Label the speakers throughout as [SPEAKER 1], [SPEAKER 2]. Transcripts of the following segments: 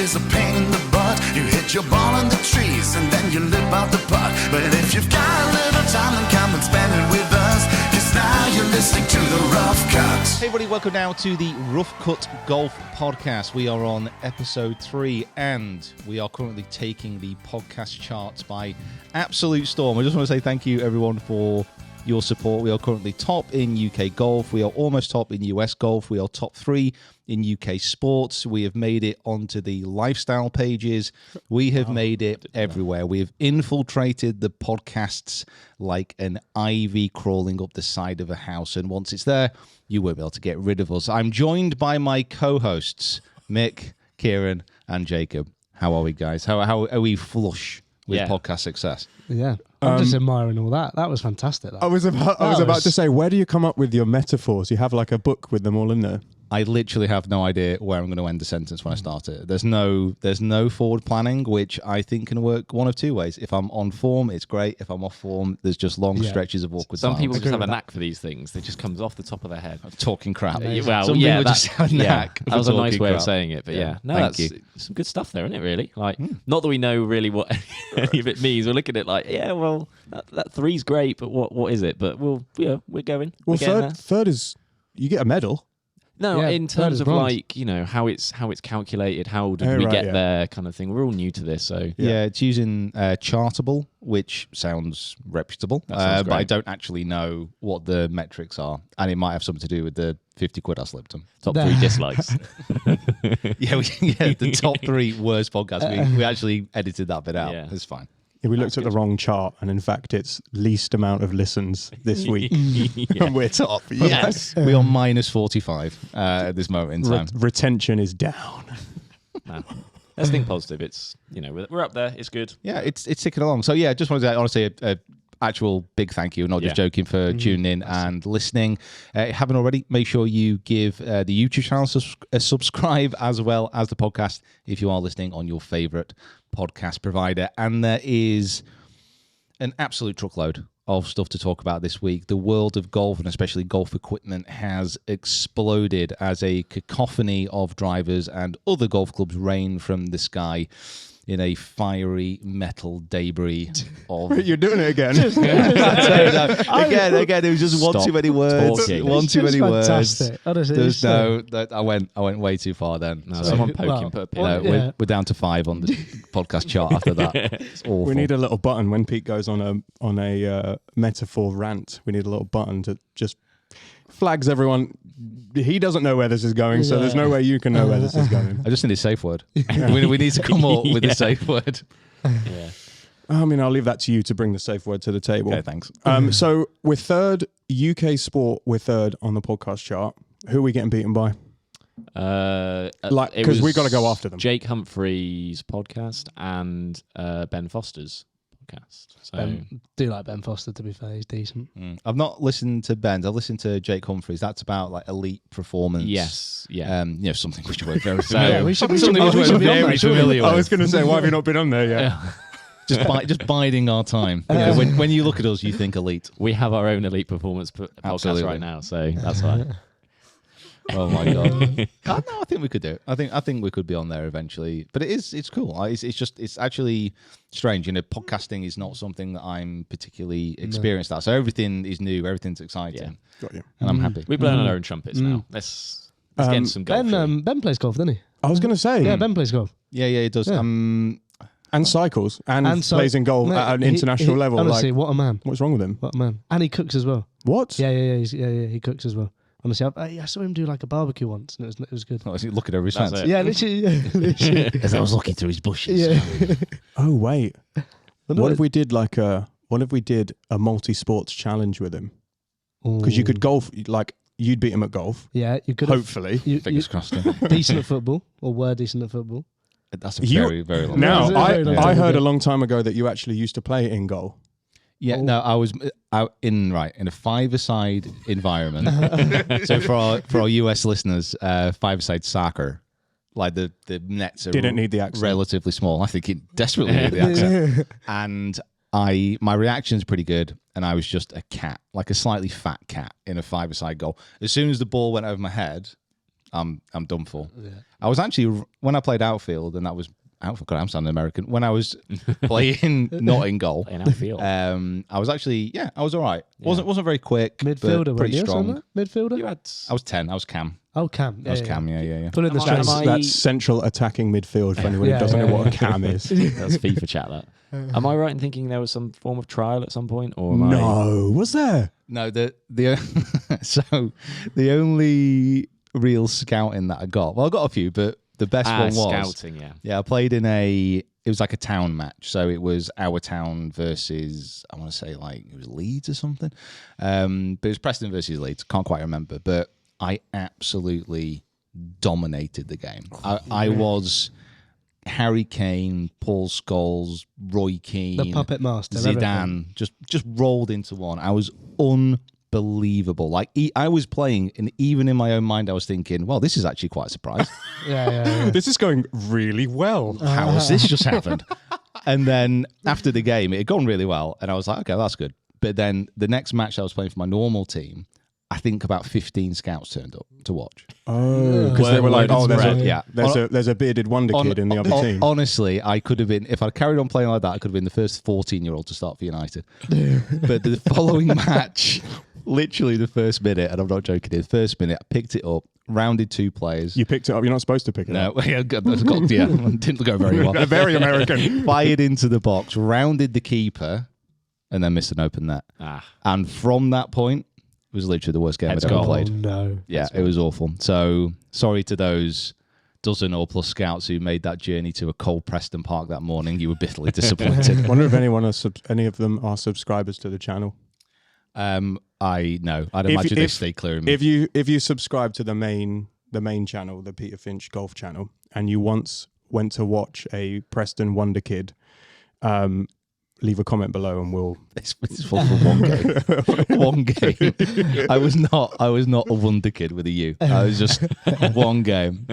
[SPEAKER 1] is a pain in the butt. You hit your ball in the trees and then you lip out the putt. But if you've got a little time, then come and spend it with us, 'cause now you're listening to the Rough Cut.
[SPEAKER 2] Hey everybody, welcome now to the Rough Cut Golf Podcast. We are on episode 3 and we are currently taking the podcast charts by absolute storm. I just want to say thank you everyone for your support. We are currently top in UK golf. We are almost top in US golf. We are top 3 in UK sports. We have made it onto the lifestyle pages. We have made it everywhere. We have infiltrated the podcasts like an ivy crawling up the side of a house. And once it's there, you won't be able to get rid of us. I'm joined by my co-hosts, Mick, Kieran, and Jacob. How are we, guys? How are we flush with podcast success?
[SPEAKER 3] Yeah, I'm just admiring all that. That was fantastic. That.
[SPEAKER 4] I was about to say, where do you come up with your metaphors? You have like a book with them all in there.
[SPEAKER 2] I literally have no idea where I'm going to end the sentence when I start it. There's no forward planning, which I think can work one of two ways. If I'm on form, it's great. If I'm off form, there's just long stretches of awkward
[SPEAKER 5] Some
[SPEAKER 2] silence.
[SPEAKER 5] people just have a knack for these things. It just comes off the top of their head.
[SPEAKER 2] Talking crap.
[SPEAKER 5] Well,
[SPEAKER 2] Some people just have a knack.
[SPEAKER 5] That was a nice
[SPEAKER 2] talking
[SPEAKER 5] way
[SPEAKER 2] crap.
[SPEAKER 5] of saying it, but yeah. No,
[SPEAKER 2] Thank
[SPEAKER 5] that's
[SPEAKER 2] you.
[SPEAKER 5] some good stuff there, isn't it, really? Like, not that we know really what any of it means. We're looking at it like, yeah, well, that three's great, but what is it? But we're going.
[SPEAKER 4] Well,
[SPEAKER 5] We're getting there.
[SPEAKER 4] third is you get a medal.
[SPEAKER 5] No,
[SPEAKER 3] Yeah,
[SPEAKER 5] in
[SPEAKER 3] third
[SPEAKER 5] terms
[SPEAKER 3] is
[SPEAKER 5] of
[SPEAKER 3] bronze.
[SPEAKER 5] like, how it's calculated, how did we get there kind of thing. We're all new to this, so
[SPEAKER 2] Yeah, it's using Chartable, which sounds reputable,
[SPEAKER 5] sounds
[SPEAKER 2] but I
[SPEAKER 5] great.
[SPEAKER 2] don't actually know what the metrics are, and it might have something to do with the 50 quid I slipped them.
[SPEAKER 5] top 3 dislikes.
[SPEAKER 2] The top 3 worst podcasts. We actually edited that bit out.
[SPEAKER 5] Yeah.
[SPEAKER 2] It's fine.
[SPEAKER 4] Yeah, we looked at the wrong chart, and in fact, it's least amount of listens this week, and we're top. Yes,
[SPEAKER 2] We are minus 45 at this moment in time.
[SPEAKER 4] retention is down.
[SPEAKER 5] No. Let's think positive. It's we're up there. It's good.
[SPEAKER 2] Yeah, it's ticking along. So yeah, just wanted to honestly a actual big thank you, not just joking, for tuning in and listening. If you haven't already, make sure you give the YouTube channel a subscribe as well as the podcast if you are listening on your favorite podcast provider. And there is an absolute truckload of stuff to talk about this week. The world of golf, and especially golf equipment, has exploded as a cacophony of drivers and other golf clubs rain from the sky in a fiery metal debris of...
[SPEAKER 4] You're doing it again.
[SPEAKER 2] Again, it was just one
[SPEAKER 5] Stop
[SPEAKER 2] too many words.
[SPEAKER 5] talking.
[SPEAKER 2] One too many words.
[SPEAKER 3] Fantastic. Honestly,
[SPEAKER 2] There's I went way too far then.
[SPEAKER 5] No,
[SPEAKER 2] So,
[SPEAKER 5] someone poking, put a pin.
[SPEAKER 2] we're down to 5 on the podcast chart after that. It's awful.
[SPEAKER 4] We need a little button when Pete goes on a metaphor rant. We need a little button to just flags everyone. He doesn't know where this is going, so there's no way you can know where this is going.
[SPEAKER 2] I just need a safe word. we need to come up with a safe word.
[SPEAKER 5] Yeah.
[SPEAKER 4] I mean, I'll leave that to you to bring the safe word to the table.
[SPEAKER 2] Okay, thanks.
[SPEAKER 4] So we're third UK sport. We're third on the podcast chart. Who are we getting beaten by? Because we got to go after them.
[SPEAKER 5] Jake Humphrey's podcast and Ben Foster's podcast. So
[SPEAKER 3] do like Ben Foster, to be fair. He's decent.
[SPEAKER 2] I've not listened to Ben's. I've listened to Jake Humphreys. That's about like elite performance.
[SPEAKER 5] yes, yeah.
[SPEAKER 2] Something which we're very familiar.
[SPEAKER 3] we should
[SPEAKER 2] something
[SPEAKER 3] be on
[SPEAKER 2] which we're
[SPEAKER 3] that,
[SPEAKER 2] very
[SPEAKER 3] shouldn't we?
[SPEAKER 2] familiar with.
[SPEAKER 4] I was going to say, why have you not been on there yet?
[SPEAKER 2] just biding our time. When you look at us, you think elite.
[SPEAKER 5] We have our own elite performance podcast
[SPEAKER 2] Absolutely.
[SPEAKER 5] right now, so that's why.
[SPEAKER 2] Oh my god! No, I think we could do it. I think we could be on there eventually. But it's cool. It's actually strange. Podcasting is not something that I'm particularly experienced at. So everything is new. Everything's exciting.
[SPEAKER 5] Yeah.
[SPEAKER 4] Got you.
[SPEAKER 2] And I'm happy.
[SPEAKER 5] We're blowing on our own trumpets now. Let's get into some golf.
[SPEAKER 3] Ben plays golf, doesn't he?
[SPEAKER 4] I was going to say,
[SPEAKER 3] Yeah, Ben plays golf.
[SPEAKER 2] Yeah, it does.
[SPEAKER 3] Yeah.
[SPEAKER 4] and cycles, and
[SPEAKER 3] so-
[SPEAKER 4] plays in golf
[SPEAKER 3] Mate,
[SPEAKER 4] at an international level.
[SPEAKER 3] Honestly,
[SPEAKER 4] Like,
[SPEAKER 3] what a man.
[SPEAKER 4] what's wrong with him?
[SPEAKER 3] What a man. And he cooks as well.
[SPEAKER 4] What?
[SPEAKER 3] Yeah. He cooks as well. Honestly, I saw him do like a barbecue once, and it was good.
[SPEAKER 2] Oh, is he looking over his
[SPEAKER 5] That's
[SPEAKER 2] fence?
[SPEAKER 5] it.
[SPEAKER 3] Yeah, literally.
[SPEAKER 2] As I was looking through his bushes.
[SPEAKER 3] Yeah.
[SPEAKER 4] Oh wait. What if we did a multi-sports challenge with him? Because you could golf, like you'd beat him at golf.
[SPEAKER 3] Yeah, you could.
[SPEAKER 4] Hopefully.
[SPEAKER 2] Fingers crossed.
[SPEAKER 3] Decent at football, or were decent at football.
[SPEAKER 2] That's a very, very long
[SPEAKER 4] Now,
[SPEAKER 3] Yeah, very long
[SPEAKER 4] I
[SPEAKER 3] time
[SPEAKER 4] heard
[SPEAKER 3] ago.
[SPEAKER 4] a long time ago that you actually used to play in goal.
[SPEAKER 2] Yeah, no, I was out in a five-a-side environment. So for our US listeners, five-a-side soccer, like the nets are
[SPEAKER 4] Didn't need the accent.
[SPEAKER 2] relatively small. I think it desperately needed the accent. And my reaction's pretty good, and I was just a cat, like a slightly fat cat in a five-a-side goal. As soon as the ball went over my head, I'm done for. Yeah. I was actually when I played outfield, and that was outfield. God, I'm sounding American. When I was playing not in goal,
[SPEAKER 5] In outfield.
[SPEAKER 2] I was actually I was all right. Wasn't very quick.
[SPEAKER 3] Midfielder,
[SPEAKER 2] but pretty strong.
[SPEAKER 3] Midfielder.
[SPEAKER 5] You had
[SPEAKER 2] I was 10. I was Cam.
[SPEAKER 3] Oh, Cam.
[SPEAKER 2] I was Cam. Yeah.
[SPEAKER 3] Put in the strings.
[SPEAKER 4] That's central attacking midfield for anyone who doesn't know what a cam is.
[SPEAKER 5] That's FIFA chat. That. Am I right in thinking there was some form of trial at some point, or
[SPEAKER 4] No, was there?
[SPEAKER 2] No, the so the only real scouting that I got. Well, I got a few, but the best one was
[SPEAKER 5] scouting. Yeah,
[SPEAKER 2] I played in it was like a town match, so it was our town versus I want to say like it was Leeds or something, but it was Preston versus Leeds. Can't quite remember, but I absolutely dominated the game. I was Harry Kane, Paul Scholes, Roy Keane,
[SPEAKER 3] the puppet master,
[SPEAKER 2] Zidane, just rolled into one. I was unbelievable. Like I was playing, and even in my own mind, I was thinking, "Well, this is actually quite a surprise.
[SPEAKER 3] Yeah.
[SPEAKER 4] This is going really well.
[SPEAKER 2] How has this just happened?" And then after the game, it had gone really well, and I was like, "Okay, that's good." But then the next match I was playing for my normal team, I think about 15 scouts turned up to watch.
[SPEAKER 4] Oh, because they were like, "Oh, there's
[SPEAKER 2] Yeah.
[SPEAKER 4] a bearded wonder kid in the other team."
[SPEAKER 2] Honestly, I could have been, if I'd carried on playing like that, I could have been the first 14-year-old to start for United. But the following match, literally the first minute, and I'm not joking, the first minute, I picked it up, rounded 2 players.
[SPEAKER 4] You picked it up. You're not supposed to pick it up.
[SPEAKER 2] No, didn't go very well.
[SPEAKER 4] Very American.
[SPEAKER 2] Fired into the box, rounded the keeper, and then missed an open net. And from that point, it was literally the worst game I'd ever played.
[SPEAKER 3] Oh, no.
[SPEAKER 2] Yeah, it was awful. So sorry to those dozen or plus scouts who made that journey to a cold Preston Park that morning. You were bitterly disappointed.
[SPEAKER 4] I wonder if any of them are subscribers to the channel.
[SPEAKER 2] I'd imagine they stay clear of me.
[SPEAKER 4] If you subscribe to the main channel, the Peter Finch Golf channel, and you once went to watch a Preston Wonder Kid, leave a comment below and we'll.
[SPEAKER 2] It's for one game. One game. I was not a wonder kid with a U. I was just one game.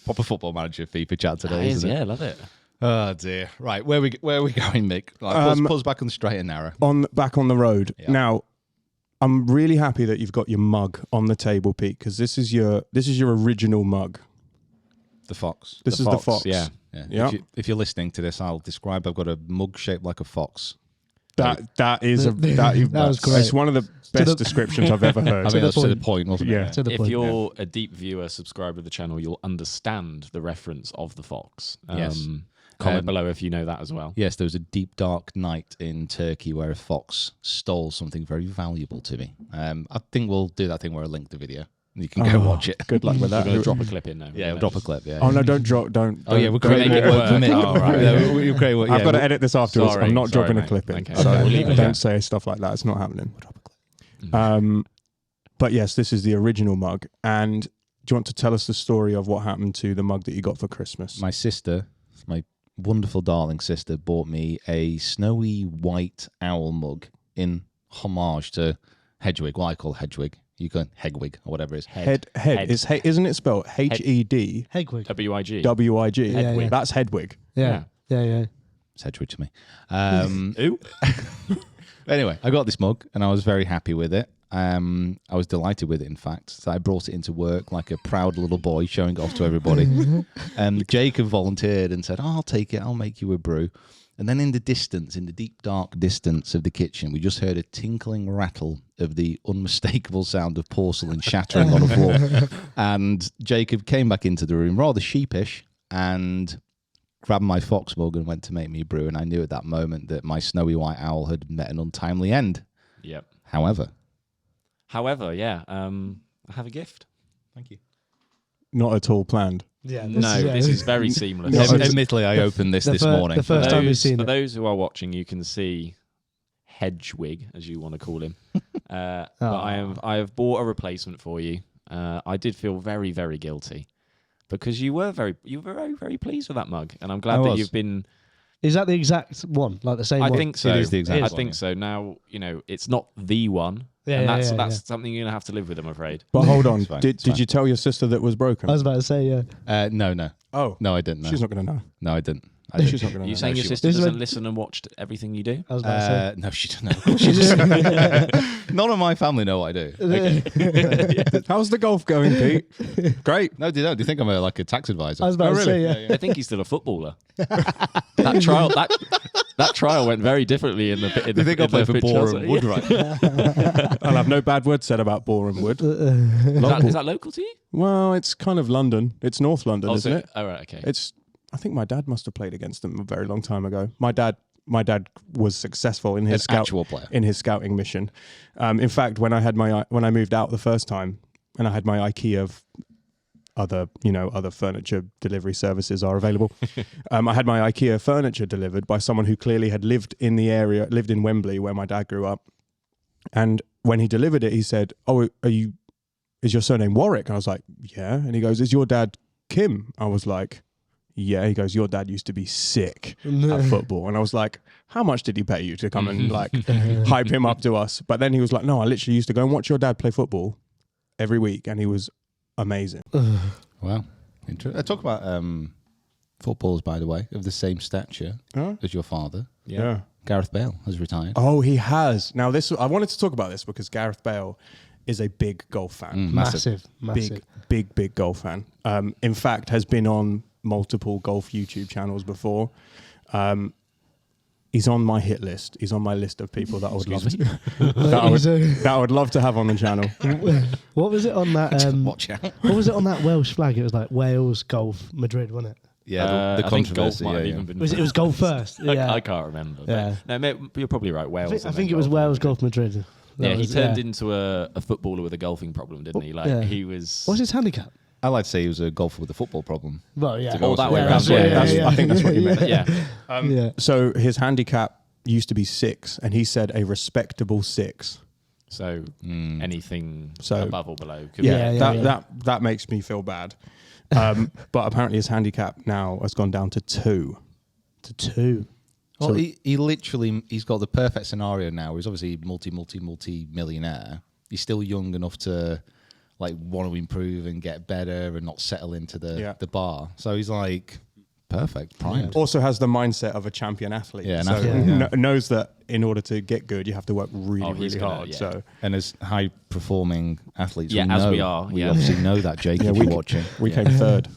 [SPEAKER 2] Proper Football Manager FIFA chat today, isn't it?
[SPEAKER 5] Yeah, love it.
[SPEAKER 2] Oh dear. Right, where are we going, Mick? Right, put us back on the straight and narrow.
[SPEAKER 4] Back on the road.
[SPEAKER 2] Yeah.
[SPEAKER 4] Now, I'm really happy that you've got your mug on the table, Pete, because this is your original mug.
[SPEAKER 2] The Fox.
[SPEAKER 4] This is the Fox.
[SPEAKER 2] Yeah.
[SPEAKER 4] Yeah.
[SPEAKER 2] If you're listening to this, I'll describe. I've got a mug shaped like a fox.
[SPEAKER 4] That was great. It's one of the best descriptions I've ever heard.
[SPEAKER 2] I mean, that's to the point, wasn't
[SPEAKER 4] Yeah.
[SPEAKER 2] it?
[SPEAKER 3] To the
[SPEAKER 5] If
[SPEAKER 3] point.
[SPEAKER 5] you're a deep viewer, subscriber of the channel, you'll understand the reference of the fox.
[SPEAKER 2] Yes.
[SPEAKER 5] Comment below if you know that as well.
[SPEAKER 2] Yes, there was a deep, dark night in Turkey where a fox stole something very valuable to me. I think we'll do that thing where I link the video. You can go watch it.
[SPEAKER 4] Good luck with
[SPEAKER 5] We're
[SPEAKER 4] that.
[SPEAKER 5] going to drop a clip in now.
[SPEAKER 2] Yeah, we'll drop a clip. Yeah.
[SPEAKER 4] Oh no! Don't.
[SPEAKER 2] Oh yeah, we're
[SPEAKER 4] don't
[SPEAKER 2] creating
[SPEAKER 5] make
[SPEAKER 2] it
[SPEAKER 5] it
[SPEAKER 2] work for
[SPEAKER 5] work.
[SPEAKER 2] me.
[SPEAKER 5] Oh, right.
[SPEAKER 2] We're creating work.
[SPEAKER 4] I've got to edit this afterwards.
[SPEAKER 5] Sorry,
[SPEAKER 4] I'm not dropping a
[SPEAKER 5] mate.
[SPEAKER 4] clip in.
[SPEAKER 5] Okay.
[SPEAKER 4] So
[SPEAKER 5] We'll leave it.
[SPEAKER 4] don't say stuff like that. It's not happening.
[SPEAKER 2] We'll drop a clip.
[SPEAKER 4] But yes, this is the original mug. And do you want to tell us the story of what happened to the mug that you got for Christmas?
[SPEAKER 2] My sister, my wonderful darling sister, bought me a snowy white owl mug in homage to Hedwig. Well, I call Hedwig. You can Hedwig or whatever it is.
[SPEAKER 4] Head. Isn't it spelled Hedwig?
[SPEAKER 3] Hedwig.
[SPEAKER 5] WIG.
[SPEAKER 4] WIG.
[SPEAKER 3] Yeah.
[SPEAKER 4] That's Hedwig.
[SPEAKER 3] Yeah.
[SPEAKER 2] It's Hedwig to me. Anyway, I got this mug and I was very happy with it. I was delighted with it, in fact. So I brought it into work like a proud little boy, showing it off to everybody. And Jacob volunteered and said, I'll take it. I'll make you a brew. And then in the distance, in the deep, dark distance of the kitchen, we just heard a tinkling rattle of the unmistakable sound of porcelain shattering on the floor. And Jacob came back into the room, rather sheepish, and grabbed my Fox mug and went to make me a brew. And I knew at that moment that my snowy white owl had met an untimely end.
[SPEAKER 5] Yep.
[SPEAKER 2] However,
[SPEAKER 5] yeah. I have a gift.
[SPEAKER 2] Thank you.
[SPEAKER 4] Not at all planned.
[SPEAKER 3] Yeah.
[SPEAKER 5] This is very seamless.
[SPEAKER 2] Admittedly, I opened this morning.
[SPEAKER 3] The first time we've seen
[SPEAKER 5] for
[SPEAKER 3] it.
[SPEAKER 5] those who are watching, you can see Hedwig, as you want to call him. But I have bought a replacement for you. I did feel very, very guilty because you were very, very pleased with that mug, and I'm glad that you've been.
[SPEAKER 3] Is that the exact one? Like the same one?
[SPEAKER 5] I think so.
[SPEAKER 2] It is the exact one.
[SPEAKER 5] I think so. Now, it's not the one.
[SPEAKER 3] Yeah,
[SPEAKER 5] and
[SPEAKER 3] yeah,
[SPEAKER 5] that's something you're going to have to live with, I'm afraid.
[SPEAKER 4] But hold on.
[SPEAKER 2] It's fine,
[SPEAKER 4] Did you tell your sister that was broken?
[SPEAKER 3] I was about to say, yeah.
[SPEAKER 2] No.
[SPEAKER 4] Oh.
[SPEAKER 2] No, I didn't know.
[SPEAKER 4] She's not going to know.
[SPEAKER 2] No, I didn't.
[SPEAKER 4] She's not going
[SPEAKER 5] Are
[SPEAKER 4] to
[SPEAKER 5] you
[SPEAKER 4] know.
[SPEAKER 5] saying
[SPEAKER 2] No,
[SPEAKER 5] your
[SPEAKER 2] she
[SPEAKER 5] sister
[SPEAKER 3] won't.
[SPEAKER 5] doesn't listen and watch everything you do?
[SPEAKER 3] I was about to
[SPEAKER 2] No, she doesn't know. She just, none of my family know what I do.
[SPEAKER 3] say.
[SPEAKER 4] How's the golf going, Pete? Great.
[SPEAKER 2] No, they don't. Do you think I'm like a tax advisor?
[SPEAKER 3] I was about to say, yeah.
[SPEAKER 5] I think he's still a footballer. that trial went very differently in the.
[SPEAKER 2] Do you think I play for Boreham Wood right now?
[SPEAKER 4] I'll have no bad word said about Boreham Wood.
[SPEAKER 5] Is that local to you?
[SPEAKER 4] Well, it's kind of London. It's North London, isn't it?
[SPEAKER 5] Oh, right, okay.
[SPEAKER 4] I think my dad must have played against them a very long time ago. My dad was successful in his
[SPEAKER 2] Actual player.
[SPEAKER 4] in his scouting mission. In fact, when I moved out the first time, and I had my IKEA other furniture delivery services are available. I had my IKEA furniture delivered by someone who clearly had lived in the area, lived in Wembley where my dad grew up. And when he delivered it, he said, "Oh, is your surname Warwick?" I was like, "Yeah." And he goes, "Is your dad Kim?" I was like, "Yeah." He goes, "Your dad used to be sick at football." And I was like, "How much did he pay you to come and like hype him up to us?" But then he was like, "No, I literally used to go and watch your dad play football every week, and he was amazing."
[SPEAKER 2] Wow. Interesting. Talk about footballers, by the way, of the same stature as your father.
[SPEAKER 4] Yeah.
[SPEAKER 2] Gareth Bale has retired.
[SPEAKER 4] Oh, he has. Now, I wanted to talk about this because Gareth Bale is a big golf fan.
[SPEAKER 3] Massive.
[SPEAKER 4] Big golf fan. In fact, has been on multiple golf YouTube channels before. He's on my hit list. He's on my list of people that I would love to, that I would love to have on the channel.
[SPEAKER 3] What was it on that?
[SPEAKER 2] Watch out.
[SPEAKER 3] What was it on that Welsh flag? It was like Wales, golf, Madrid, wasn't it?
[SPEAKER 2] Yeah, the
[SPEAKER 5] I think golf
[SPEAKER 2] controversy.
[SPEAKER 5] might have
[SPEAKER 2] Yeah,
[SPEAKER 5] even been.
[SPEAKER 3] It was golf first. Yeah.
[SPEAKER 5] I can't remember.
[SPEAKER 3] Yeah.
[SPEAKER 5] No, you're probably right. Wales.
[SPEAKER 3] I think it was Wales, golf, Madrid.
[SPEAKER 5] Yeah, he
[SPEAKER 3] was,
[SPEAKER 5] turned into a footballer with a golfing problem, didn't he? Like he was.
[SPEAKER 3] What's his handicap?
[SPEAKER 2] I like to say he was a golfer with a football problem.
[SPEAKER 3] Well, yeah.
[SPEAKER 5] Oh, that way around.
[SPEAKER 3] that's
[SPEAKER 5] Yeah,
[SPEAKER 3] right,
[SPEAKER 4] I think that's what you meant.
[SPEAKER 5] yeah.
[SPEAKER 3] Yeah.
[SPEAKER 4] So his handicap used to be 6, and he said a respectable 6.
[SPEAKER 5] So anything
[SPEAKER 4] So-
[SPEAKER 5] above or below. Could
[SPEAKER 4] That makes me feel bad. But apparently his handicap now has gone down to 2.
[SPEAKER 3] To 2.
[SPEAKER 2] Well, he's got the perfect scenario now. He's obviously multi-millionaire. He's still young enough to like want to improve and get better and not settle into the bar. So he's like perfect, primed.
[SPEAKER 4] Also has the mindset of a champion athlete.
[SPEAKER 2] Yeah, an
[SPEAKER 4] so
[SPEAKER 2] athlete, yeah.
[SPEAKER 4] knows that in order to get good, you have to work really,
[SPEAKER 5] he's
[SPEAKER 4] really
[SPEAKER 5] gonna-
[SPEAKER 4] hard.
[SPEAKER 5] yeah.
[SPEAKER 4] So
[SPEAKER 2] And as high performing athletes,
[SPEAKER 5] Yeah,
[SPEAKER 2] we
[SPEAKER 5] as
[SPEAKER 2] know,
[SPEAKER 5] we are,
[SPEAKER 2] We
[SPEAKER 5] yeah.
[SPEAKER 2] obviously know that, Jake. if you're watching,
[SPEAKER 4] we came third.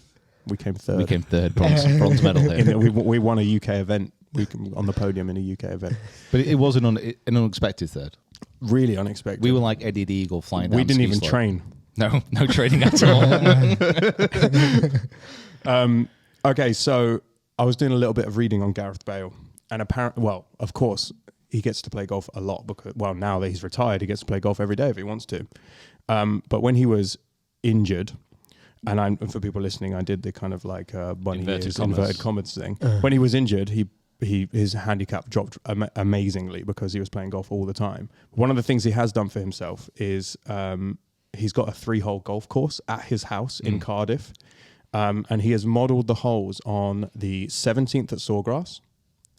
[SPEAKER 4] We came third.
[SPEAKER 2] we came third, bronze medal here.
[SPEAKER 4] We won a UK event. We came on the podium in a UK event.
[SPEAKER 2] But it was an unexpected third.
[SPEAKER 4] Really unexpected.
[SPEAKER 2] We were like Eddie the Eagle flying down.
[SPEAKER 4] We didn't
[SPEAKER 2] ski
[SPEAKER 4] even
[SPEAKER 2] slope.
[SPEAKER 4] train.
[SPEAKER 2] No training at all.
[SPEAKER 4] Okay, so I was doing a little bit of reading on Gareth Bale, and apparently, well, of course, he gets to play golf a lot because, well, now that he's retired, he gets to play golf every day if he wants to. But when he was injured, and for people listening, I did the kind of like bunny inverted commas thing. When he was injured, his handicap dropped amazingly because he was playing golf all the time. One of the things he has done for himself is he's got a 3-hole golf course at his house in Cardiff. And he has modelled the holes on the 17th at Sawgrass,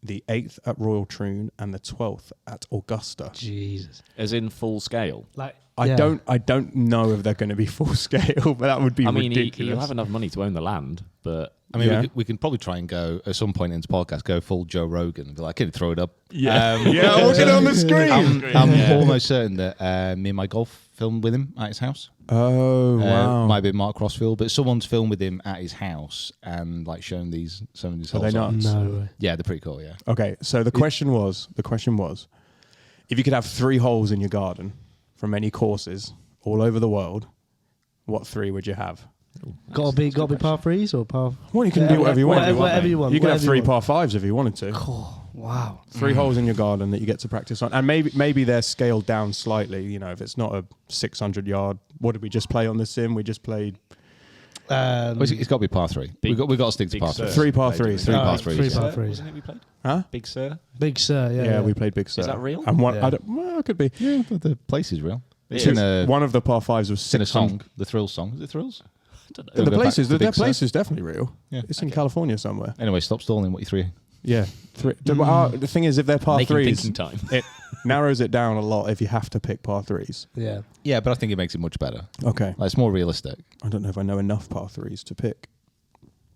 [SPEAKER 4] the 8th at Royal Troon, and the 12th at Augusta.
[SPEAKER 3] Jesus.
[SPEAKER 5] As in full scale.
[SPEAKER 3] Like
[SPEAKER 4] I don't know if they're going to be full scale, but that would be ridiculous.
[SPEAKER 5] he'll have enough money to own the land, but
[SPEAKER 2] I mean,
[SPEAKER 4] Yeah.
[SPEAKER 2] we can probably try and go at some point in this podcast, go full Joe Rogan and be like, "Can you throw it up?"
[SPEAKER 4] yeah, look at it on the screen.
[SPEAKER 2] I'm almost certain that me and my golf filmed with him at his house.
[SPEAKER 4] Oh wow!
[SPEAKER 2] Might be Mark Crossfield, but someone's filmed with him at his house and like shown some of these.
[SPEAKER 4] Are they
[SPEAKER 2] holes
[SPEAKER 4] not?
[SPEAKER 2] on.
[SPEAKER 3] No way.
[SPEAKER 2] Yeah, they're pretty cool. Yeah.
[SPEAKER 4] Okay, so the question was, if you could have 3 holes in your garden from any courses all over the world, what 3 would you have?
[SPEAKER 3] Got to be par 3s or par.
[SPEAKER 4] Well, you can do whatever you want.
[SPEAKER 3] Whatever you want.
[SPEAKER 4] You could have
[SPEAKER 3] whatever
[SPEAKER 4] 3
[SPEAKER 3] you want.
[SPEAKER 4] par 5s if you wanted to.
[SPEAKER 3] Oh, wow.
[SPEAKER 4] 3 holes in your garden that you get to practice on, and maybe they're scaled down slightly. You know, if it's not a 600-yard. What did we just play on the sim? We just played
[SPEAKER 2] Well, it's got to be par 3. We've got to stick to
[SPEAKER 5] Big
[SPEAKER 2] par
[SPEAKER 5] Sur.
[SPEAKER 2] 3.
[SPEAKER 4] 3 par 3s.
[SPEAKER 2] 3 par
[SPEAKER 3] Alright,
[SPEAKER 2] 3s.
[SPEAKER 3] 3
[SPEAKER 2] yeah.
[SPEAKER 3] par 3s.
[SPEAKER 5] wasn't it we played?
[SPEAKER 4] Huh?
[SPEAKER 5] Big Sur.
[SPEAKER 3] Big Sur,
[SPEAKER 4] Yeah, we played Big Sur.
[SPEAKER 5] Is that real?
[SPEAKER 4] And one,
[SPEAKER 3] Yeah.
[SPEAKER 4] well, it could be.
[SPEAKER 2] Yeah, but the place is real. It's
[SPEAKER 5] It
[SPEAKER 2] in a
[SPEAKER 4] One of the par 5s was
[SPEAKER 2] it's in a
[SPEAKER 4] 600.
[SPEAKER 2] song, the Thrills song. Is it Thrills?
[SPEAKER 5] I don't know.
[SPEAKER 2] We'll
[SPEAKER 4] The
[SPEAKER 2] go back
[SPEAKER 4] place
[SPEAKER 2] to
[SPEAKER 4] is
[SPEAKER 2] Big Sur.
[SPEAKER 4] place is definitely real.
[SPEAKER 2] Yeah.
[SPEAKER 4] It's in California somewhere.
[SPEAKER 2] Anyway, stop stalling. What you 3?
[SPEAKER 4] Yeah. The thing is, if they're par
[SPEAKER 5] Making
[SPEAKER 4] 3s,
[SPEAKER 5] thinking time.
[SPEAKER 4] it narrows it down a lot if you have to pick par 3s.
[SPEAKER 3] Yeah.
[SPEAKER 2] Yeah, but I think it makes it much better.
[SPEAKER 4] Okay.
[SPEAKER 2] Like, it's more realistic.
[SPEAKER 4] I don't know if I know enough par 3s to pick.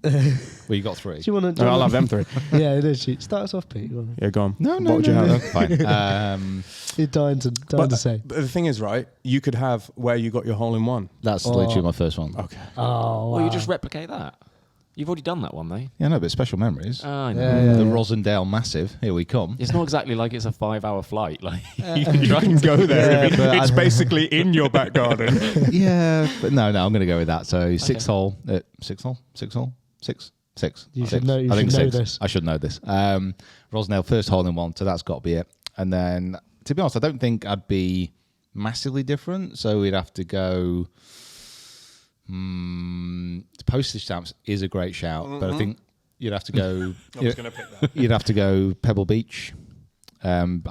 [SPEAKER 2] Well, you got 3.
[SPEAKER 3] Do you want to?
[SPEAKER 4] No, I'll have them 3.
[SPEAKER 3] Yeah, it is. Start us off, Pete. Go on.
[SPEAKER 4] Yeah, go on.
[SPEAKER 2] No,
[SPEAKER 4] What would you have?
[SPEAKER 2] Fine.
[SPEAKER 3] You're dying to say.
[SPEAKER 4] But the thing is, right, you could have where you got your hole in one.
[SPEAKER 2] That's literally my first one.
[SPEAKER 4] Okay.
[SPEAKER 3] Oh,
[SPEAKER 5] Well, you just replicate that. You've already done that one, though.
[SPEAKER 2] Yeah, no, but special memories.
[SPEAKER 5] I know.
[SPEAKER 3] Yeah,
[SPEAKER 2] The
[SPEAKER 3] yeah.
[SPEAKER 2] Rosendale Massive. Here we come.
[SPEAKER 5] It's not exactly like it's a 5-hour flight. Like
[SPEAKER 4] You can go there.
[SPEAKER 2] Yeah, but
[SPEAKER 4] it's basically in your back garden.
[SPEAKER 2] Yeah, but no, I'm going to go with that. So 6 hole, 6 hole, 6 hole, 6.
[SPEAKER 3] You
[SPEAKER 2] Six.
[SPEAKER 3] should know. You
[SPEAKER 2] I think
[SPEAKER 3] should know
[SPEAKER 2] 6.
[SPEAKER 3] this.
[SPEAKER 2] I should know this. Rosendale first hole in one, so that's got to be it. And then, to be honest, I don't think I'd be massively different. So we'd have to go. Postage stamps is a great shout, but I think you'd have to go.
[SPEAKER 4] I was going to pick that.
[SPEAKER 2] You'd have to go Pebble Beach. I'm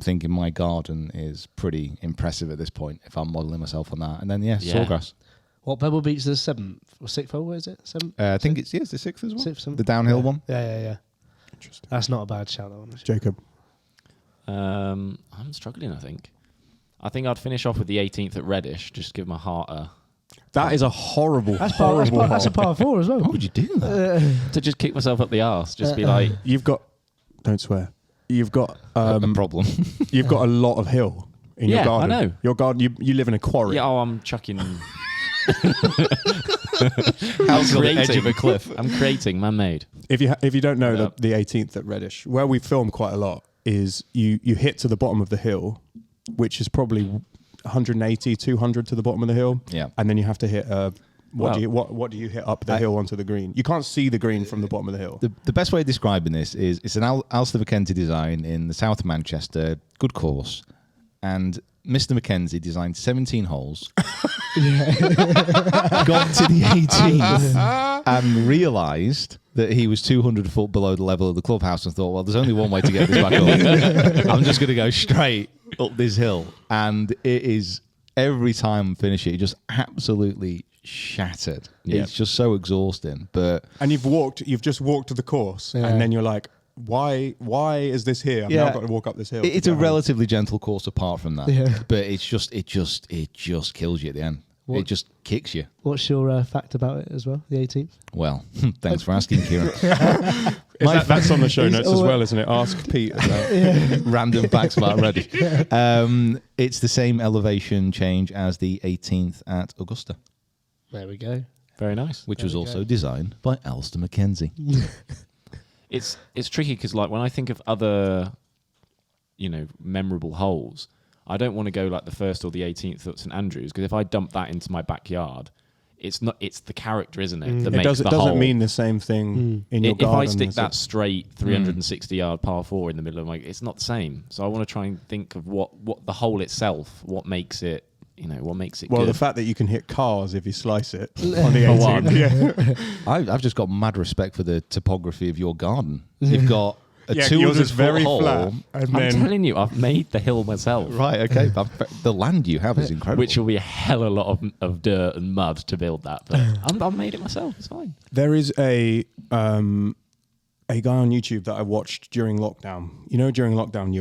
[SPEAKER 2] thinking my garden is pretty impressive at this point if I'm modelling myself on that. And then
[SPEAKER 5] Yeah.
[SPEAKER 2] Sawgrass.
[SPEAKER 3] What, Pebble Beach is the 7th or 6th hole? Where is it? 7th?
[SPEAKER 2] I think it's the 6th as well.
[SPEAKER 3] 6th, 7th?
[SPEAKER 2] The downhill
[SPEAKER 3] Yeah.
[SPEAKER 2] one.
[SPEAKER 3] Yeah.
[SPEAKER 4] Interesting.
[SPEAKER 3] That's not a bad shout, though.
[SPEAKER 4] Jacob.
[SPEAKER 5] I'm struggling. I think I'd finish off with the 18th at Reddish. Just give my heart
[SPEAKER 4] That is a horrible,
[SPEAKER 3] That's
[SPEAKER 4] horrible
[SPEAKER 3] a
[SPEAKER 4] hole.
[SPEAKER 3] par 4 as well.
[SPEAKER 2] Why would you do that?
[SPEAKER 5] to just kick myself up the arse. Just be like,
[SPEAKER 4] You've got, don't swear. You've got,
[SPEAKER 2] A problem.
[SPEAKER 4] you've got a lot of hill in your
[SPEAKER 5] Yeah,
[SPEAKER 4] garden.
[SPEAKER 5] I know.
[SPEAKER 4] Your garden, you live in a quarry.
[SPEAKER 5] yeah, I'm chucking.
[SPEAKER 2] House on the edge of a cliff.
[SPEAKER 5] I'm creating man-made.
[SPEAKER 4] If you don't know
[SPEAKER 5] Yeah.
[SPEAKER 4] the 18th at Reddish, where we film quite a lot, is you hit to the bottom of the hill, which is probably 180, 200 to the bottom of the hill.
[SPEAKER 2] Yeah.
[SPEAKER 4] And then you have to hit what
[SPEAKER 5] Well-
[SPEAKER 4] do you hit up the hill onto the green? You can't see the green from the bottom of the hill.
[SPEAKER 2] The best way of describing this is it's an Alistair Mackenzie design in the south of Manchester, good course, and Mr. Mackenzie designed 17 holes, got to the 18th, and realised that he was 200 foot below the level of the clubhouse and thought, well, there's only one way to get this back up. I'm just going to go straight up this hill. And it is, every time I finish it, just absolutely shattered.
[SPEAKER 5] Yeah.
[SPEAKER 2] It's just so exhausting. But
[SPEAKER 4] And you've just walked the course,
[SPEAKER 3] Yeah.
[SPEAKER 4] and then you're like, why is this here? I've now got to walk up this hill.
[SPEAKER 2] it's
[SPEAKER 4] to
[SPEAKER 2] a
[SPEAKER 4] get home.
[SPEAKER 2] relatively gentle course apart from that.
[SPEAKER 3] Yeah.
[SPEAKER 2] But it just kills you at the end.
[SPEAKER 3] What-
[SPEAKER 2] It just kicks you.
[SPEAKER 3] What's your fact about it as well, the 18th?
[SPEAKER 2] Well, thanks for asking, Kieran.
[SPEAKER 4] That's on the show
[SPEAKER 3] He's
[SPEAKER 4] notes as
[SPEAKER 3] always-
[SPEAKER 4] well, isn't it? Ask Pete about
[SPEAKER 2] Random facts about Reddish. It's the same elevation change as the 18th at Augusta,
[SPEAKER 3] There we go.
[SPEAKER 5] Very nice.
[SPEAKER 2] which
[SPEAKER 3] There
[SPEAKER 2] was
[SPEAKER 3] we
[SPEAKER 2] also
[SPEAKER 3] go.
[SPEAKER 2] designed by Alistair Mackenzie.
[SPEAKER 5] It's tricky because like when I think of other, memorable holes, I don't want to go like the 1st or the 18th at St Andrews because if I dump that into my backyard, it's the character, isn't it? That
[SPEAKER 4] it.
[SPEAKER 5] makes
[SPEAKER 4] It
[SPEAKER 5] the
[SPEAKER 4] doesn't
[SPEAKER 5] hole.
[SPEAKER 4] mean the same thing in your
[SPEAKER 5] If
[SPEAKER 4] garden.
[SPEAKER 5] I stick
[SPEAKER 4] as
[SPEAKER 5] that
[SPEAKER 4] it-
[SPEAKER 5] straight 360 yard par 4 in the middle of my, it's not the same. So I want to try and think of what the hole itself, what makes it, what makes it
[SPEAKER 4] well,
[SPEAKER 5] good.
[SPEAKER 4] the fact that you can hit cars if you slice it on the
[SPEAKER 5] For
[SPEAKER 4] 18th.
[SPEAKER 5] one.
[SPEAKER 4] Yeah.
[SPEAKER 2] I've just got mad respect for the topography of your garden. You've got a
[SPEAKER 4] Yeah,
[SPEAKER 2] 200
[SPEAKER 4] yours is very
[SPEAKER 2] foot hole.
[SPEAKER 4] flat. And
[SPEAKER 5] I'm
[SPEAKER 4] then
[SPEAKER 5] telling you, I've made the hill myself.
[SPEAKER 2] Right, okay. The land you have is incredible.
[SPEAKER 5] Which will be a hell of a lot of dirt and mud to build that. But I've made it myself. It's fine.
[SPEAKER 4] there is a guy on YouTube that I watched during lockdown. During lockdown,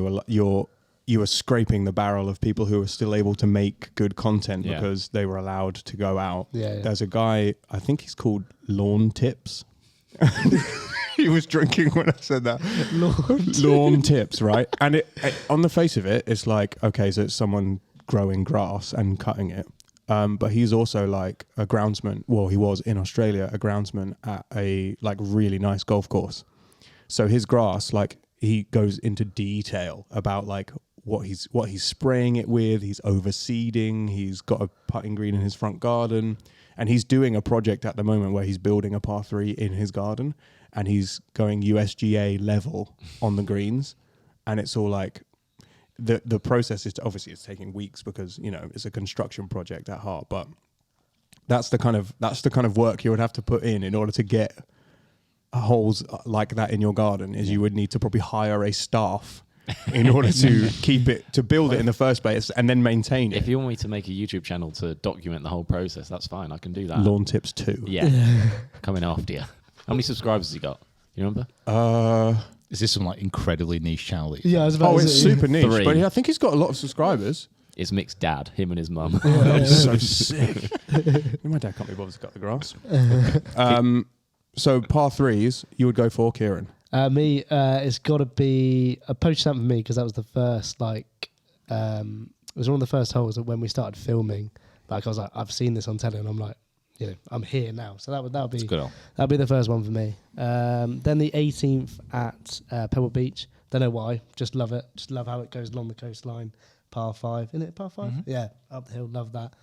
[SPEAKER 4] you were scraping the barrel of people who were still able to make good content
[SPEAKER 5] Yeah.
[SPEAKER 4] because they were allowed to go out.
[SPEAKER 3] Yeah.
[SPEAKER 4] There's a guy, I think he's called Lawn Tips. He was drinking when I said that. Lawn Tips, right? And it on the face of it, it's like, okay, so it's someone growing grass and cutting it. But he's also like a groundsman. Well, he was in Australia, a groundsman at a like really nice golf course. So his grass, like he goes into detail about like what he's spraying it with. He's overseeding. He's got a putting green in his front garden, and he's doing a project at the moment where he's building a par 3 in his garden, and he's going USGA level on the greens, and it's all like the process is obviously it's taking weeks because it's a construction project at heart, but that's the kind of work you would have to put in order to get holes like that in your garden. Is you would need to probably hire a staff in order to build it in the first place and then maintain it.
[SPEAKER 5] If you want me to make a YouTube channel to document the whole process, that's fine. I can do that.
[SPEAKER 4] Lawn Tips 2.
[SPEAKER 5] Yeah. Coming after you. How many subscribers has he got? You remember?
[SPEAKER 2] Is this some like incredibly niche channel? that you
[SPEAKER 3] Yeah, I was about
[SPEAKER 4] Oh,
[SPEAKER 3] to
[SPEAKER 4] it's
[SPEAKER 3] say,
[SPEAKER 4] super niche,
[SPEAKER 5] 3.
[SPEAKER 4] but I think he's got a lot of subscribers.
[SPEAKER 5] It's Mick's dad, him and his mum.
[SPEAKER 4] That's so sick. My dad can't be bothered to cut the grass. So par threes, you would go for Kieran.
[SPEAKER 3] Me, it's got to be a poach stamp for me because that was the first it was one of the first holes that when we started filming. Like I was like, I've seen this on telly, and I'm like, I'm here now. So that would be
[SPEAKER 2] It's good on.
[SPEAKER 3] that'd be the first one for me. Then the 18th at Pebble Beach. Don't know why, just love it. Just love how it goes along the coastline. Par 5, isn't it? Par 5, yeah, up the hill. Love that.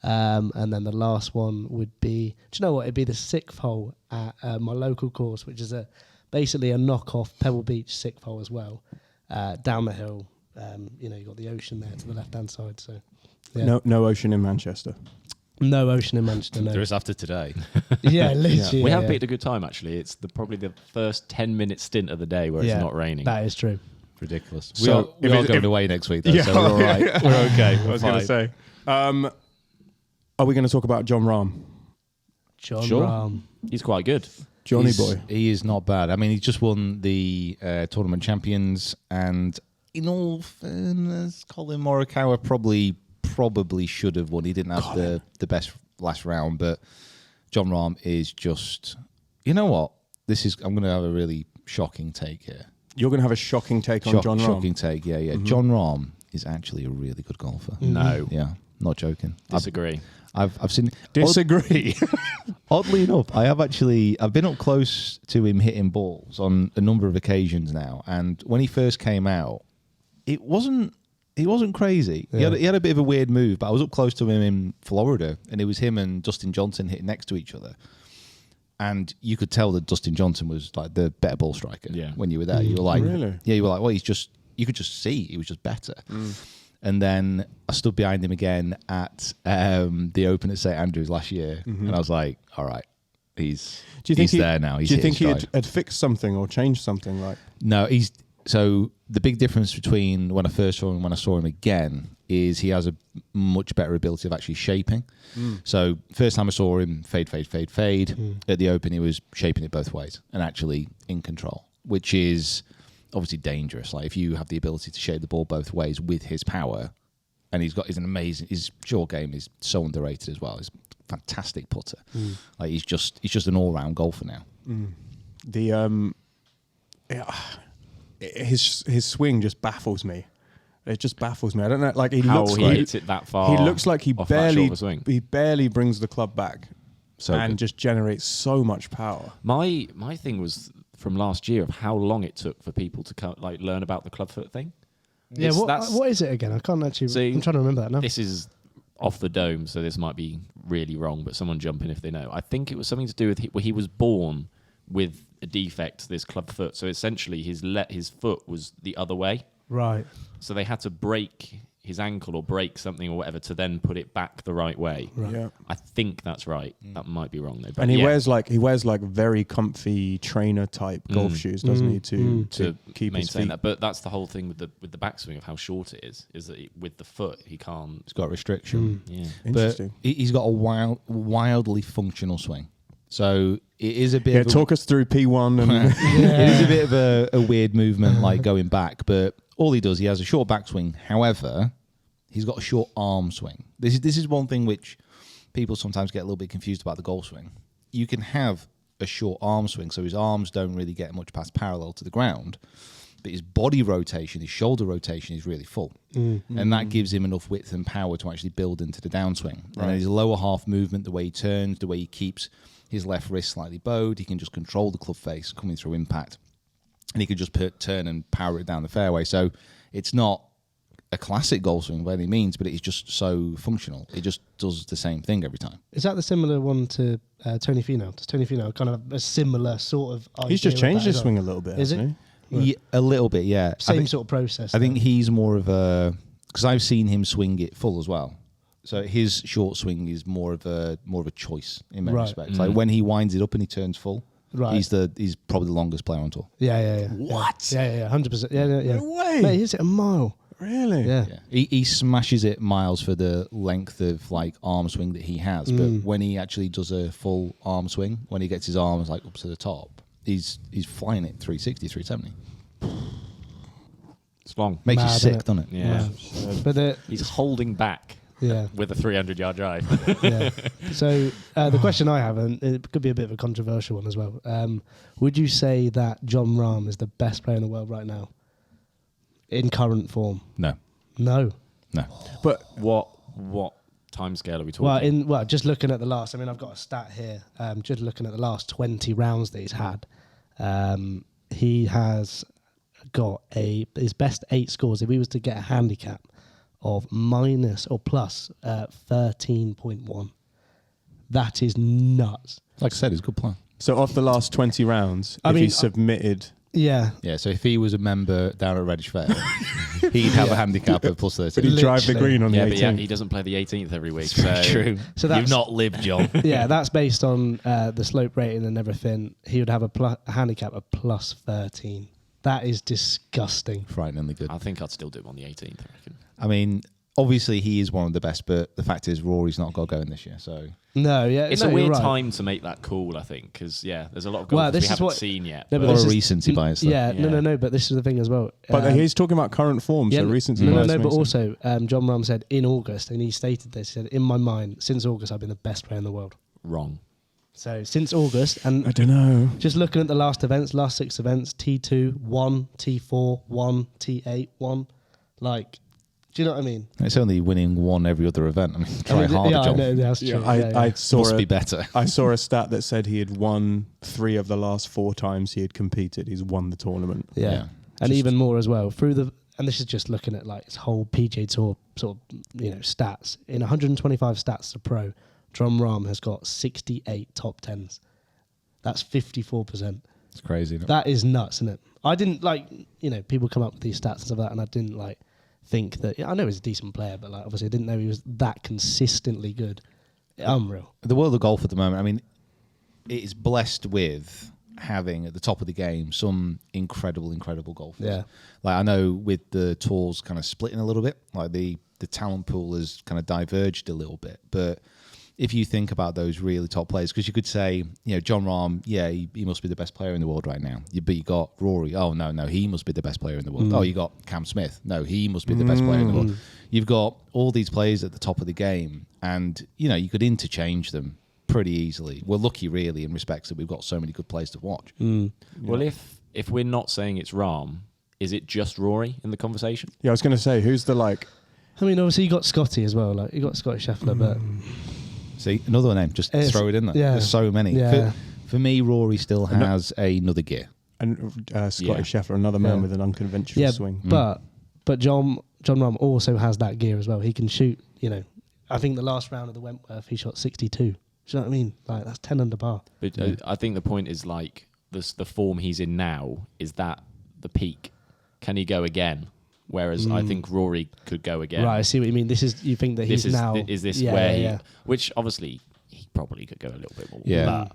[SPEAKER 3] And then the last one would be, do you know what? It'd be the 6th hole at my local course, which is basically a knockoff Pebble Beach 6th hole as well. Down the hill, you've got the ocean there to the left-hand side. So, yeah.
[SPEAKER 4] No ocean in Manchester.
[SPEAKER 3] No ocean in Manchester, no.
[SPEAKER 2] There is after today.
[SPEAKER 3] Yeah, literally.
[SPEAKER 5] We have picked a good time, actually. It's probably the first 10-minute stint of the day where it's not raining.
[SPEAKER 3] That is true.
[SPEAKER 2] Ridiculous.
[SPEAKER 4] So
[SPEAKER 2] we are going away next week, though, so we're all right. We're okay.
[SPEAKER 4] I was going to say. Are we going to talk about Jon Rahm?
[SPEAKER 3] Jon
[SPEAKER 2] Sure.
[SPEAKER 3] Rahm.
[SPEAKER 5] He's quite good.
[SPEAKER 4] Johnny boy.
[SPEAKER 2] He is not bad. I mean, he just won the Tournament Champions, and in all fairness, Colin Morikawa probably should have won. He didn't have the best last round, but Jon Rahm is just... You know what? I'm going to have a really shocking take here.
[SPEAKER 4] You're going to have a shocking take on Jon Rahm?
[SPEAKER 2] Shocking take, yeah.
[SPEAKER 4] Mm-hmm.
[SPEAKER 2] Jon Rahm is actually a really good golfer.
[SPEAKER 5] No.
[SPEAKER 2] Yeah, not joking.
[SPEAKER 5] Disagree.
[SPEAKER 2] I've seen...
[SPEAKER 4] Disagree.
[SPEAKER 2] Oddly enough, I've been up close to him hitting balls on a number of occasions now, and when he first came out, he wasn't crazy.
[SPEAKER 3] Yeah.
[SPEAKER 2] He had a bit of a weird move, but I was up close to him in Florida, and it was him and Dustin Johnson hitting next to each other. And you could tell that Dustin Johnson was like the better ball striker.
[SPEAKER 5] Yeah.
[SPEAKER 2] When you were there, you were like,
[SPEAKER 4] Really?
[SPEAKER 2] Yeah, you were like, well, you could just see he was just better. And then I stood behind him again at the Open at St Andrews last year, and I was like, all right, he's there now.
[SPEAKER 4] Do you think he had fixed something or changed something? Like
[SPEAKER 2] No, so the big difference between when I first saw him and when I saw him again is he has a much better ability of actually shaping. So first time I saw him fade. At the Open, he was shaping it both ways and actually in control, which is obviously dangerous. Like if you have the ability to shape the ball both ways with his power, and his short game is so underrated as well. He's a fantastic putter. Like he's just an all round golfer now.
[SPEAKER 4] His swing just baffles me. It just baffles me. I don't know. Like he
[SPEAKER 5] hits it that far.
[SPEAKER 4] He looks like he
[SPEAKER 5] off that short of a swing.
[SPEAKER 4] barely brings the club back, and
[SPEAKER 2] good.
[SPEAKER 4] just generates so much power.
[SPEAKER 5] My thing was from last year of how long it took for people to learn about the clubfoot thing.
[SPEAKER 3] Yeah, what is it again? I can't actually...
[SPEAKER 5] See,
[SPEAKER 3] I'm trying to remember that now.
[SPEAKER 5] This is off the dome, so this might be really wrong, but someone jump in if they know. I think it was something to do with he was born with a defect, this club foot. So essentially his foot was the other way.
[SPEAKER 3] Right.
[SPEAKER 5] So they had to break his ankle or break something or whatever to then put it back the right way.
[SPEAKER 3] Right.
[SPEAKER 4] Yeah.
[SPEAKER 5] I think that's right. That might be wrong though. But
[SPEAKER 4] And he wears like very comfy trainer type golf shoes, doesn't he, to keep his
[SPEAKER 5] maintain
[SPEAKER 4] feet.
[SPEAKER 5] that. But that's the whole thing with the backswing of how short it is that with the foot he can't.
[SPEAKER 2] He's got a restriction.
[SPEAKER 5] Yeah.
[SPEAKER 4] Interesting.
[SPEAKER 2] But he's got a wildly functional swing. So it is a bit of
[SPEAKER 4] talk us through P1 and
[SPEAKER 2] it is a bit of a weird movement, like going back. But all he does, he has a short backswing. However, he's got a short arm swing. This is one thing which people sometimes get a little bit confused about the golf swing. You can have a short arm swing, so his arms don't really get much past parallel to the ground, but his body rotation, his shoulder rotation is really full. And that gives him enough width and power to actually build into the downswing. And his lower half movement, the way he turns, the way he keeps his left wrist slightly bowed, he can just control the club face coming through impact. And he can just turn and power it down the fairway. So it's not a classic golf swing by any means, but it's just so functional. It just does the same thing every time.
[SPEAKER 3] Is that the similar one to Tony Finau? Does Tony Finau kind of a similar sort of idea?
[SPEAKER 4] he's just changed his
[SPEAKER 3] as
[SPEAKER 4] swing
[SPEAKER 3] well?
[SPEAKER 4] a little bit,
[SPEAKER 3] Is it?
[SPEAKER 4] hasn't he?
[SPEAKER 2] Yeah, a little bit, yeah.
[SPEAKER 3] Same sort of process.
[SPEAKER 2] I think he's more of a... Because I've seen him swing it full as well. So his short swing is more of a choice in many respects. Like when he winds it up and he turns full, he's probably the longest player on tour.
[SPEAKER 3] Yeah.
[SPEAKER 4] What?
[SPEAKER 3] Yeah, 100%. Yeah.
[SPEAKER 4] No way.
[SPEAKER 3] Mate, he hits it a mile.
[SPEAKER 4] Really?
[SPEAKER 3] Yeah.
[SPEAKER 2] He smashes it miles for the length of like arm swing that he has. But when he actually does a full arm swing, when he gets his arms like up to the top, he's flying it 360, 370.
[SPEAKER 5] It's long.
[SPEAKER 2] Makes
[SPEAKER 3] Mad,
[SPEAKER 2] you sick,
[SPEAKER 3] innit?
[SPEAKER 2] doesn't it?
[SPEAKER 5] Yeah.
[SPEAKER 3] But
[SPEAKER 5] He's holding back
[SPEAKER 3] Yeah.
[SPEAKER 5] with a 300-yard drive.
[SPEAKER 3] Yeah. So the question I have, and it could be a bit of a controversial one as well. Would you say that Jon Rahm is the best player in the world right now in current form?
[SPEAKER 2] No.
[SPEAKER 3] No.
[SPEAKER 5] But what timescale are we talking?
[SPEAKER 3] Well, just looking at the last. I mean, I've got a stat here. Just looking at the last 20 rounds that he's had, he has got his best 8 scores. If he was to get a handicap of minus or plus 13.1, that is nuts.
[SPEAKER 2] Like I said, it's a good plan.
[SPEAKER 4] So off the last 20 rounds, if he submitted...
[SPEAKER 3] Yeah.
[SPEAKER 2] Yeah, so if he was a member down at Reddish Vale, he'd have a handicap of plus 13.
[SPEAKER 4] But he'd drive the green on the 18th.
[SPEAKER 5] But he doesn't play the 18th every week.
[SPEAKER 2] True.
[SPEAKER 3] So that's,
[SPEAKER 2] you've not lived, John.
[SPEAKER 3] Yeah, that's based on the slope rating and everything. He would have a handicap of plus 13. That is disgusting.
[SPEAKER 2] Frighteningly good.
[SPEAKER 5] I think I'd still do him on the 18th, I reckon.
[SPEAKER 2] I mean, obviously he is one of the best, but the fact is Rory's not got going this year, so...
[SPEAKER 3] No, yeah.
[SPEAKER 5] It's
[SPEAKER 3] no,
[SPEAKER 5] a weird
[SPEAKER 3] you're right.
[SPEAKER 5] time to make that call, I think, because, there's a lot of golfers we haven't seen yet.
[SPEAKER 3] No,
[SPEAKER 2] A
[SPEAKER 3] but
[SPEAKER 2] lot
[SPEAKER 3] this
[SPEAKER 2] of
[SPEAKER 3] is-
[SPEAKER 2] recency bias, though.
[SPEAKER 3] Yeah, no, but this is the thing as well.
[SPEAKER 4] But he's talking about current form, so recency bias
[SPEAKER 3] but
[SPEAKER 4] makes sense.
[SPEAKER 3] also Jon Rahm said in August, and he stated this, he said, in my mind, since August, I've been the best player in the world.
[SPEAKER 5] Wrong.
[SPEAKER 3] So since August, and
[SPEAKER 4] I don't know.
[SPEAKER 3] just looking at the last 6 events, T2, 1, T4, 1, T8, 1, like... Do you know what I mean?
[SPEAKER 2] It's only winning one every other event. I mean, try harder,
[SPEAKER 3] yeah,
[SPEAKER 2] John.
[SPEAKER 3] I know, that's true.
[SPEAKER 4] I saw
[SPEAKER 2] Must be better.
[SPEAKER 4] I saw a stat that said he had won 3 of the last 4 times he had competed. He's won the tournament.
[SPEAKER 3] Yeah. And even more as well and this is just looking at like his whole PGA Tour sort of stats. In 125 stats to pro, Jon Rahm has got 68 top 10s. That's 54%.
[SPEAKER 2] It's crazy. Isn't it?
[SPEAKER 3] That is nuts, isn't it? I didn't people come up with these stats and stuff like that, and I didn't think that. I know he's a decent player, but obviously I didn't know he was that consistently good. Unreal.
[SPEAKER 2] The world of golf at the moment, I mean, it is blessed with having at the top of the game some incredible golfers.
[SPEAKER 3] Yeah.
[SPEAKER 2] Like I know with the tours kind of splitting a little bit, like the talent pool has kind of diverged a little bit. But if you think about those really top players, because you could say, Jon Rahm, he must be the best player in the world right now. But you got Rory. Oh, no, he must be the best player in the world. Oh, you got Cam Smith. No, he must be the best player in the world. You've got all these players at the top of the game, and, you could interchange them pretty easily. We're lucky, really, in respects that we've got so many good players to watch.
[SPEAKER 5] Well, if we're not saying it's Rahm, is it just Rory in the conversation?
[SPEAKER 4] Yeah, I was going to say, who's the
[SPEAKER 3] I mean, obviously you got Scotty as well. You got Scotty Scheffler, but...
[SPEAKER 2] See, another name, just throw it in there.
[SPEAKER 3] Yeah.
[SPEAKER 2] There's so many.
[SPEAKER 3] Yeah.
[SPEAKER 2] For me, Rory still has another gear.
[SPEAKER 4] And Scotty Scheffler, another man with an unconventional swing.
[SPEAKER 3] But Jon Rahm also has that gear as well. He can shoot, I think the last round of the Wentworth, he shot 62. Do you know what I mean? That's 10 under par.
[SPEAKER 5] But I think the point is the form he's in now, is that the peak? Can he go again? Whereas I think Rory could go again.
[SPEAKER 3] Right, I see what you mean. You think that he's now...
[SPEAKER 5] Is this where he... Which obviously he probably could go a little bit more.
[SPEAKER 2] Yeah.
[SPEAKER 5] But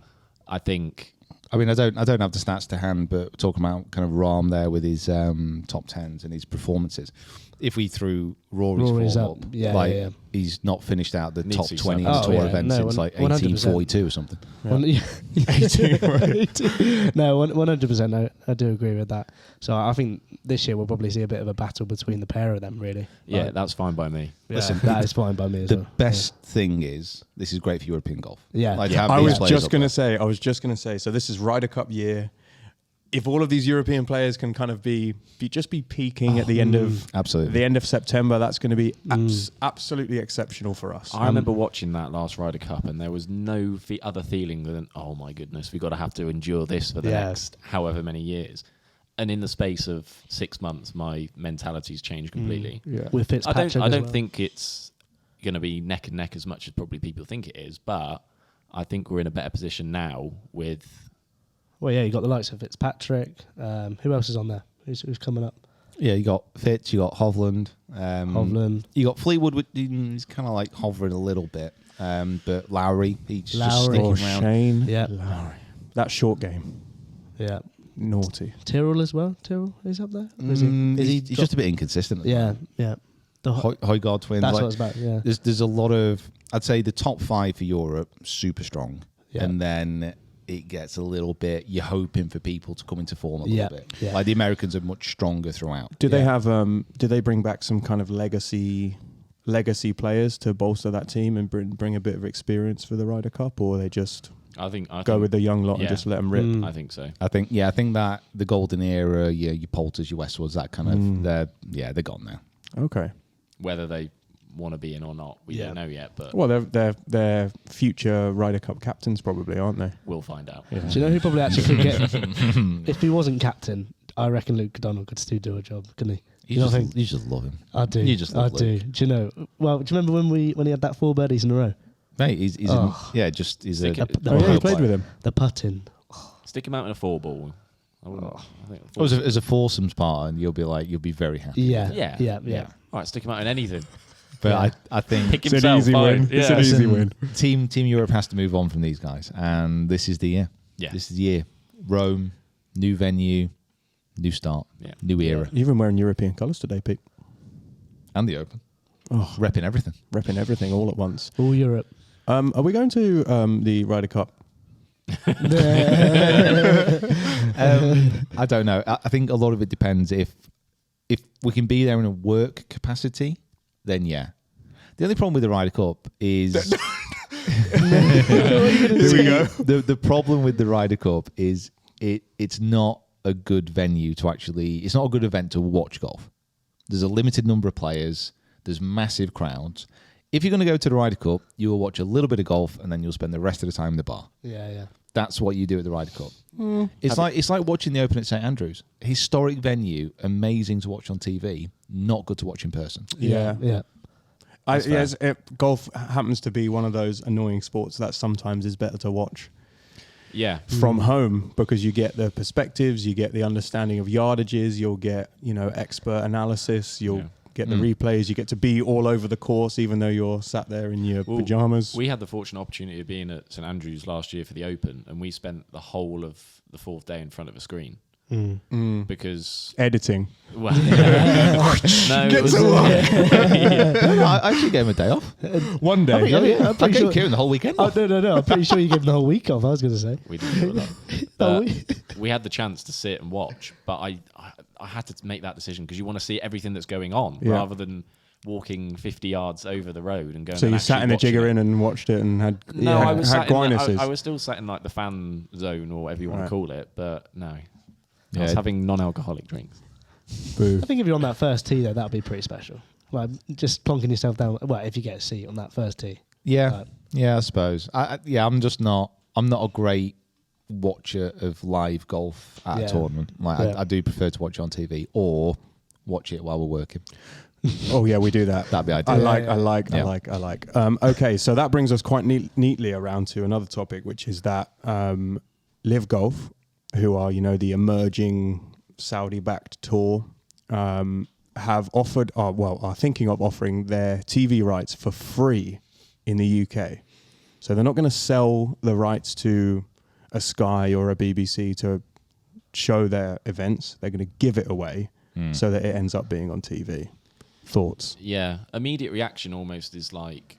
[SPEAKER 5] I think...
[SPEAKER 2] I mean, I don't have the stats to hand, but talking about kind of Rahm there with his top 10s and his performances. If we threw Rory's form up, he's not finished out the top 20 in the tour event since 1842 or something.
[SPEAKER 3] No, 100%. I do agree with that. So I think this year we'll probably see a bit of a battle between the pair of them, really.
[SPEAKER 5] Yeah, that's fine by me.
[SPEAKER 3] Listen, that is fine by me as
[SPEAKER 2] the
[SPEAKER 3] well.
[SPEAKER 2] best thing is this is great for European golf.
[SPEAKER 3] Yeah.
[SPEAKER 4] I was just going to say, so this is Ryder Cup year. If all of these European players can kind of be peaking at the end of September, that's going to be absolutely exceptional for us.
[SPEAKER 5] I remember watching that last Ryder Cup, and there was no other feeling than, oh my goodness, we've got to have to endure this for the next however many years. And in the space of 6 months, my mentality's changed completely.
[SPEAKER 3] With Fitzpatrick
[SPEAKER 5] I don't think it's going to be neck and neck as much as probably people think it is, but I think we're in a better position now with...
[SPEAKER 3] Well, yeah, you got the likes of Fitzpatrick. Who else is on there? Who's coming up?
[SPEAKER 2] Yeah, you got Fitz, you got Hovland. You got Fleetwood, he's kind of like hovering a little bit. But Lowry, he's just sticking around.
[SPEAKER 4] Shane,
[SPEAKER 3] Yeah.
[SPEAKER 4] Lowry. That short game.
[SPEAKER 3] Yeah.
[SPEAKER 4] Naughty.
[SPEAKER 3] Tyrrell as well. Tyrrell is up there. Or is he?
[SPEAKER 2] He's just a bit inconsistent.
[SPEAKER 3] Yeah. The
[SPEAKER 2] Højgaard twins.
[SPEAKER 3] That's what it's about. Yeah.
[SPEAKER 2] There's a lot of, I'd say the top 5 for Europe, super strong.
[SPEAKER 3] Yeah.
[SPEAKER 2] And then it gets a little bit, you're hoping for people to come into form a little bit.
[SPEAKER 3] Yeah.
[SPEAKER 2] Like the Americans are much stronger throughout.
[SPEAKER 4] Do they have? Do they bring back some kind of legacy legacy players to bolster that team and bring a bit of experience for the Ryder Cup, or they just
[SPEAKER 5] I think
[SPEAKER 4] go with the young lot and
[SPEAKER 5] yeah.
[SPEAKER 4] just let them rip?
[SPEAKER 5] I think so.
[SPEAKER 2] I think that the golden era, your Poulters, your Westwoods, that kind of, they're gone now.
[SPEAKER 4] Okay.
[SPEAKER 5] Whether they want to be in or not, we don't know yet. But
[SPEAKER 4] Well, they're future Ryder Cup captains probably, aren't they?
[SPEAKER 5] we'll find out.
[SPEAKER 4] Yeah.
[SPEAKER 3] Do you know who probably actually could get? If he wasn't captain, I reckon Luke Donald could still do a job, couldn't he?
[SPEAKER 2] You just love him.
[SPEAKER 3] I do.
[SPEAKER 2] You just love
[SPEAKER 3] I do.
[SPEAKER 2] Luke.
[SPEAKER 3] Do you know? Well, do you remember when he had that 4 birdies in a row?
[SPEAKER 2] Mate, he's he
[SPEAKER 4] played with him.
[SPEAKER 3] The putting.
[SPEAKER 5] Stick him out in a 4-ball. I think
[SPEAKER 2] as a foursomes part, and you'll be very happy.
[SPEAKER 5] Yeah.
[SPEAKER 3] Yeah.
[SPEAKER 5] All right, stick him out in anything.
[SPEAKER 2] But I think
[SPEAKER 5] Pick
[SPEAKER 4] It's an
[SPEAKER 5] himself.
[SPEAKER 4] easy
[SPEAKER 5] fine.
[SPEAKER 4] win.
[SPEAKER 5] Yeah.
[SPEAKER 4] It's an easy win.
[SPEAKER 2] Team Europe has to move on from these guys, and this is the year.
[SPEAKER 5] Yeah.
[SPEAKER 2] This is the year. Rome, new venue, new start, new era,
[SPEAKER 4] You've been wearing European colours today, Pete.
[SPEAKER 2] and the Open.
[SPEAKER 4] Oh,
[SPEAKER 2] Repping everything.
[SPEAKER 4] repping everything all at once.
[SPEAKER 3] All Europe.
[SPEAKER 4] Are we going to the Ryder Cup?
[SPEAKER 2] I don't know. I think a lot of it depends. If we can be there in a work capacity, then yeah. The only problem with the Ryder Cup is
[SPEAKER 4] Here we go.
[SPEAKER 2] the problem with the Ryder Cup is it's not a good venue to actually. It's not a good event to watch golf. There's a limited number of players. There's massive crowds. If you're going to go to the Ryder Cup, you will watch a little bit of golf and then you'll spend the rest of the time in the bar.
[SPEAKER 3] Yeah.
[SPEAKER 2] That's what you do at the Ryder Cup. It's like watching the Open at St Andrews. Historic venue, amazing to watch on TV, not good to watch in person.
[SPEAKER 4] Yeah.
[SPEAKER 3] Yeah.
[SPEAKER 4] Golf happens to be one of those annoying sports that sometimes is better to watch
[SPEAKER 5] Yeah.
[SPEAKER 4] from home, because you get the perspectives, you get the understanding of yardages, you'll get expert analysis, you'll get the replays, you get to be all over the course even though you're sat there in your pajamas.
[SPEAKER 5] We had the fortunate opportunity of being at St Andrews last year for the Open, and we spent the whole of the 4th day in front of a screen. Because
[SPEAKER 4] Editing.
[SPEAKER 5] well, no, it was,
[SPEAKER 2] I actually gave him a day off.
[SPEAKER 4] One day.
[SPEAKER 2] I gave Kieran the whole weekend off.
[SPEAKER 3] No. I'm pretty sure you gave him the whole week off. I was going to say.
[SPEAKER 5] we didn't do a lot.
[SPEAKER 3] Oh,
[SPEAKER 5] But we had the chance to sit and watch, but I had to make that decision because you want to see everything that's going on rather than walking 50 yards over the road and going.
[SPEAKER 4] So
[SPEAKER 5] and
[SPEAKER 4] you sat in a jigger in and watched it and had
[SPEAKER 5] I was
[SPEAKER 4] had Guinnesses.
[SPEAKER 5] I was still sat in like the fan zone or whatever you want to call it, but no. I
[SPEAKER 2] Yeah.
[SPEAKER 5] was having non-alcoholic drinks.
[SPEAKER 4] Boo.
[SPEAKER 3] I think if you're on that first tee, though, that would be pretty special. Like just plonking yourself down. Well, if you get a seat on that first tee.
[SPEAKER 2] Yeah, I suppose. I'm not a great watcher of live golf at a tournament. I do prefer to watch it on TV or watch it while we're working.
[SPEAKER 4] Oh yeah, we do that.
[SPEAKER 2] That'd be ideal.
[SPEAKER 4] I like. Okay, so that brings us quite neatly around to another topic, which is that LIV Golf, who are the emerging Saudi-backed tour, have offered, are thinking of offering their TV rights for free in the UK. So they're not going to sell the rights to a Sky or a BBC to show their events. They're going to give it away so that it ends up being on TV. Thoughts?
[SPEAKER 5] Yeah, immediate reaction almost is like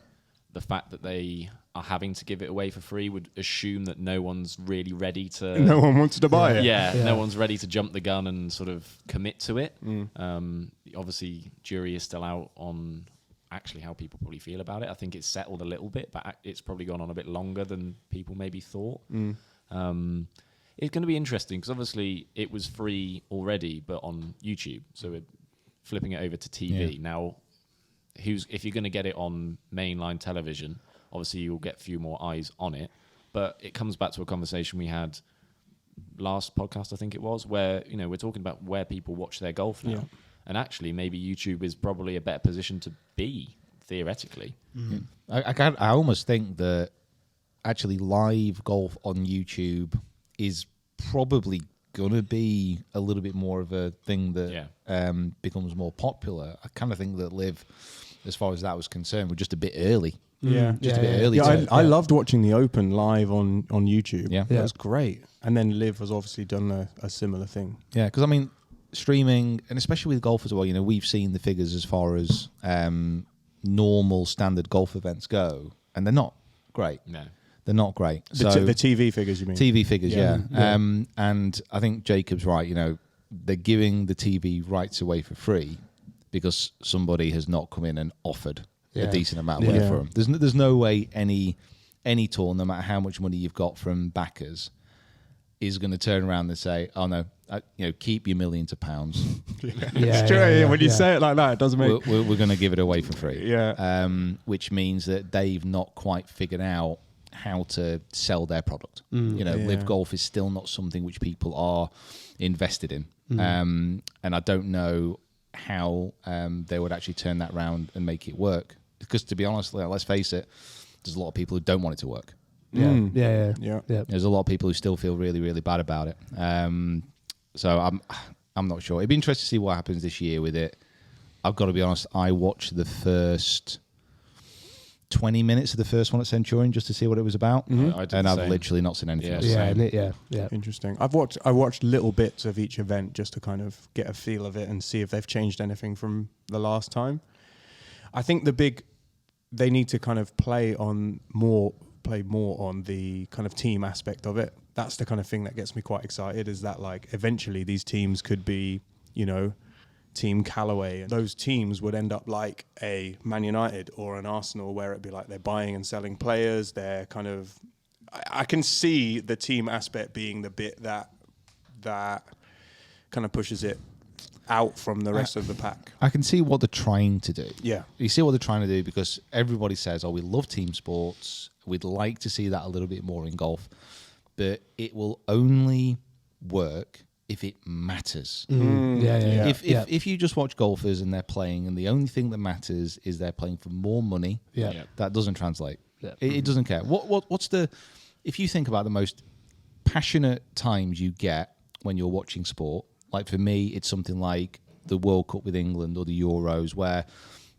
[SPEAKER 5] the fact that they are having to give it away for free would assume that no one's really ready to.
[SPEAKER 4] No one wants to buy it.
[SPEAKER 5] Yeah, no one's ready to jump the gun and sort of commit to it. Obviously, jury is still out on actually how people probably feel about it. I think it's settled a little bit, but it's probably gone on a bit longer than people maybe thought. It's going to be interesting because obviously it was free already, but on YouTube. So we're flipping it over to TV. Now, if you're going to get it on mainline television, obviously you'll get a few more eyes on it. But it comes back to a conversation we had last podcast, I think it was, where we're talking about where people watch their golf now. And actually, maybe YouTube is probably a better position to be, theoretically.
[SPEAKER 2] I almost think that actually live golf on YouTube is probably going to be a little bit more of a thing that becomes more popular. I kind of think that LIV, as far as that was concerned, were just a bit early.
[SPEAKER 4] Yeah,
[SPEAKER 2] just a bit early.
[SPEAKER 4] I loved watching the Open live on YouTube.
[SPEAKER 2] Yeah,
[SPEAKER 4] that was great. And then LIV has obviously done a similar thing.
[SPEAKER 2] Yeah, because I mean, streaming, and especially with golf as well, we've seen the figures as far as normal standard golf events go, and they're not great.
[SPEAKER 5] No.
[SPEAKER 2] They're not great.
[SPEAKER 4] The TV figures, you mean?
[SPEAKER 2] TV figures, yeah. And I think Jacob's right. They're giving the TV rights away for free because somebody has not come in and offered a decent amount of money for them. There's no way any tour, no matter how much money you've got from backers, is going to turn around and say, "Oh no, keep your millions of pounds."
[SPEAKER 4] It's true. When you say it like that, it doesn't make.
[SPEAKER 2] We're going to give it away for free.
[SPEAKER 4] Yeah.
[SPEAKER 2] Which means that they've not quite figured out how to sell their product. LIV Golf is still not something which people are invested in, and I don't know how they would actually turn that around and make it work. Because to be honest, let's face it, there's a lot of people who don't want it to work.
[SPEAKER 3] Yeah.
[SPEAKER 2] There's a lot of people who still feel really, really bad about it. So I'm not sure. It'd be interesting to see what happens this year with it. I've got to be honest. I watched the first 20 minutes of the first one at Centurion just to see what it was about, and I've literally not seen anything else.
[SPEAKER 3] Yeah.
[SPEAKER 4] Interesting. I watched little bits of each event just to kind of get a feel of it and see if they've changed anything from the last time. I think they need to kind of play more on the kind of team aspect of it. That's the kind of thing that gets me quite excited, is that like eventually these teams could be, Team Callaway, and those teams would end up like a Man United or an Arsenal, where it'd be like they're buying and selling players. They're kind of, I can see the team aspect being the bit that kind of pushes it out from the rest of the pack.
[SPEAKER 2] I can see what they're trying to do.
[SPEAKER 4] Yeah.
[SPEAKER 2] You see what they're trying to do, because everybody says, we love team sports. We'd like to see that a little bit more in golf. But it will only work if it matters. If you just watch golfers and they're playing and the only thing that matters is they're playing for more money, that doesn't translate. It doesn't care. If you think about the most passionate times you get when you're watching sport, like for me, it's something like the World Cup with England or the Euros, where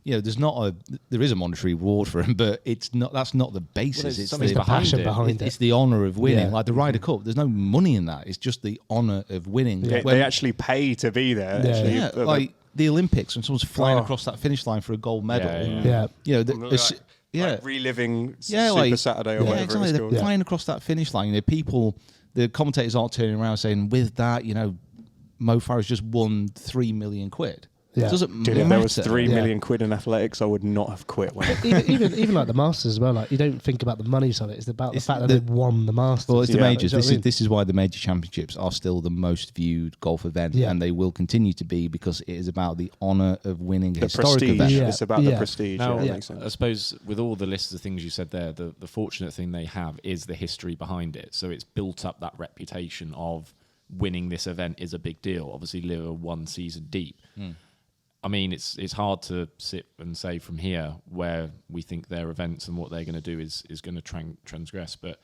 [SPEAKER 2] there is a monetary reward for him, but that's not the basis. It's the
[SPEAKER 3] passion behind it.
[SPEAKER 2] It's the honour of winning. Like the Ryder Cup, there's no money in that. It's just the honour of winning.
[SPEAKER 4] They actually pay to be there.
[SPEAKER 2] Like the Olympics, when someone's flying across that finish line for a gold medal.
[SPEAKER 4] Like reliving Super Saturday or whatever
[SPEAKER 2] exactly.
[SPEAKER 4] it's
[SPEAKER 2] They're
[SPEAKER 4] called.
[SPEAKER 2] flying across that finish line. The commentators aren't turning around saying, with that, Mo Farah's just won £3 million.
[SPEAKER 3] Yeah.
[SPEAKER 2] It doesn't
[SPEAKER 4] Dude,
[SPEAKER 2] matter.
[SPEAKER 4] if there was £3 million in athletics, I would not have quit.
[SPEAKER 3] even like the Masters as well. Like, you don't think about the money side of it. It's about the fact that they've won the Masters.
[SPEAKER 2] Well, it's the majors. This is why the major championships are still the most viewed golf event, and they will continue to be, because it is about the honour of winning a historic
[SPEAKER 4] prestige.
[SPEAKER 2] event.
[SPEAKER 4] It's about the prestige.
[SPEAKER 5] Now,
[SPEAKER 4] makes sense.
[SPEAKER 5] I suppose with all the lists of things you said there, the fortunate thing they have is the history behind it. So it's built up that reputation of winning this event is a big deal. Obviously, LIV are one season deep. I mean, it's hard to sit and say from here where we think their events and what they're going to do is going to transgress, but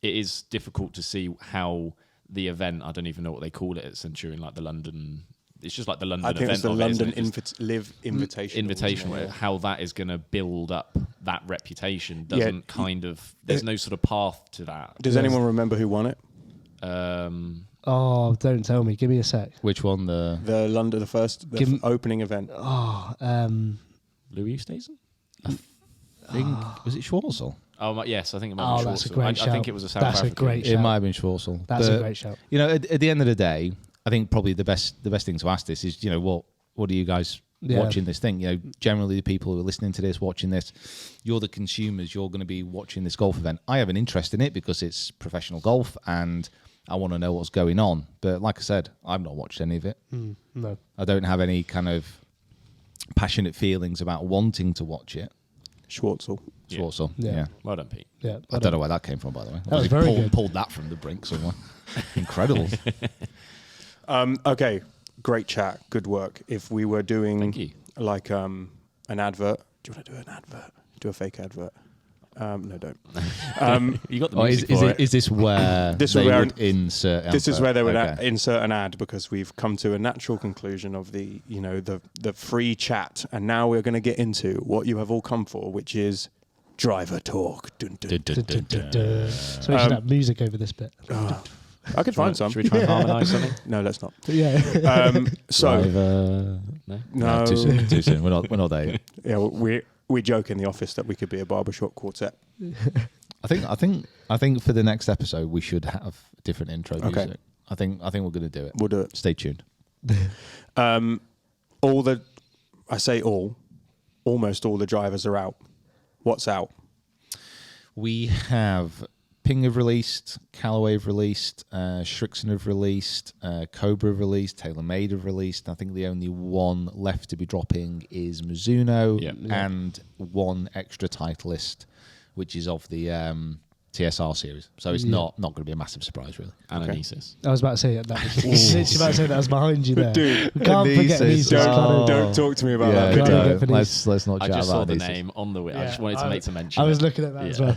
[SPEAKER 5] it is difficult to see how the event, I don't even know what they call it at Centurion, like the London, it's just like the London event.
[SPEAKER 4] I think it's the London LIV Invitational.
[SPEAKER 5] How that is going to build up that reputation doesn't there's no sort of path to that.
[SPEAKER 4] Does anyone remember who won it?
[SPEAKER 3] Oh, don't tell me. Give me a sec.
[SPEAKER 2] Which one?
[SPEAKER 4] The London, the opening event.
[SPEAKER 5] Louis Oosthuizen?
[SPEAKER 2] I think was it Schwarzel?
[SPEAKER 5] Oh yes, I think it might be Schwarzel.
[SPEAKER 3] That's a great shout.
[SPEAKER 5] I think it was a South
[SPEAKER 3] That's
[SPEAKER 5] African.
[SPEAKER 3] a great shout.
[SPEAKER 2] It might have been Schwarzel.
[SPEAKER 3] That's a great shout.
[SPEAKER 2] At the end of the day, I think probably the best thing to ask this is, what are you guys watching this thing? Generally the people who are listening to this, watching this, you're the consumers. You're going to be watching this golf event. I have an interest in it because it's professional golf and I want to know what's going on. But like I said, I've not watched any of it.
[SPEAKER 3] No.
[SPEAKER 2] I don't have any kind of passionate feelings about wanting to watch it.
[SPEAKER 4] Schwarzel.
[SPEAKER 2] Schwarzel, yeah.
[SPEAKER 5] Well done, Pete.
[SPEAKER 3] Yeah,
[SPEAKER 2] I don't know where that came from, by the way.
[SPEAKER 3] That was very good.
[SPEAKER 2] Pulled that from the brink somewhere. Incredible.
[SPEAKER 4] Okay, great chat. Good work. If we were doing like an advert, do you want to do an advert? Do a fake advert? No, don't.
[SPEAKER 5] You got the music for it.
[SPEAKER 2] Is this where they would insert?
[SPEAKER 4] This is where they would insert an ad, because we've come to a natural conclusion of the free chat, and now we're going to get into what you have all come for, which is driver talk. Dun, dun, dun, dun, dun, dun.
[SPEAKER 3] So we should have music over this bit.
[SPEAKER 4] I could find some.
[SPEAKER 5] Should we try and harmonise something?
[SPEAKER 4] No, let's not.
[SPEAKER 3] Yeah.
[SPEAKER 4] No,
[SPEAKER 2] too soon. We're not there yet.
[SPEAKER 4] Yeah, we joke in the office that we could be a barbershop quartet.
[SPEAKER 2] I think for the next episode we should have different intro music. I think we're going to do it.
[SPEAKER 4] We'll do it.
[SPEAKER 2] Stay tuned.
[SPEAKER 4] I say all. almost all the drivers are out. What's out?
[SPEAKER 2] We have Ping have released, Callaway have released, Shrixon have released, Cobra have released, TaylorMade have released. I think the only one left to be dropping is Mizuno and one extra Titleist, which is of the TSR series. So it's not going to be a massive surprise, really.
[SPEAKER 5] Ananesis.
[SPEAKER 3] I was about to say that. Was literally about to say that was behind you there.
[SPEAKER 4] Dude,
[SPEAKER 3] we can't forget
[SPEAKER 2] Ananesis.
[SPEAKER 3] Ananesis.
[SPEAKER 4] Don't talk to me about
[SPEAKER 2] Yeah,
[SPEAKER 4] that video.
[SPEAKER 2] let's not
[SPEAKER 5] I
[SPEAKER 2] chat
[SPEAKER 5] just saw
[SPEAKER 2] about
[SPEAKER 5] the
[SPEAKER 2] Ananesis.
[SPEAKER 5] name on the. I just wanted to make some mention.
[SPEAKER 3] I
[SPEAKER 5] of
[SPEAKER 3] was
[SPEAKER 5] it.
[SPEAKER 3] looking at that as well.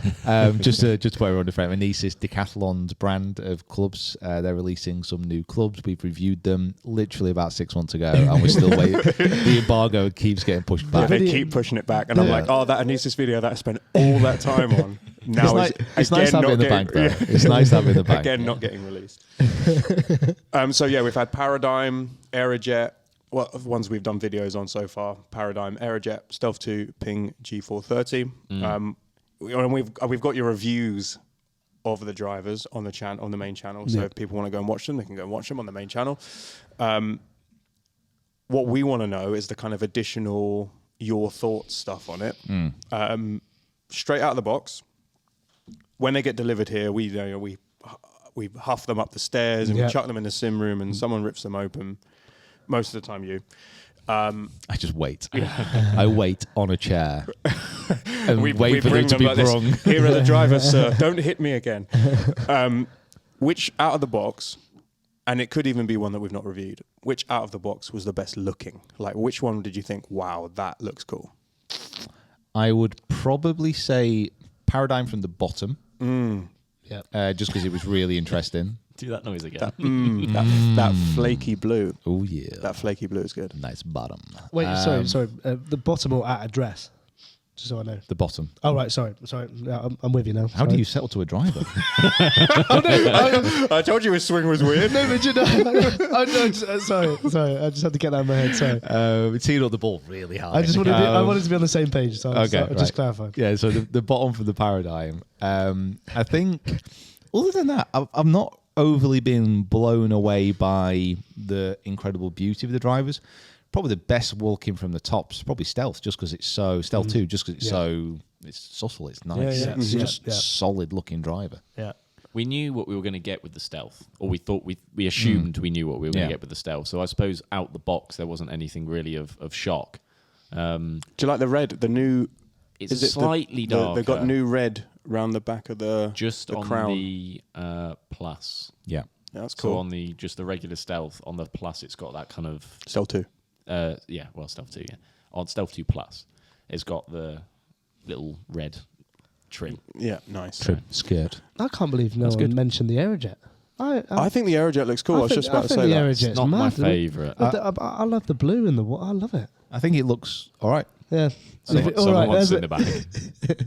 [SPEAKER 2] Just to put everyone in frame, Ananesis, Decathlon's brand of clubs, they're releasing some new clubs. We've reviewed them literally about 6 months ago, and we're still waiting. The embargo keeps getting pushed
[SPEAKER 4] Yeah,
[SPEAKER 2] back.
[SPEAKER 4] they keep pushing it back, and I'm like, oh, that Ananesis video that I spent all that time on. Now
[SPEAKER 2] It's nice to have it in the bank, though. It's nice to have it in the bank.
[SPEAKER 4] Again, not getting released. So yeah, we've had Paradigm, Aerojet, ones we've done videos on so far. Paradigm, Aerojet, Stealth 2, Ping G430. And we've got your reviews of the drivers on the main channel. So if people want to go and watch them, they can go and watch them on the main channel. What we want to know is the kind of additional your thoughts stuff on it. Straight out of the box. When they get delivered here, we huff them up the stairs and we chuck them in the sim room, and someone rips them open. Most of the time, you.
[SPEAKER 2] I just wait. I wait on a chair and
[SPEAKER 4] We
[SPEAKER 2] wait for them
[SPEAKER 4] bring
[SPEAKER 2] to be
[SPEAKER 4] like this.
[SPEAKER 2] brung.
[SPEAKER 4] Here are the drivers, sir. Don't hit me again. Which out of the box, and it could even be one that we've not reviewed, which out of the box was the best looking? Like, which one did you think, wow, that looks cool?
[SPEAKER 2] I would probably say Paradigm from the bottom. Just because it was really interesting.
[SPEAKER 5] Do that noise again.
[SPEAKER 4] That flaky blue.
[SPEAKER 2] Oh, yeah.
[SPEAKER 4] That flaky blue is good.
[SPEAKER 2] Nice bottom.
[SPEAKER 3] Wait, sorry. The bottom or at address? Just so I know.
[SPEAKER 2] The bottom.
[SPEAKER 3] Oh, right. Sorry. Yeah, I'm with you now.
[SPEAKER 2] How do you settle to a driver?
[SPEAKER 4] I told you his swing was weird.
[SPEAKER 3] No, but you know, sorry. I just had to get that in my head. Sorry.
[SPEAKER 2] Teed up the ball really hard.
[SPEAKER 3] I just wanted to be on the same page. So I just clarified.
[SPEAKER 2] Yeah, so the bottom for the Paradigm. I think, other than that, I've not overly been blown away by the incredible beauty of the drivers. Probably the best walking from the tops, probably Stealth, just because it's so Stealth 2, just because it's subtle, it's nice, it's just solid looking driver.
[SPEAKER 3] Yeah.
[SPEAKER 5] We knew what we were going to get with the Stealth, or we thought we assumed we knew what we were going to get with the Stealth. So I suppose out the box there wasn't anything really of shock.
[SPEAKER 4] Do you like the red? The new.
[SPEAKER 5] It's slightly darker.
[SPEAKER 4] They've got new red around the back of the
[SPEAKER 5] on
[SPEAKER 4] crown.
[SPEAKER 5] the Plus.
[SPEAKER 2] Yeah,
[SPEAKER 4] that's cool.
[SPEAKER 5] So on the regular Stealth, on the Plus, it's got that kind of
[SPEAKER 4] Stealth 2.
[SPEAKER 5] Stealth 2. Yeah, on Stealth 2 Plus, it's got the little red trim.
[SPEAKER 4] Yeah, nice.
[SPEAKER 2] trim skirt.
[SPEAKER 3] I can't believe no one mentioned the Aerojet.
[SPEAKER 4] I think the Aerojet looks cool. I was just about to say
[SPEAKER 3] the
[SPEAKER 4] that.
[SPEAKER 3] Aerojet's
[SPEAKER 5] It's not my
[SPEAKER 3] mad.
[SPEAKER 5] favourite.
[SPEAKER 3] I love the blue in the water. I love it.
[SPEAKER 2] I think it looks all right.
[SPEAKER 3] Yeah.
[SPEAKER 5] Someone wants it in the back.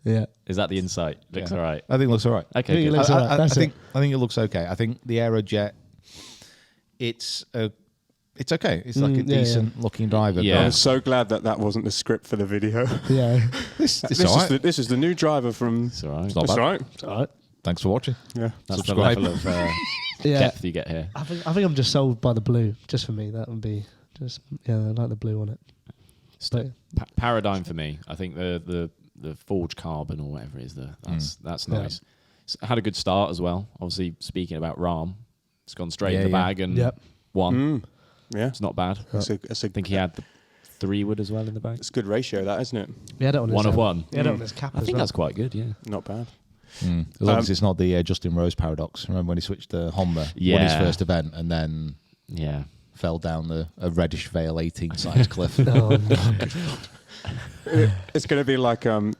[SPEAKER 3] Yeah.
[SPEAKER 5] Is that the insight? Looks all right.
[SPEAKER 2] I think it looks all right.
[SPEAKER 5] Okay,
[SPEAKER 3] It
[SPEAKER 5] good.
[SPEAKER 3] looks all right.
[SPEAKER 2] I
[SPEAKER 3] That's
[SPEAKER 2] think it looks okay. I think the Aerojet, it's okay. It's like a decent looking driver.
[SPEAKER 5] Yeah.
[SPEAKER 4] I was so glad that wasn't the script for the video.
[SPEAKER 3] Yeah.
[SPEAKER 2] This all right.
[SPEAKER 4] This is the new driver from.
[SPEAKER 5] It's all right.
[SPEAKER 2] It's not
[SPEAKER 4] It's
[SPEAKER 2] bad.
[SPEAKER 4] all right.
[SPEAKER 3] It's all right.
[SPEAKER 2] Thanks for watching.
[SPEAKER 4] Yeah.
[SPEAKER 5] That's
[SPEAKER 2] Subscribe.
[SPEAKER 5] the level of
[SPEAKER 3] Yeah.
[SPEAKER 5] depth you get here.
[SPEAKER 3] I think I'm just sold by the blue. Just for me, that would be just I like the blue on it. But,
[SPEAKER 5] Paradigm for me. I think the forged carbon or whatever it is, that's nice. It's had a good start as well. Obviously, speaking about Rahm, it's gone straight in the bag and won.
[SPEAKER 4] Yeah.
[SPEAKER 5] It's not bad.
[SPEAKER 4] I
[SPEAKER 5] I think he had the 3-wood as well in the bag.
[SPEAKER 4] It's a good ratio, that, isn't it?
[SPEAKER 3] we had it on his,
[SPEAKER 5] One of one.
[SPEAKER 3] We had it on his cap
[SPEAKER 5] I
[SPEAKER 3] as
[SPEAKER 5] think
[SPEAKER 3] well.
[SPEAKER 5] that's quite good, yeah.
[SPEAKER 4] Not bad.
[SPEAKER 2] As long as it's not the Justin Rose paradox. Remember when he switched to Honda, won his first event, and then fell down a reddish veil 18-size cliff.
[SPEAKER 3] Oh, no.
[SPEAKER 4] It's going to be like a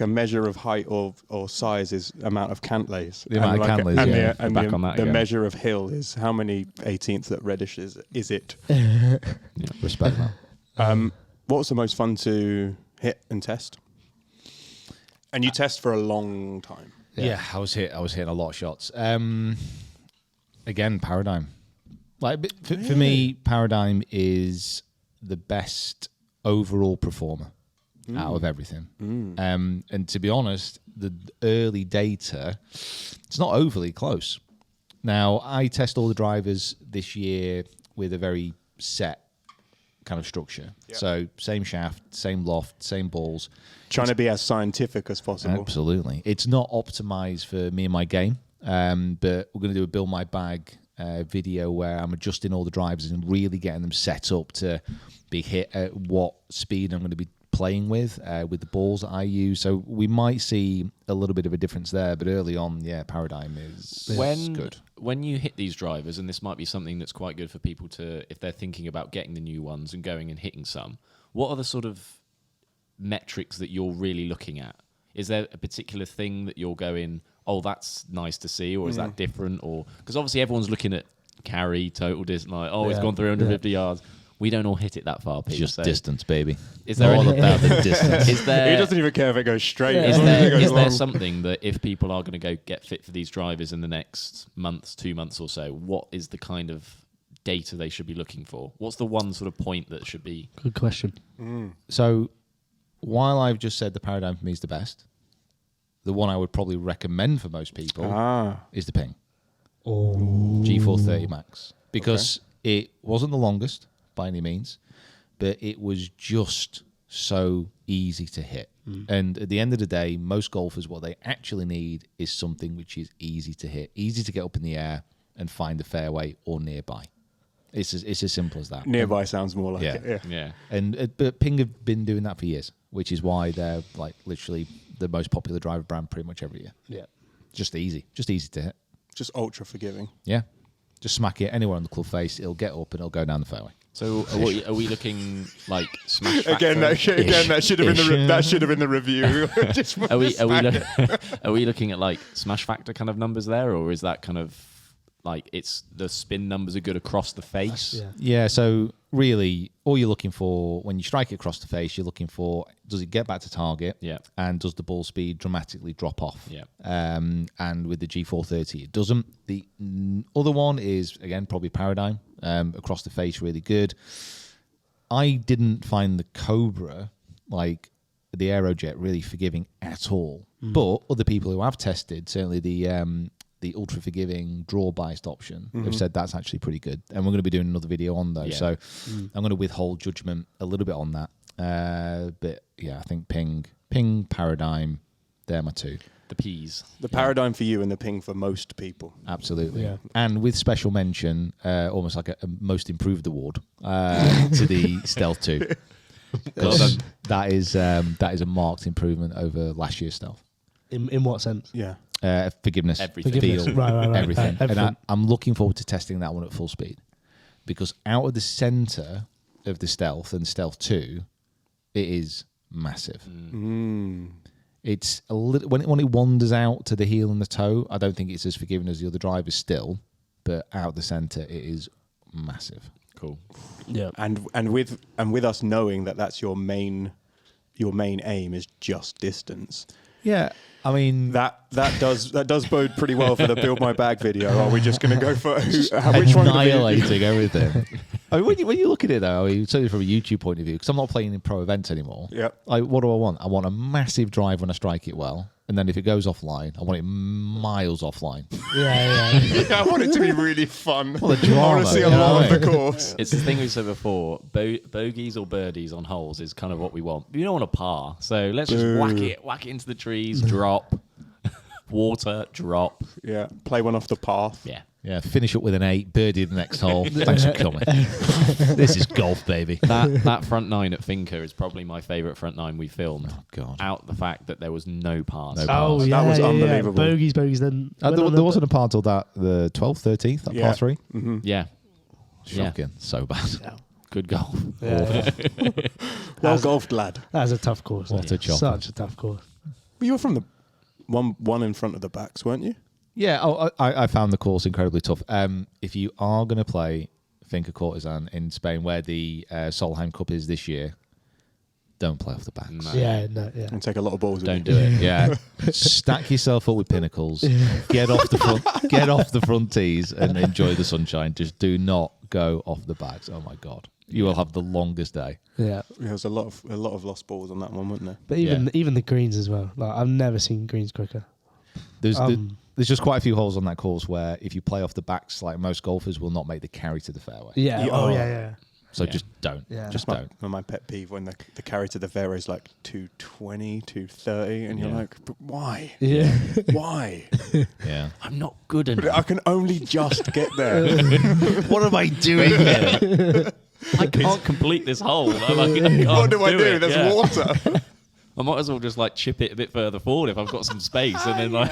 [SPEAKER 4] measure of height or size is amount of Cantlays.
[SPEAKER 2] The amount of Cantlays,
[SPEAKER 4] and
[SPEAKER 2] yeah.
[SPEAKER 5] Back on that
[SPEAKER 4] the
[SPEAKER 5] again.
[SPEAKER 4] measure of hill is how many 18ths at reddish is it?
[SPEAKER 2] Respect that.
[SPEAKER 4] What was the most fun to hit and test? And you test for a long time.
[SPEAKER 2] Yeah, I was hitting a lot of shots. Again, Paradigm. Like for me, Paradigm is the best overall performer out of everything. And to be honest, the early data, it's not overly close. Now, I test all the drivers this year with a very set kind of structure. So same shaft, same loft, same balls.
[SPEAKER 4] Trying to be as scientific as possible.
[SPEAKER 2] Absolutely. It's not optimized for me and my game, but we're going to do a build my bag video where I'm adjusting all the drivers and really getting them set up to be hit at what speed I'm going to be playing with the balls that I use. So we might see a little bit of a difference there, but early on, Paradigm is good.
[SPEAKER 5] When you hit these drivers, and this might be something that's quite good for people to, if they're thinking about getting the new ones and going and hitting some, what are the sort of metrics that you're really looking at? Is there a particular thing that you're going, oh, that's nice to see, or is that different? Or because obviously everyone's looking at carry, total distance, like, it's gone 350 yards. We don't all hit it that far, Pete.
[SPEAKER 2] Just distance, baby.
[SPEAKER 5] Is there
[SPEAKER 2] all about the distance?
[SPEAKER 5] Is there?
[SPEAKER 4] He doesn't even care if it goes straight.
[SPEAKER 5] Is there something that if people are going to go get fit for these drivers in the next month, 2 months or so, what is the kind of data they should be looking for? What's the one sort of point that should be?
[SPEAKER 3] Good question.
[SPEAKER 2] So while I've just said the Paradigm for me is the best, the one I would probably recommend for most people is the Ping. G430 Max. Because it wasn't the longest by any means, but it was just so easy to hit. And at the end of the day, most golfers, what they actually need is something which is easy to hit, easy to get up in the air and find the fairway or nearby. It's as simple as that.
[SPEAKER 4] Nearby sounds more like it.
[SPEAKER 5] Yeah.
[SPEAKER 2] And but Ping have been doing that for years, which is why they're like literally the most popular driver brand pretty much every year.
[SPEAKER 3] Yeah.
[SPEAKER 2] Just easy to hit.
[SPEAKER 4] Just ultra forgiving.
[SPEAKER 2] Yeah. Just smack it anywhere on the club face. It'll get up and it'll go down the fairway.
[SPEAKER 5] So are we looking like smash factor?
[SPEAKER 4] Again, that should have been the review. Just
[SPEAKER 5] are we looking at like smash factor kind of numbers there, or is that kind of like it's the spin numbers are good across the face?
[SPEAKER 2] Yeah. So really, all you're looking for when you strike it across the face, you're looking for, does it get back to target?
[SPEAKER 5] Yeah.
[SPEAKER 2] And does the ball speed dramatically drop off?
[SPEAKER 5] Yeah.
[SPEAKER 2] And with the G430, it doesn't. The other one is, again, probably Paradigm. Across the face, really good. I didn't find the Cobra, like the Aerojet, really forgiving at all. But other people who have tested, certainly the ultra forgiving draw biased option, have said that's actually pretty good. And we're going to be doing another video on those. So I'm going to withhold judgment a little bit on that. But yeah, I think Ping, Paradigm, they're my two.
[SPEAKER 5] The P's.
[SPEAKER 4] The Paradigm for you and the Ping for most people.
[SPEAKER 2] Absolutely.
[SPEAKER 3] Yeah.
[SPEAKER 2] And with special mention, almost like a most improved award to the Stealth 2. That is a marked improvement over last year's Stealth.
[SPEAKER 3] In what sense?
[SPEAKER 4] Yeah.
[SPEAKER 2] Forgiveness,
[SPEAKER 5] Everything.
[SPEAKER 2] feel,
[SPEAKER 3] Right.
[SPEAKER 2] everything.
[SPEAKER 3] everything.
[SPEAKER 2] And I'm looking forward to testing that one at full speed, because out of the center of the Stealth and Stealth 2, it is massive. It's a little, when it wanders out to the heel and the toe, I don't think it's as forgiving as the other drivers still, but out the center, it is massive.
[SPEAKER 5] Cool.
[SPEAKER 3] Yeah.
[SPEAKER 4] And with us knowing that that's your main aim is just distance.
[SPEAKER 2] Yeah, I mean
[SPEAKER 4] That does bode pretty well for the build my bag video. Are we just going to go for which one?
[SPEAKER 2] Annihilating everything. I mean, when you look at it though, I mean, certainly from a YouTube point of view, because I'm not playing in pro events anymore.
[SPEAKER 4] Yeah.
[SPEAKER 2] Like, what do I want? I want a massive drive when I strike it well, and then if it goes offline, I want it miles offline.
[SPEAKER 3] Yeah.
[SPEAKER 4] I want it to be really fun.
[SPEAKER 2] Well, the drama,
[SPEAKER 4] I want to see a
[SPEAKER 2] you know
[SPEAKER 4] lot
[SPEAKER 2] what I
[SPEAKER 4] of the
[SPEAKER 2] mean?
[SPEAKER 4] course.
[SPEAKER 5] It's the thing we said before, bogeys or birdies on holes is kind of what we want. You don't want a par, so let's just whack it into the trees, drop, water, drop.
[SPEAKER 4] Yeah. Play one off the path.
[SPEAKER 5] Yeah.
[SPEAKER 2] Yeah, finish up with an 8, birdie the next hole. Thanks for coming. This is golf, baby.
[SPEAKER 5] That front nine at Finca is probably my favourite front nine we filmed.
[SPEAKER 2] Oh, God.
[SPEAKER 5] Out the fact that there was no pars.
[SPEAKER 2] No
[SPEAKER 3] Oh,
[SPEAKER 2] That
[SPEAKER 3] yeah.
[SPEAKER 4] was unbelievable.
[SPEAKER 3] Bogeys. Then
[SPEAKER 2] there wasn't a par till that, the 12th, 13th, that par 3.
[SPEAKER 5] Yeah.
[SPEAKER 2] Shocking. So bad.
[SPEAKER 5] Good golf.
[SPEAKER 3] Yeah.
[SPEAKER 4] Well golfed, lad.
[SPEAKER 3] That was a tough course.
[SPEAKER 2] What a chopper.
[SPEAKER 3] Such a tough course.
[SPEAKER 4] Well, you were from the one in front of the backs, weren't you?
[SPEAKER 2] Yeah, I found the course incredibly tough. If you are going to play Finca Courtesan in Spain, where the Solheim Cup is this year, don't play off the backs.
[SPEAKER 5] No.
[SPEAKER 3] Yeah.
[SPEAKER 4] And take a lot of balls.
[SPEAKER 5] Don't do it.
[SPEAKER 2] Yeah, stack yourself up with pinnacles. Get off the front tees and enjoy the sunshine. Just do not go off the backs. Oh my God, you will have the longest day.
[SPEAKER 3] Yeah.
[SPEAKER 4] There was a lot of lost balls on that one, wasn't there?
[SPEAKER 3] But even the greens as well. Like, I've never seen greens quicker.
[SPEAKER 2] There's just quite a few holes on that course where if you play off the backs, like most golfers will not make the carry to the fairway.
[SPEAKER 3] Yeah.
[SPEAKER 4] Yeah.
[SPEAKER 3] Oh, yeah.
[SPEAKER 2] So
[SPEAKER 5] Yeah.
[SPEAKER 2] just don't.
[SPEAKER 3] Yeah.
[SPEAKER 2] Just
[SPEAKER 4] That's
[SPEAKER 2] don't.
[SPEAKER 4] my pet peeve when the carry to the fairway is like 220, 230, and you're
[SPEAKER 5] Yeah.
[SPEAKER 4] like, but why?
[SPEAKER 3] Yeah.
[SPEAKER 4] Why?
[SPEAKER 2] Yeah.
[SPEAKER 5] I'm not good
[SPEAKER 4] I
[SPEAKER 5] enough.
[SPEAKER 4] can only just get there.
[SPEAKER 2] What am I doing here?
[SPEAKER 5] I can't complete this hole. I can't
[SPEAKER 4] What do I do?
[SPEAKER 5] it.
[SPEAKER 4] There's
[SPEAKER 5] Yeah.
[SPEAKER 4] water.
[SPEAKER 5] I might as well just like chip it a bit further forward if I've got some space, and then like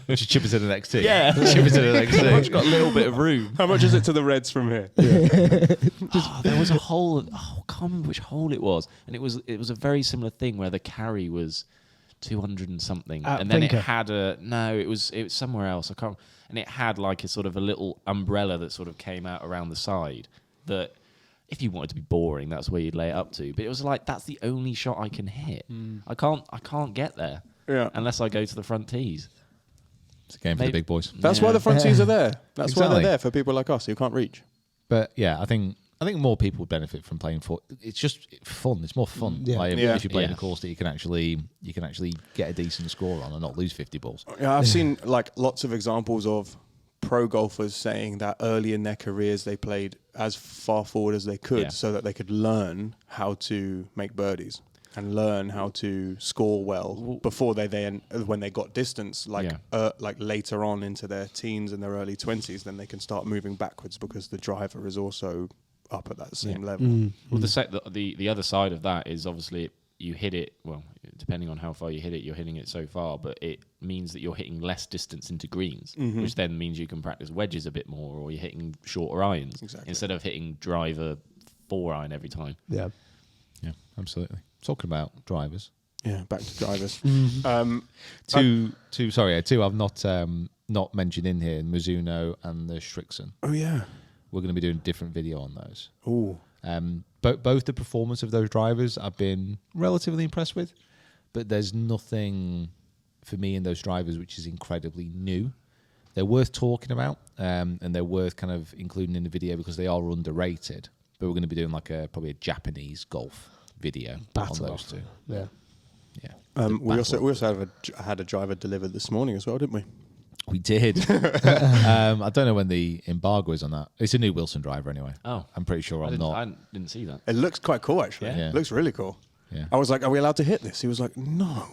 [SPEAKER 2] Just chip it to the next tee.
[SPEAKER 5] Yeah.
[SPEAKER 2] Chip it to the next
[SPEAKER 5] I've
[SPEAKER 2] tee.
[SPEAKER 5] just got a little bit of room.
[SPEAKER 4] How much is it to the Reds from here?
[SPEAKER 5] Oh, there was a hole. I can't remember which hole it was, and it was a very similar thing where the carry was 200 and something,
[SPEAKER 3] At
[SPEAKER 5] and then
[SPEAKER 3] Finker.
[SPEAKER 5] it had it was somewhere else. I can't, and it had like a sort of a little umbrella that sort of came out around the side. That if you wanted to be boring, that's where you'd lay it up to. But it was like that's the only shot I can hit. I can't get there
[SPEAKER 4] Yeah.
[SPEAKER 5] unless I go to the front tees.
[SPEAKER 2] It's a game for the big boys.
[SPEAKER 4] That's why the front tees are there. That's why
[SPEAKER 2] Exactly.
[SPEAKER 4] they're there for people like us who can't reach.
[SPEAKER 2] But yeah, I think more people would benefit from playing for. It's just fun. It's more fun.
[SPEAKER 3] Yeah.
[SPEAKER 2] Like,
[SPEAKER 4] Yeah.
[SPEAKER 2] if you're playing
[SPEAKER 5] Yeah.
[SPEAKER 2] a course that you can actually get a decent score on and not lose 50 balls.
[SPEAKER 4] Yeah, I've seen like lots of examples of pro golfers saying that early in their careers they played as far forward as they could
[SPEAKER 5] Yeah.
[SPEAKER 4] so that they could learn how to make birdies and learn how to score well before they then when they got distance like later on into their teens and their early 20s, then they can start moving backwards because the driver is also up at that same level.
[SPEAKER 5] Well, the other side of that is obviously you hit it, well, depending on how far you hit it, you're hitting it so far, but it means that you're hitting less distance into greens, which then means you can practice wedges a bit more, or you're hitting shorter irons instead of hitting driver 4-iron every time.
[SPEAKER 3] Yeah.
[SPEAKER 2] Yeah, absolutely. Talking about drivers.
[SPEAKER 4] Yeah, back to drivers.
[SPEAKER 2] Two I've not mentioned in here, Mizuno and the Strixon.
[SPEAKER 4] Oh yeah.
[SPEAKER 2] We're going to be doing a different video on those.
[SPEAKER 4] Ooh.
[SPEAKER 2] Both the performance of those drivers I've been relatively impressed with, but there's nothing for me in those drivers which is incredibly new. They're worth talking about, and they're worth kind of including in the video because they are underrated. But we're going to be doing like probably a Japanese golf video
[SPEAKER 3] Battle
[SPEAKER 2] on those
[SPEAKER 3] off.
[SPEAKER 2] two.
[SPEAKER 3] Yeah.
[SPEAKER 2] Yeah,
[SPEAKER 4] We also had a driver delivered this morning as well, didn't we?
[SPEAKER 2] we did. I don't know when the embargo is on that. It's a new Wilson driver anyway.
[SPEAKER 5] Oh.
[SPEAKER 2] I'm pretty sure
[SPEAKER 5] I
[SPEAKER 2] I'm not.
[SPEAKER 5] didn't see that.
[SPEAKER 4] It looks quite cool actually.
[SPEAKER 2] Yeah.
[SPEAKER 4] It looks really cool.
[SPEAKER 2] Yeah.
[SPEAKER 4] I was like, are we allowed to hit this? He was like, no,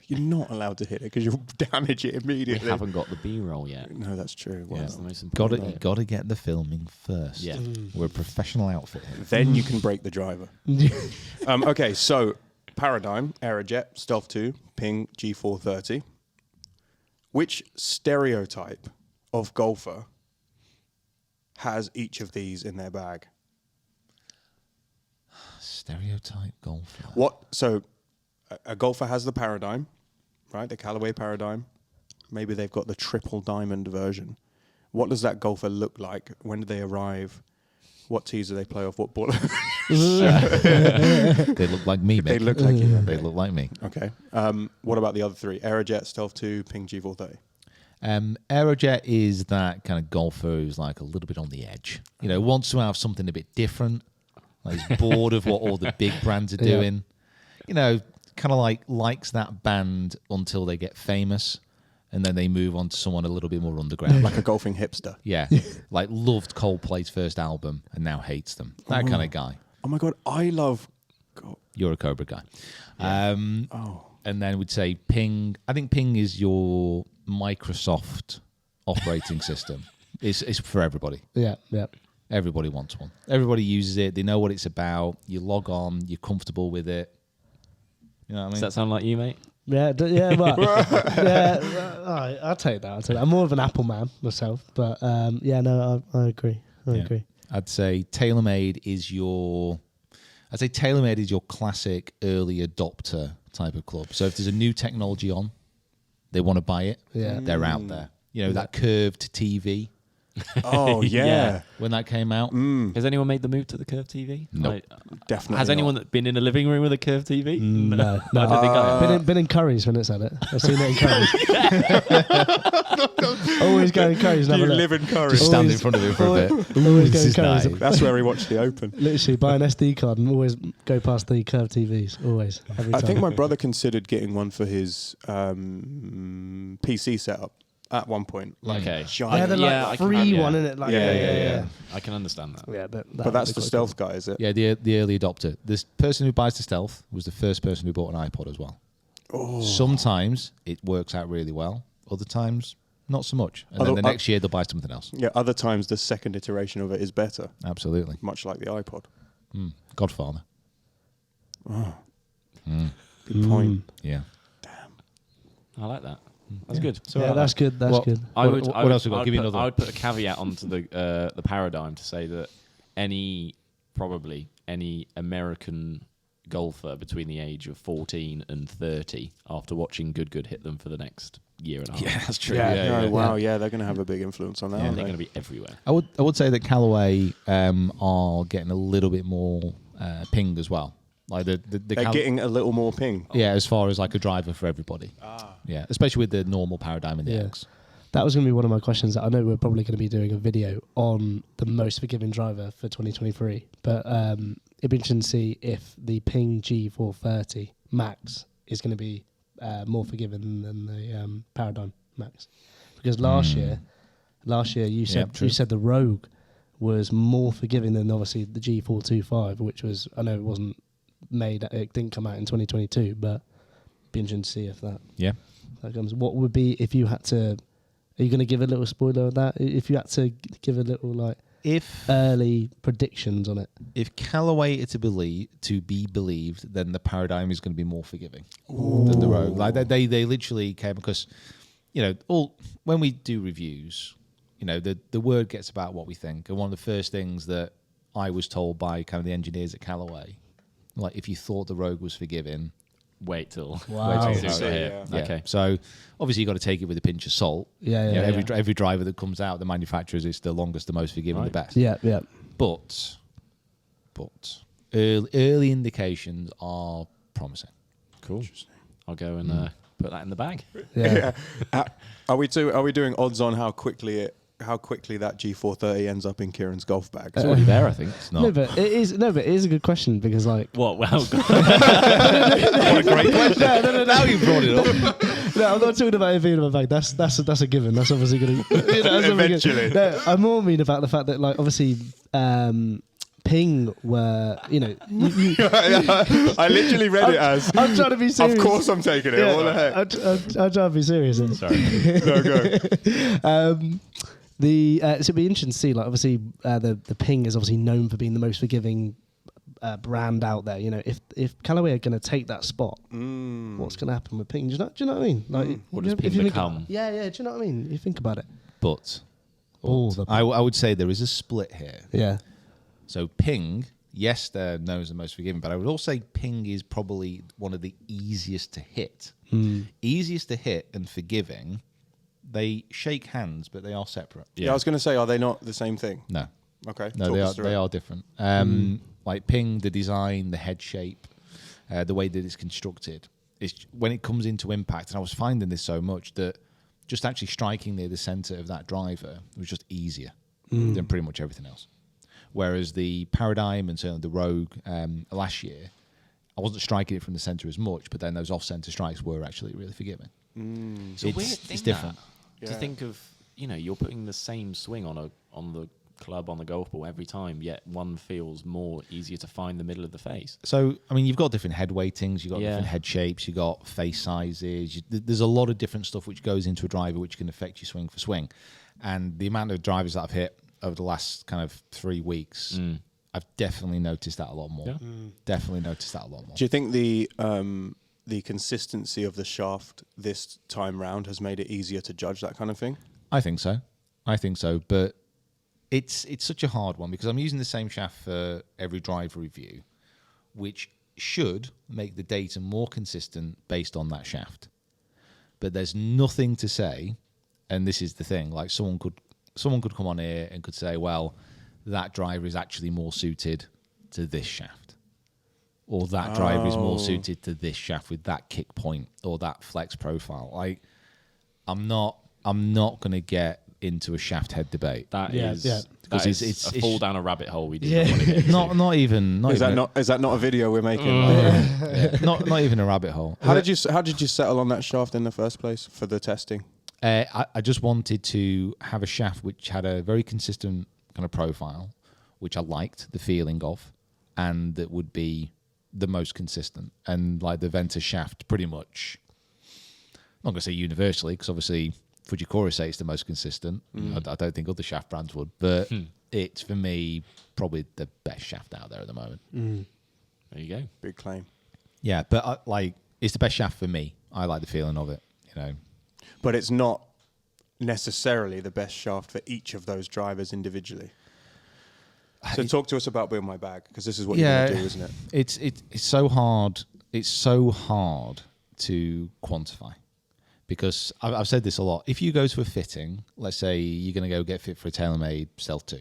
[SPEAKER 4] you're not allowed to hit it because you'll damage it
[SPEAKER 5] We
[SPEAKER 4] immediately.
[SPEAKER 5] haven't got the B-roll yet.
[SPEAKER 4] No, that's true. Well,
[SPEAKER 5] That's the most important.
[SPEAKER 2] Got to get the filming first.
[SPEAKER 5] Yeah.
[SPEAKER 2] We're a professional outfit here.
[SPEAKER 4] then you can break the driver. Okay, so Paradigm, Aerojet, Stealth 2, Ping, G430. Which stereotype of golfer has each of these in their bag?
[SPEAKER 2] Stereotype golfer.
[SPEAKER 4] What? So a golfer has the Paradigm, right? The Callaway Paradigm. Maybe they've got the triple diamond version. What does that golfer look like? When do they arrive? What tees do they play off? What ball?
[SPEAKER 2] They look like me, mate.
[SPEAKER 4] They look like you.
[SPEAKER 2] They look like me.
[SPEAKER 4] Okay. What about the other three? Aerojet, Stealth 2, Ping, G430.
[SPEAKER 2] Aerojet is that kind of golfer who's like a little bit on the edge. You know, wants to have something a bit different. Like he's bored of what all the big brands are doing. You know, kind of like likes that band until they get famous, and then they move on to someone a little bit more underground.
[SPEAKER 4] Like a golfing hipster.
[SPEAKER 2] Yeah, like loved Coldplay's first album and now hates them. That kind of guy.
[SPEAKER 4] Oh my God, I love...
[SPEAKER 2] You're a Cobra guy. And then we'd say Ping. I think Ping is your Microsoft operating system. It's for everybody.
[SPEAKER 3] Yeah. Yeah.
[SPEAKER 2] Everybody wants one. Everybody uses it. They know what it's about. You log on. You're comfortable with it. You know what I mean?
[SPEAKER 5] Does that sound like you, mate?
[SPEAKER 3] Yeah, well, yeah. I'll take that. I'm more of an Apple man myself, but I agree. I agree.
[SPEAKER 2] I'd say TaylorMade is your classic early adopter type of club. So if there's a new technology on, they want to buy it.
[SPEAKER 3] Yeah.
[SPEAKER 2] They're out there. You know, that curved TV
[SPEAKER 4] Oh, yeah.
[SPEAKER 2] when that came out.
[SPEAKER 5] Has anyone made the move to the curved TV?
[SPEAKER 2] Nope.
[SPEAKER 4] Definitely
[SPEAKER 5] Has anyone been in a living room with a curved TV?
[SPEAKER 3] No.
[SPEAKER 5] I don't think I have.
[SPEAKER 3] Been in Curry's when it's had it. I've seen it in Curry's. Always go in Curry's and have
[SPEAKER 4] You
[SPEAKER 3] a look.
[SPEAKER 4] live in Curry.
[SPEAKER 2] Just stand in front of it for a bit.
[SPEAKER 3] Always go
[SPEAKER 2] This
[SPEAKER 3] in
[SPEAKER 2] is
[SPEAKER 3] Curry's.
[SPEAKER 2] nice.
[SPEAKER 4] That's where we watch the Open.
[SPEAKER 3] Literally buy an SD card and always go past the curved TVs. Always. Every time.
[SPEAKER 4] I think my brother considered getting one for his PC setup. at one point. Like
[SPEAKER 5] Okay.
[SPEAKER 4] giant.
[SPEAKER 3] Yeah, the
[SPEAKER 5] Yeah,
[SPEAKER 3] like
[SPEAKER 5] I can-
[SPEAKER 3] free
[SPEAKER 5] yeah.
[SPEAKER 3] one in it. Like,
[SPEAKER 4] Yeah.
[SPEAKER 5] I can understand that.
[SPEAKER 3] Yeah, but
[SPEAKER 4] But that's the stealth guy, is it?
[SPEAKER 2] Yeah, the early adopter. This person who buys the Stealth was the first person who bought an iPod as well.
[SPEAKER 4] Oh.
[SPEAKER 2] Sometimes it works out really well. Other times, not so much. And then
[SPEAKER 4] Although-
[SPEAKER 2] the next year, they'll buy something else.
[SPEAKER 4] Yeah, other times the second iteration of it is better,
[SPEAKER 2] Absolutely.
[SPEAKER 4] much like the iPod.
[SPEAKER 2] Godfather.
[SPEAKER 4] Good point.
[SPEAKER 2] Yeah.
[SPEAKER 5] I like that. That's good.
[SPEAKER 3] Yeah, that's good. That's
[SPEAKER 2] Well,
[SPEAKER 3] good.
[SPEAKER 2] What else we got? Give me another
[SPEAKER 5] I
[SPEAKER 2] one.
[SPEAKER 5] would put a caveat onto the paradigm to say that probably any American golfer between the age of 14 and 30, after watching Good hit them for the next year and a half,
[SPEAKER 2] Yeah, that's true.
[SPEAKER 3] Yeah.
[SPEAKER 4] Oh, wow, yeah, they're going to have a big influence on that.
[SPEAKER 2] Yeah,
[SPEAKER 4] aren't
[SPEAKER 5] they're
[SPEAKER 4] they?
[SPEAKER 5] going to be everywhere.
[SPEAKER 2] I would say that Callaway are getting a little bit more ping as well. Like the
[SPEAKER 4] They're getting a little more ping.
[SPEAKER 2] yeah, as far as like a driver for everybody. Yeah, especially with the normal paradigm in the
[SPEAKER 3] Yeah.
[SPEAKER 2] X.
[SPEAKER 3] That was going to be one of my questions. I know we're probably going to be doing a video on the most forgiving driver for 2023, but it'd be interesting to see if the Ping G430 Max is going to be more forgiving than the Paradigm Max, because last year you said
[SPEAKER 2] true.
[SPEAKER 3] you said the Rogue was more forgiving than obviously the G425, which was, I know it wasn't made, it didn't come out in 2022, but be interesting to see if that comes. What would be if you had to? Are you going to give a little spoiler of that? If you had to give a little like
[SPEAKER 2] If
[SPEAKER 3] early predictions on it.
[SPEAKER 2] if Callaway are to be believed, then the paradigm is going to be more forgiving than the Rogue. Like they literally came, because when we do reviews, the word gets about what we think. And one of the first things that I was told by kind of the engineers at Callaway, like, if you thought the Rogue was forgiving,
[SPEAKER 5] Wait till
[SPEAKER 3] Wow.
[SPEAKER 5] wait till
[SPEAKER 4] See,
[SPEAKER 5] it's
[SPEAKER 4] yeah.
[SPEAKER 5] here.
[SPEAKER 2] yeah.
[SPEAKER 5] Okay.
[SPEAKER 2] So obviously you got to take it with a pinch of salt.
[SPEAKER 3] Yeah,
[SPEAKER 2] You know,
[SPEAKER 3] yeah.
[SPEAKER 2] every driver that comes out, the manufacturers, is the longest, the most forgiving, the
[SPEAKER 5] Right.
[SPEAKER 2] best.
[SPEAKER 3] Yeah, yeah.
[SPEAKER 2] But early indications are promising.
[SPEAKER 5] Cool. I'll go and put that in the bag.
[SPEAKER 3] Yeah.
[SPEAKER 4] Are we doing odds on how quickly that G430 ends up in Kieran's golf bag?
[SPEAKER 5] It's already there, I think.
[SPEAKER 2] It's not.
[SPEAKER 3] No, but it is a good question, because like
[SPEAKER 5] What? Well,
[SPEAKER 2] What a great question.
[SPEAKER 3] No.
[SPEAKER 2] Now you brought it up.
[SPEAKER 3] No, I'm not talking about it being in my bag. That's a given. That's obviously going to
[SPEAKER 4] Eventually.
[SPEAKER 3] No, I more mean about the fact that, like, obviously Ping were,
[SPEAKER 4] I literally read it as,
[SPEAKER 3] I'm trying to be serious.
[SPEAKER 4] of course I'm taking it.
[SPEAKER 3] Yeah,
[SPEAKER 4] What the heck?
[SPEAKER 3] I'm trying to be serious.
[SPEAKER 5] sorry.
[SPEAKER 4] No, go.
[SPEAKER 3] So it'd be interesting to see, like, obviously the Ping is obviously known for being the most forgiving brand out there. If Callaway are going to take that spot, what's going to happen with Ping? Do you know what I mean? Like,
[SPEAKER 5] What does
[SPEAKER 3] if
[SPEAKER 5] Ping
[SPEAKER 3] you think
[SPEAKER 5] become?
[SPEAKER 3] Yeah. Do you know what I mean? You think about it.
[SPEAKER 2] But
[SPEAKER 3] the-
[SPEAKER 2] I would say there is a split here.
[SPEAKER 3] Yeah.
[SPEAKER 2] So Ping, yes, they're known as the most forgiving, but I would also say Ping is probably one of the easiest to hit. Easiest to hit and forgiving. They shake hands, but they are separate.
[SPEAKER 4] Yeah, I was going to say, are they not the same thing?
[SPEAKER 2] No,
[SPEAKER 4] Okay.
[SPEAKER 2] no,
[SPEAKER 4] talk
[SPEAKER 2] they
[SPEAKER 4] us through
[SPEAKER 2] are. They
[SPEAKER 4] it.
[SPEAKER 2] are different. Like Ping, the design, the head shape, the way that it's constructed. It's when it comes into impact, and I was finding this so much that just actually striking near the center of that driver was just easier than pretty much everything else. Whereas the Paradigm and certainly the Rogue last year, I wasn't striking it from the center as much, but then those off-center strikes were actually really forgiving.
[SPEAKER 5] It's a weird thing,
[SPEAKER 2] it's different.
[SPEAKER 5] that, to think of, you're putting the same swing on the club, on the golf ball every time, yet one feels more easier to find the middle of the face.
[SPEAKER 2] So, I mean, you've got different head weightings, you've got
[SPEAKER 5] Yeah.
[SPEAKER 2] different head shapes, you've got face sizes. There's a lot of different stuff which goes into a driver which can affect you swing for swing. And the amount of drivers that I've hit over the last kind of 3 weeks, I've definitely noticed that a lot more.
[SPEAKER 5] Yeah.
[SPEAKER 2] Definitely noticed that a lot more.
[SPEAKER 4] Do you think the consistency of the shaft this time round has made it easier to judge that kind of thing?
[SPEAKER 2] I think so. But it's such a hard one because I'm using the same shaft for every driver review, which should make the data more consistent based on that shaft. But there's nothing to say, and this is the thing, like someone could come on here and could say, well, that driver is actually more suited to this shaft. Or that driver is more suited to this shaft with that kick point or that flex profile. Like, I'm not going to get into a shaft head debate.
[SPEAKER 5] That
[SPEAKER 3] Yeah,
[SPEAKER 5] is
[SPEAKER 3] yeah.
[SPEAKER 5] that
[SPEAKER 2] Because
[SPEAKER 5] is
[SPEAKER 2] it's
[SPEAKER 5] a fall down a rabbit hole we didn't
[SPEAKER 3] Yeah.
[SPEAKER 5] want to get into.
[SPEAKER 2] not even
[SPEAKER 4] Is that not a video we're making?
[SPEAKER 2] not even a rabbit hole.
[SPEAKER 4] How did you settle on that shaft in the first place for the testing?
[SPEAKER 2] I just wanted to have a shaft which had a very consistent kind of profile, which I liked the feeling of, and that would be the most consistent. And like the Ventus shaft, pretty much, I'm not going to say universally, because obviously Fujikura say it's the most consistent. I don't think other shaft brands would, but it's, for me, probably the best shaft out there at the moment.
[SPEAKER 5] There you go.
[SPEAKER 4] Big claim.
[SPEAKER 2] Yeah, but it's the best shaft for me. I like the feeling of it,
[SPEAKER 4] But it's not necessarily the best shaft for each of those drivers individually. So talk to us about Build My Bag, because this is what you're going to do, isn't it?
[SPEAKER 2] It's so hard. It's so hard to quantify, because I've said this a lot. If you go to a fitting, let's say you're going to go get fit for a TaylorMade Stealth 2.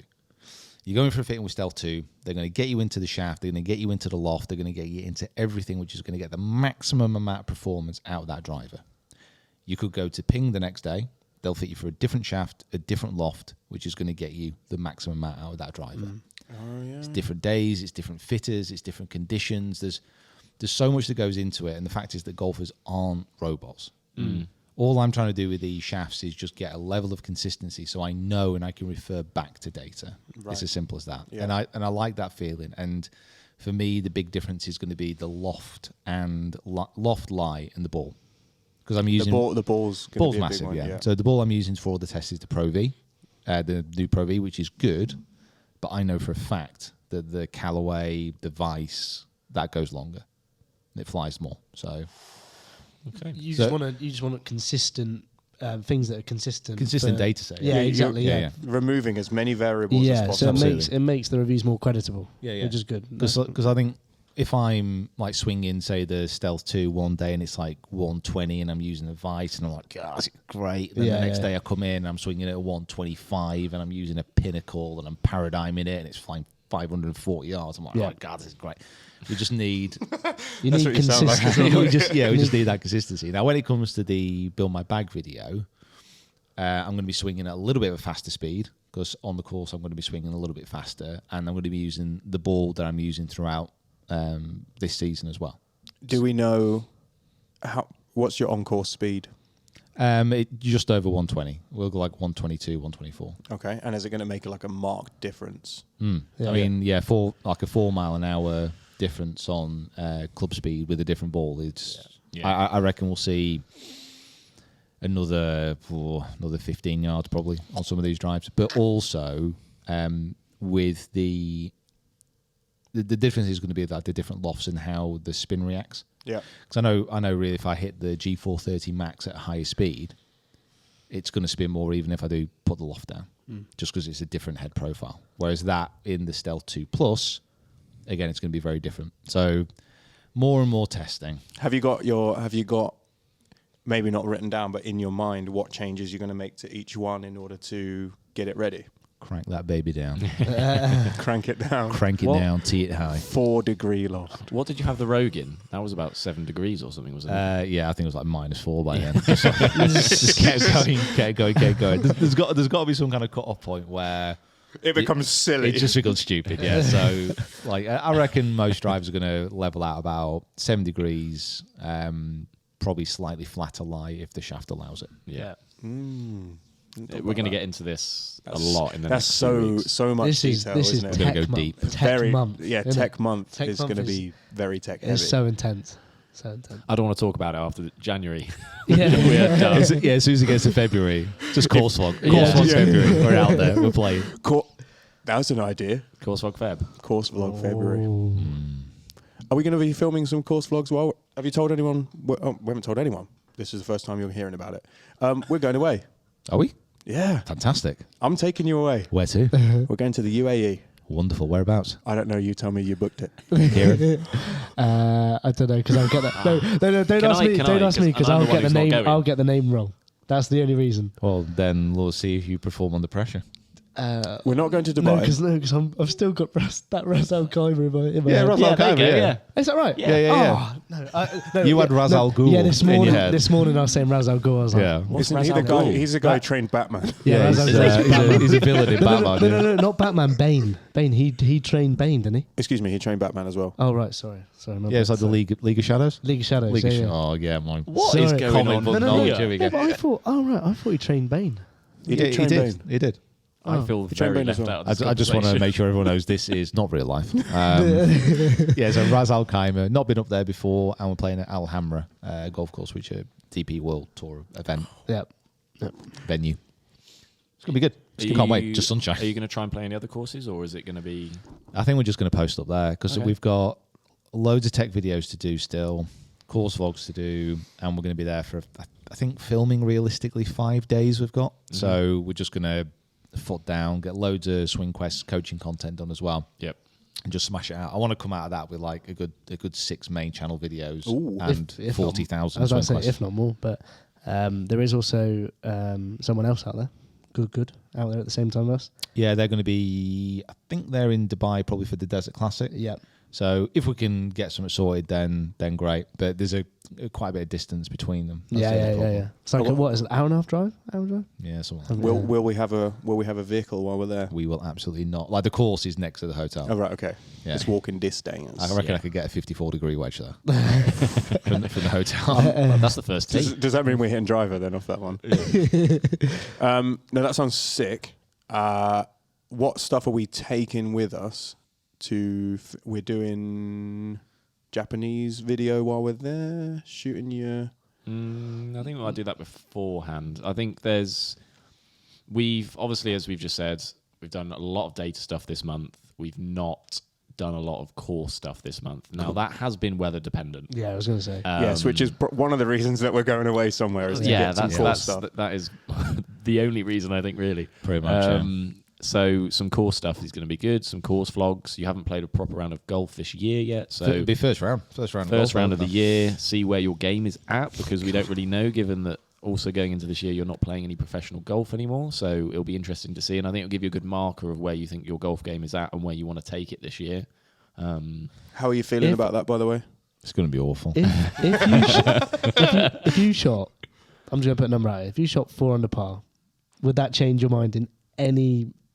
[SPEAKER 2] You're going for a fitting with Stealth 2. They're going to get you into the shaft. They're going to get you into the loft. They're going to get you into everything, which is going to get the maximum amount of performance out of that driver. You could go to Ping the next day. They'll fit you for a different shaft, a different loft, which is going to get you the maximum amount out of that driver.
[SPEAKER 4] Oh, yeah.
[SPEAKER 2] It's different days, it's different fitters, it's different conditions. There's so much that goes into it, and the fact is that golfers aren't robots. All I'm trying to do with these shafts is just get a level of consistency, so I know and I can refer back to data.
[SPEAKER 4] Right.
[SPEAKER 2] It's as simple as that.
[SPEAKER 4] Yeah.
[SPEAKER 2] And I like that feeling. And for me, the big difference is going to be the loft and loft lie and the ball. Because I'm using
[SPEAKER 4] the ball's going to be a
[SPEAKER 2] massive,
[SPEAKER 4] big one,
[SPEAKER 2] yeah. So the ball I'm using for all the tests is the Pro V, the new Pro V, which is good, but I know for a fact that the Callaway, the Vice, that goes longer, it flies more. So
[SPEAKER 5] Okay.
[SPEAKER 3] You just want consistent things that are consistent.
[SPEAKER 2] consistent data set.
[SPEAKER 3] Yeah, exactly. Yeah.
[SPEAKER 4] Removing as many variables as
[SPEAKER 3] Yeah,
[SPEAKER 4] possible.
[SPEAKER 3] so it makes the reviews more creditable.
[SPEAKER 2] Yeah.
[SPEAKER 3] Which is good.
[SPEAKER 2] Because I think if I'm like swinging, say, the Stealth 2 one day and it's like 120 and I'm using a Vice and I'm like, God, that's great. And then the next day I come in and I'm swinging at 125 and I'm using a Pinnacle and I'm paradigming it and it's flying 540 yards. I'm like, oh, God, this is great. We just need...
[SPEAKER 3] you need consistency.
[SPEAKER 2] we just need that consistency. Now, when it comes to the Build My Bag video, I'm going to be swinging at a little bit of a faster speed, because on the course I'm going to be swinging a little bit faster, and I'm going to be using the ball that I'm using throughout this season as well.
[SPEAKER 4] Do we know what's your on-course speed?
[SPEAKER 2] Just over 120. We'll go like 122, 124.
[SPEAKER 4] Okay, and is it going to make like a marked difference?
[SPEAKER 2] For like a 4 mile an hour difference on club speed with a different ball. I reckon we'll see another 15 yards probably on some of these drives. But also with the difference is going to be like the different lofts and how the spin reacts.
[SPEAKER 4] Yeah,
[SPEAKER 2] because I know really if I hit the G430 max at higher speed, it's going to spin more even if I do put the loft down, just because it's a different head profile. Whereas that in the Stealth 2 Plus, again, it's going to be very different. So more and more testing.
[SPEAKER 4] Have you got maybe not written down, but in your mind, what changes you're going to make to each one in order to get it ready?
[SPEAKER 2] Crank that baby down.
[SPEAKER 4] Crank it down.
[SPEAKER 2] Crank it down, tee it high.
[SPEAKER 4] 4-degree loft.
[SPEAKER 5] What did you have the Rogue in? That was about 7 degrees or something, wasn't it?
[SPEAKER 2] Yeah, I think it was like -4 by then. Just kept going. There's got to be some kind of cut-off point where
[SPEAKER 4] it becomes silly.
[SPEAKER 2] It just becomes stupid, yeah. So, like, I reckon most drivers are going to level out about 7 degrees, probably slightly flatter lie if the shaft allows it.
[SPEAKER 5] Yeah. We're going to get into this a lot in the
[SPEAKER 4] next 2 weeks. So much detail, isn't it?
[SPEAKER 2] It's going to go deep.
[SPEAKER 3] Tech month.
[SPEAKER 4] Yeah, tech month is going to be very tech heavy.
[SPEAKER 3] It's so intense.
[SPEAKER 5] I don't want to talk about it after January.
[SPEAKER 3] Yeah.
[SPEAKER 2] As soon as it gets to February, just course vlog. Course vlog February. We're out there. We're playing.
[SPEAKER 4] That was an idea.
[SPEAKER 5] Course vlog Feb.
[SPEAKER 4] Course vlog February. Are we going to be filming some course vlogs? Well, have you told anyone? We haven't told anyone. This is the first time you're hearing about it. We're going away.
[SPEAKER 2] Are we?
[SPEAKER 4] Yeah.
[SPEAKER 2] Fantastic.
[SPEAKER 4] I'm taking you away.
[SPEAKER 2] Where to?
[SPEAKER 4] We're going to the UAE.
[SPEAKER 2] Wonderful. Whereabouts?
[SPEAKER 4] I don't know. You tell me you booked it.
[SPEAKER 2] Kieran?
[SPEAKER 3] I don't know, because I'll get that. No, don't ask me. Don't ask me, because I'll get the name. I'll get the name wrong. That's the only reason.
[SPEAKER 2] Well, then we'll see if you perform under pressure.
[SPEAKER 4] We're not going to
[SPEAKER 3] No,
[SPEAKER 4] Dubai.
[SPEAKER 3] because I've still got that Ras Al Khaimah in my
[SPEAKER 2] Yeah,
[SPEAKER 3] head.
[SPEAKER 2] Ras Al
[SPEAKER 5] there you
[SPEAKER 2] Khaimah,
[SPEAKER 5] go,
[SPEAKER 2] yeah.
[SPEAKER 3] Is that right?
[SPEAKER 2] Yeah.
[SPEAKER 3] Oh, no,
[SPEAKER 2] You had Ras Al Ghul
[SPEAKER 3] Yeah, this
[SPEAKER 2] in your
[SPEAKER 3] morning.
[SPEAKER 2] head.
[SPEAKER 3] This morning I was saying Ras Al Ghul. I was like,
[SPEAKER 2] Yeah.
[SPEAKER 5] What's
[SPEAKER 4] Isn't he
[SPEAKER 5] Ras
[SPEAKER 4] the
[SPEAKER 5] Al
[SPEAKER 4] guy?
[SPEAKER 5] Ghul?
[SPEAKER 4] He's the guy who trained Batman.
[SPEAKER 3] yeah, Ras Al Ghul.
[SPEAKER 2] he's a villain in Batman. yeah.
[SPEAKER 3] No, not Batman. Bane. He trained Bane, didn't he?
[SPEAKER 4] Excuse me, he trained Batman as well.
[SPEAKER 3] Oh right, sorry. my
[SPEAKER 2] Yeah, it's like
[SPEAKER 3] bad.
[SPEAKER 2] the League of Shadows.
[SPEAKER 3] League of Shadows.
[SPEAKER 2] League of
[SPEAKER 3] yeah,
[SPEAKER 2] Shadows.
[SPEAKER 3] yeah.
[SPEAKER 2] Oh yeah, my
[SPEAKER 5] What is
[SPEAKER 3] Sorry.
[SPEAKER 5] going
[SPEAKER 2] comic
[SPEAKER 5] on?
[SPEAKER 2] book
[SPEAKER 3] No,
[SPEAKER 2] knowledge.
[SPEAKER 3] no.
[SPEAKER 2] Here we
[SPEAKER 3] Yeah,
[SPEAKER 2] go.
[SPEAKER 3] but I thought he trained Bane.
[SPEAKER 4] He did train Bane.
[SPEAKER 2] He did.
[SPEAKER 5] I feel
[SPEAKER 4] He trained
[SPEAKER 5] very
[SPEAKER 4] Bane as
[SPEAKER 5] left
[SPEAKER 4] well.
[SPEAKER 5] out of this
[SPEAKER 2] I just want to
[SPEAKER 5] conversation.
[SPEAKER 2] make sure everyone knows this is not real life. Yeah, so Ras Al Khaimah, not been up there before, and we're playing at Al Hamra golf course, which is a DP World Tour event
[SPEAKER 3] Yep.
[SPEAKER 2] venue. It's gonna be good.
[SPEAKER 5] Are
[SPEAKER 2] Can't wait.
[SPEAKER 5] you-
[SPEAKER 2] Just sunshine.
[SPEAKER 5] Are you going to try and play any other courses, or is it going to be?
[SPEAKER 2] I think we're just going to post up there because
[SPEAKER 5] Okay.
[SPEAKER 2] we've got loads of tech videos to do still, course vlogs to do, and we're going to be there for, I think, filming realistically 5 days we've got. So we're just going to foot down, get loads of Swing Quest coaching content done as well,
[SPEAKER 5] Yep.
[SPEAKER 2] and just smash it out. I want to come out of that with like a good 6 main channel videos
[SPEAKER 4] Ooh.
[SPEAKER 2] and
[SPEAKER 3] If not-
[SPEAKER 2] 40,000
[SPEAKER 3] I was about
[SPEAKER 2] Swing
[SPEAKER 3] to say,
[SPEAKER 2] Quests.
[SPEAKER 3] if not more, but there is also someone else out there, good out there at the same time as us.
[SPEAKER 2] Yeah, they're going to be, I think they're in Dubai probably for the Desert Classic.
[SPEAKER 3] Yep.
[SPEAKER 2] So if we can get something sorted, then great. But there's quite a bit of distance between them. That's the only
[SPEAKER 3] Yeah.
[SPEAKER 2] problem.
[SPEAKER 3] It's like what is it? Hour and a half drive? Hour drive?
[SPEAKER 2] Yeah, something like that.
[SPEAKER 4] Will we have a vehicle while we're there?
[SPEAKER 2] We will absolutely not. Like the course is next to the hotel.
[SPEAKER 4] Oh right, okay.
[SPEAKER 2] Yeah.
[SPEAKER 4] It's walking distance.
[SPEAKER 2] I reckon I could get a 54-degree wedge there from the hotel.
[SPEAKER 5] Well, that's the first tee.
[SPEAKER 4] Does that mean we're hitting driver then off that one? No, that sounds sick. What stuff are we taking with us we're doing Japanese video while we're there, shooting your...
[SPEAKER 5] I think we might do that beforehand. I think we've obviously, as we've just said, we've done a lot of data stuff this month. We've not done a lot of course stuff this month. Now that has been weather dependent.
[SPEAKER 3] Yeah, I was going to say.
[SPEAKER 4] yes, which is one of the reasons that we're going away somewhere is to get some course stuff.
[SPEAKER 5] That is the only reason I think really.
[SPEAKER 2] Pretty much, yeah.
[SPEAKER 5] So some course stuff is going to be good. Some course vlogs. You haven't played a proper round of golf this year yet, so
[SPEAKER 2] It'll be first round. First round
[SPEAKER 5] of the year. See where your game is at, because we don't really know, given that also going into this year you're not playing any professional golf anymore. So it'll be interesting to see, and I think it'll give you a good marker of where you think your golf game is at and where you want to take it this year.
[SPEAKER 4] How are you feeling about that, by the way?
[SPEAKER 2] It's going to be awful.
[SPEAKER 3] If you shot, I'm just going to put a number out here. If you shot 4 under par, would that change your mind in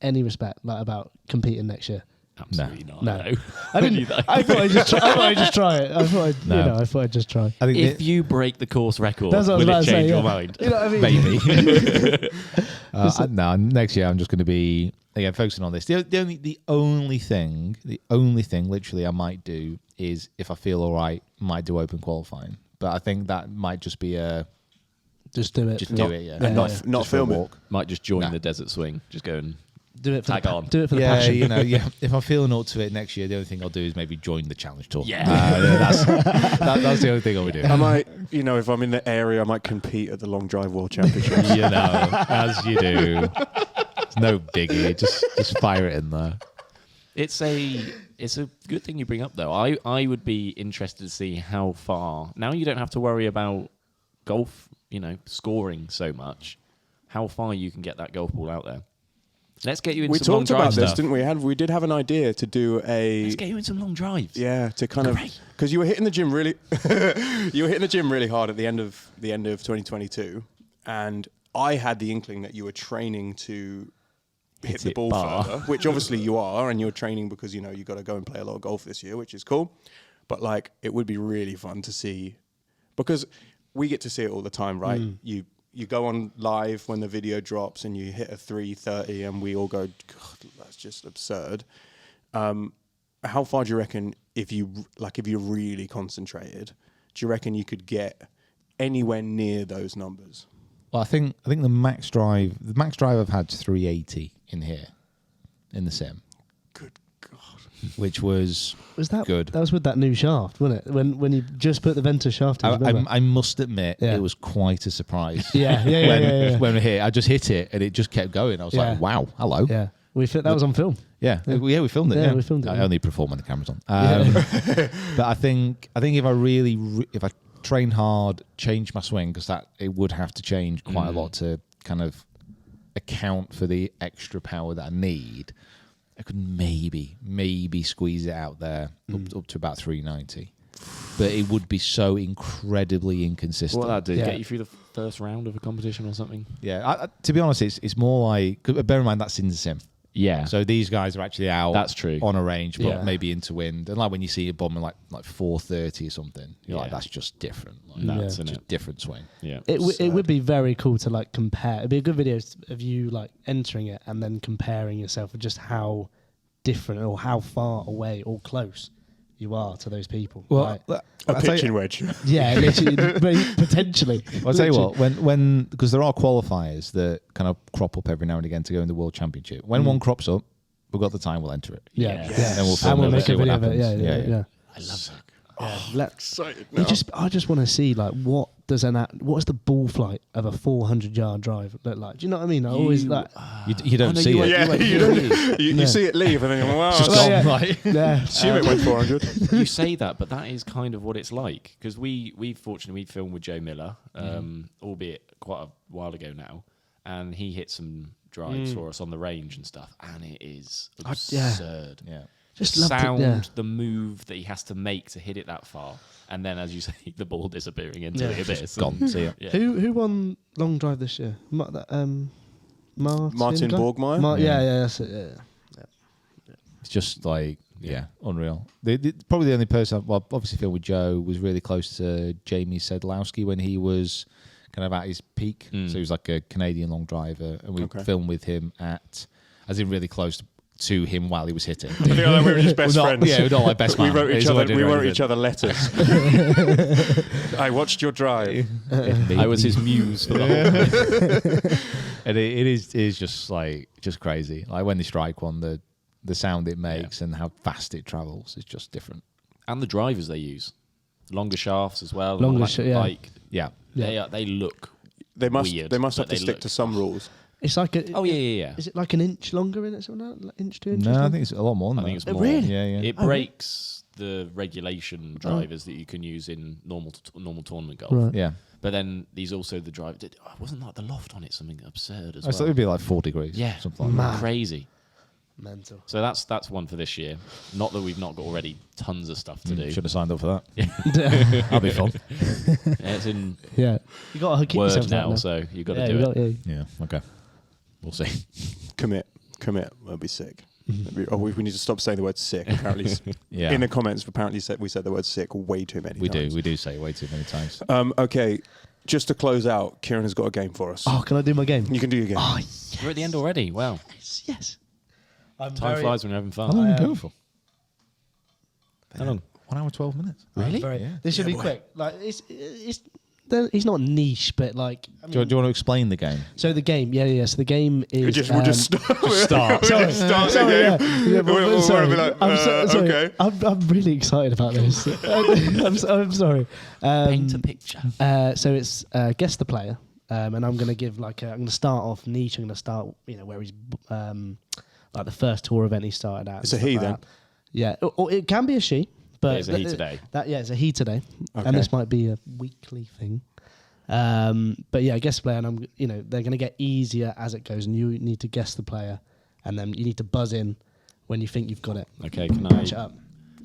[SPEAKER 3] any respect, like about competing next year?
[SPEAKER 5] Absolutely not.
[SPEAKER 3] No.
[SPEAKER 5] No.
[SPEAKER 3] I didn't. I thought I'd just try it. I thought I'd just try.
[SPEAKER 2] I think
[SPEAKER 5] If you break the course record,
[SPEAKER 3] That's what I was
[SPEAKER 5] will
[SPEAKER 3] about
[SPEAKER 5] it
[SPEAKER 3] to say,
[SPEAKER 5] change your
[SPEAKER 3] yeah.
[SPEAKER 5] mind?
[SPEAKER 3] You know what I mean?
[SPEAKER 2] maybe. No, next year I'm just going to be again focusing on this. The only thing literally I might do is, if I feel all right, might do open qualifying. But I think that might just be
[SPEAKER 3] Just do it.
[SPEAKER 2] just do it. Yeah,
[SPEAKER 4] And not
[SPEAKER 2] Just for a
[SPEAKER 4] film it.
[SPEAKER 2] walk.
[SPEAKER 5] Might just join
[SPEAKER 2] Nah.
[SPEAKER 5] the desert swing. Just go and
[SPEAKER 3] Do it for
[SPEAKER 5] Tag on.
[SPEAKER 3] Do it for the
[SPEAKER 2] Yeah,
[SPEAKER 3] passion.
[SPEAKER 2] if I'm feeling up to it next year, the only thing I'll do is maybe join the challenge tour.
[SPEAKER 5] Yeah.
[SPEAKER 2] That's the only thing I'll be doing.
[SPEAKER 4] I might, if I'm in the area, I might compete at the Long Drive World Championships.
[SPEAKER 2] As you do. It's no biggie. Just fire it in there.
[SPEAKER 5] It's a good thing you bring up, though. I would be interested to see how far. Now you don't have to worry about golf, scoring so much. How far you can get that golf ball out there. Let's get you in
[SPEAKER 4] We
[SPEAKER 5] some long
[SPEAKER 4] talked
[SPEAKER 5] drive
[SPEAKER 4] about this,
[SPEAKER 5] stuff.
[SPEAKER 4] didn't we? We did have an idea to do
[SPEAKER 5] Let's get you in some long drives.
[SPEAKER 4] Yeah, to kind of
[SPEAKER 5] Great.
[SPEAKER 4] because you were hitting the gym really, hard at the end of 2022, and I had the inkling that you were training to hit the
[SPEAKER 5] it
[SPEAKER 4] ball
[SPEAKER 5] bar.
[SPEAKER 4] further, which obviously you are, and you're training because you got to go and play a lot of golf this year, which is cool. But like, it would be really fun to see, because we get to see it all the time, right? You go on live when the video drops and you hit a 330 and we all go, God, that's just absurd. How far do you reckon, if you're really concentrated, do you reckon you could get anywhere near those numbers?
[SPEAKER 2] Well, I think the max drive I've had 380 in here, in the sim,
[SPEAKER 4] Good God.
[SPEAKER 2] which was
[SPEAKER 3] that
[SPEAKER 2] good.
[SPEAKER 3] That was with that new shaft, wasn't it? When you just put the Ventus shaft in. remember?
[SPEAKER 2] I must admit,
[SPEAKER 3] Yeah.
[SPEAKER 2] it was quite a surprise.
[SPEAKER 3] Yeah.
[SPEAKER 2] When we hit, I just hit it and it just kept going. I was
[SPEAKER 3] Yeah.
[SPEAKER 2] like, wow, hello.
[SPEAKER 3] Yeah, that was on film.
[SPEAKER 2] Yeah, we filmed it.
[SPEAKER 3] Yeah,
[SPEAKER 2] Yeah,
[SPEAKER 3] we filmed it,
[SPEAKER 2] I
[SPEAKER 3] yeah.
[SPEAKER 2] only perform when the camera's on. But I think if I really if I train hard, change my swing, because it would have to change quite a lot to kind of account for the extra power that I need, I could maybe squeeze it out there up to about 390. But it would be so incredibly inconsistent.
[SPEAKER 5] What that do? Get you through the first round of a competition or something?
[SPEAKER 2] Yeah, to be honest, it's more like, bear in mind that's in the sim.
[SPEAKER 5] Yeah.
[SPEAKER 2] So these guys are actually out.
[SPEAKER 5] That's true.
[SPEAKER 2] On a range, but
[SPEAKER 5] Yeah.
[SPEAKER 2] maybe into wind. And like when you see a bomber like 430 or something, you're like, that's just different. Like,
[SPEAKER 5] Nuts, isn't
[SPEAKER 2] just
[SPEAKER 5] it?
[SPEAKER 2] different swing.
[SPEAKER 5] Yeah.
[SPEAKER 3] It would be very cool to like compare. It'd be a good video of you like entering it and then comparing yourself with just how different or how far away or close you are to those people.
[SPEAKER 2] Well,
[SPEAKER 3] Like,
[SPEAKER 4] A pitching wedge.
[SPEAKER 3] yeah, literally, potentially.
[SPEAKER 2] I'll tell you what, when because there are qualifiers that kind of crop up every now and again to go in the World Championship. When one crops up, we've got the time, we'll enter it.
[SPEAKER 3] Yeah,
[SPEAKER 5] Yeah.
[SPEAKER 3] yeah.
[SPEAKER 2] Then we'll film
[SPEAKER 3] and we'll
[SPEAKER 2] it,
[SPEAKER 3] make
[SPEAKER 2] see
[SPEAKER 3] a
[SPEAKER 2] what
[SPEAKER 3] video of it.
[SPEAKER 2] happens.
[SPEAKER 3] Yeah.
[SPEAKER 5] I love that.
[SPEAKER 4] Excited
[SPEAKER 3] I just want to see like what does the ball flight of a 400-yard drive look like? Do you know what I mean? I always like.
[SPEAKER 2] You don't see it.
[SPEAKER 4] Yeah, you see it leave and then you're wow.
[SPEAKER 2] It's just
[SPEAKER 3] Oh,
[SPEAKER 2] gone.
[SPEAKER 3] yeah.
[SPEAKER 2] Like,
[SPEAKER 3] Yeah.
[SPEAKER 4] Assume it went 400.
[SPEAKER 5] You say that, but that is kind of what it's like. Because we fortunately filmed with Joe Miller, albeit quite a while ago now, and he hit some drives for us on the range and stuff, and it is absurd.
[SPEAKER 2] yeah.
[SPEAKER 3] Just
[SPEAKER 5] The
[SPEAKER 3] love
[SPEAKER 5] sound,
[SPEAKER 3] to,
[SPEAKER 5] the move that he has to make to hit it that far, and then, as you say, the ball disappearing into the abyss.
[SPEAKER 2] Gone. See ya.
[SPEAKER 5] Yeah.
[SPEAKER 3] Who won long drive this year? Martin guy?
[SPEAKER 4] Borgmeier?
[SPEAKER 3] Yeah, that's it. Yeah.
[SPEAKER 2] It's just like, unreal. Probably the only person, obviously filmed with Joe, was really close to Jamie Sedlowski when he was kind of at his peak. So he was like a Canadian long driver, and we filmed with him as in really close to him while he was hitting.
[SPEAKER 4] I think like we were just best friends.
[SPEAKER 2] Yeah, we're not like best man.
[SPEAKER 4] We wrote
[SPEAKER 2] It's
[SPEAKER 4] each other letters. I watched your drive.
[SPEAKER 5] I was his muse for the whole thing.
[SPEAKER 2] And it is just crazy. Like when they strike one, the sound it makes and how fast it travels is just different.
[SPEAKER 5] And the drivers they use, longer shafts as well.
[SPEAKER 2] Yeah.
[SPEAKER 5] They look.
[SPEAKER 4] They must
[SPEAKER 5] weird,
[SPEAKER 4] have
[SPEAKER 5] but
[SPEAKER 4] to
[SPEAKER 5] they
[SPEAKER 4] stick
[SPEAKER 5] look-
[SPEAKER 4] to some rules.
[SPEAKER 3] It's like
[SPEAKER 5] Yeah.
[SPEAKER 3] Is it like an inch longer in it? Something like that? Inch, 2 inches?
[SPEAKER 2] No, I think it's a lot more than
[SPEAKER 5] I
[SPEAKER 2] that.
[SPEAKER 5] think it's more.
[SPEAKER 3] Really?
[SPEAKER 2] Yeah.
[SPEAKER 5] It breaks the regulation drivers that you can use in normal tournament golf.
[SPEAKER 3] Right.
[SPEAKER 2] Yeah.
[SPEAKER 5] But then these also the drive. Wasn't like the loft on it something absurd as
[SPEAKER 2] I thought it
[SPEAKER 5] well?
[SPEAKER 2] would be like 4 degrees.
[SPEAKER 5] Yeah,
[SPEAKER 2] Something like that.
[SPEAKER 5] crazy.
[SPEAKER 3] Mental.
[SPEAKER 5] So that's one for this year. Not that we've not got already tons of stuff to do.
[SPEAKER 2] Should have signed up for that.
[SPEAKER 3] Yeah.
[SPEAKER 2] That'll be fun.
[SPEAKER 5] It's in
[SPEAKER 3] You got to keep
[SPEAKER 5] Word
[SPEAKER 3] yourself
[SPEAKER 5] now,
[SPEAKER 3] out
[SPEAKER 5] so you've got to
[SPEAKER 3] yeah,
[SPEAKER 5] do
[SPEAKER 3] you
[SPEAKER 5] it.
[SPEAKER 3] got, yeah.
[SPEAKER 2] Yeah. Okay. We'll see.
[SPEAKER 4] Commit. That'd be sick. We need to stop saying the word sick. Apparently,
[SPEAKER 2] Yeah.
[SPEAKER 4] in the comments, we said the word sick way too many times.
[SPEAKER 2] We do say it way too many times.
[SPEAKER 4] Okay, just to close out, Kieran has got a game for us.
[SPEAKER 3] Oh, can I do my game?
[SPEAKER 4] You can do your game.
[SPEAKER 3] Oh,
[SPEAKER 5] We're at the end already. Wow.
[SPEAKER 3] yes. I'm
[SPEAKER 5] Time flies when you're having
[SPEAKER 2] How
[SPEAKER 5] fun.
[SPEAKER 2] long are we going for?
[SPEAKER 5] How long?
[SPEAKER 2] 1 hour, 12 minutes.
[SPEAKER 5] Really?
[SPEAKER 3] This should be quick. Like he's not niche, but like. I
[SPEAKER 2] Do
[SPEAKER 3] mean,
[SPEAKER 2] you want to explain the game?
[SPEAKER 3] so the game, So the game is.
[SPEAKER 4] We'll just start.
[SPEAKER 3] Sorry, sorry, yeah.
[SPEAKER 4] We'll
[SPEAKER 3] Sorry.
[SPEAKER 4] be like,
[SPEAKER 3] sorry.
[SPEAKER 4] okay.
[SPEAKER 3] I'm really excited about this. I'm sorry.
[SPEAKER 5] Paint a picture.
[SPEAKER 3] So it's guess the player, and I'm going to give I'm going to start off niche. I'm going to start, where he's like the first tour event he started at.
[SPEAKER 4] It's a he then.
[SPEAKER 3] Yeah, or it can be a she. But
[SPEAKER 5] It's a he today.
[SPEAKER 3] It's a he today,
[SPEAKER 4] Okay.
[SPEAKER 3] and this might be a weekly thing. But yeah, guess the player, and they're going to get easier as it goes, and you need to guess the player, and then you need to buzz in when you think you've got it.
[SPEAKER 5] Okay, can
[SPEAKER 3] Match it
[SPEAKER 5] I?
[SPEAKER 3] up.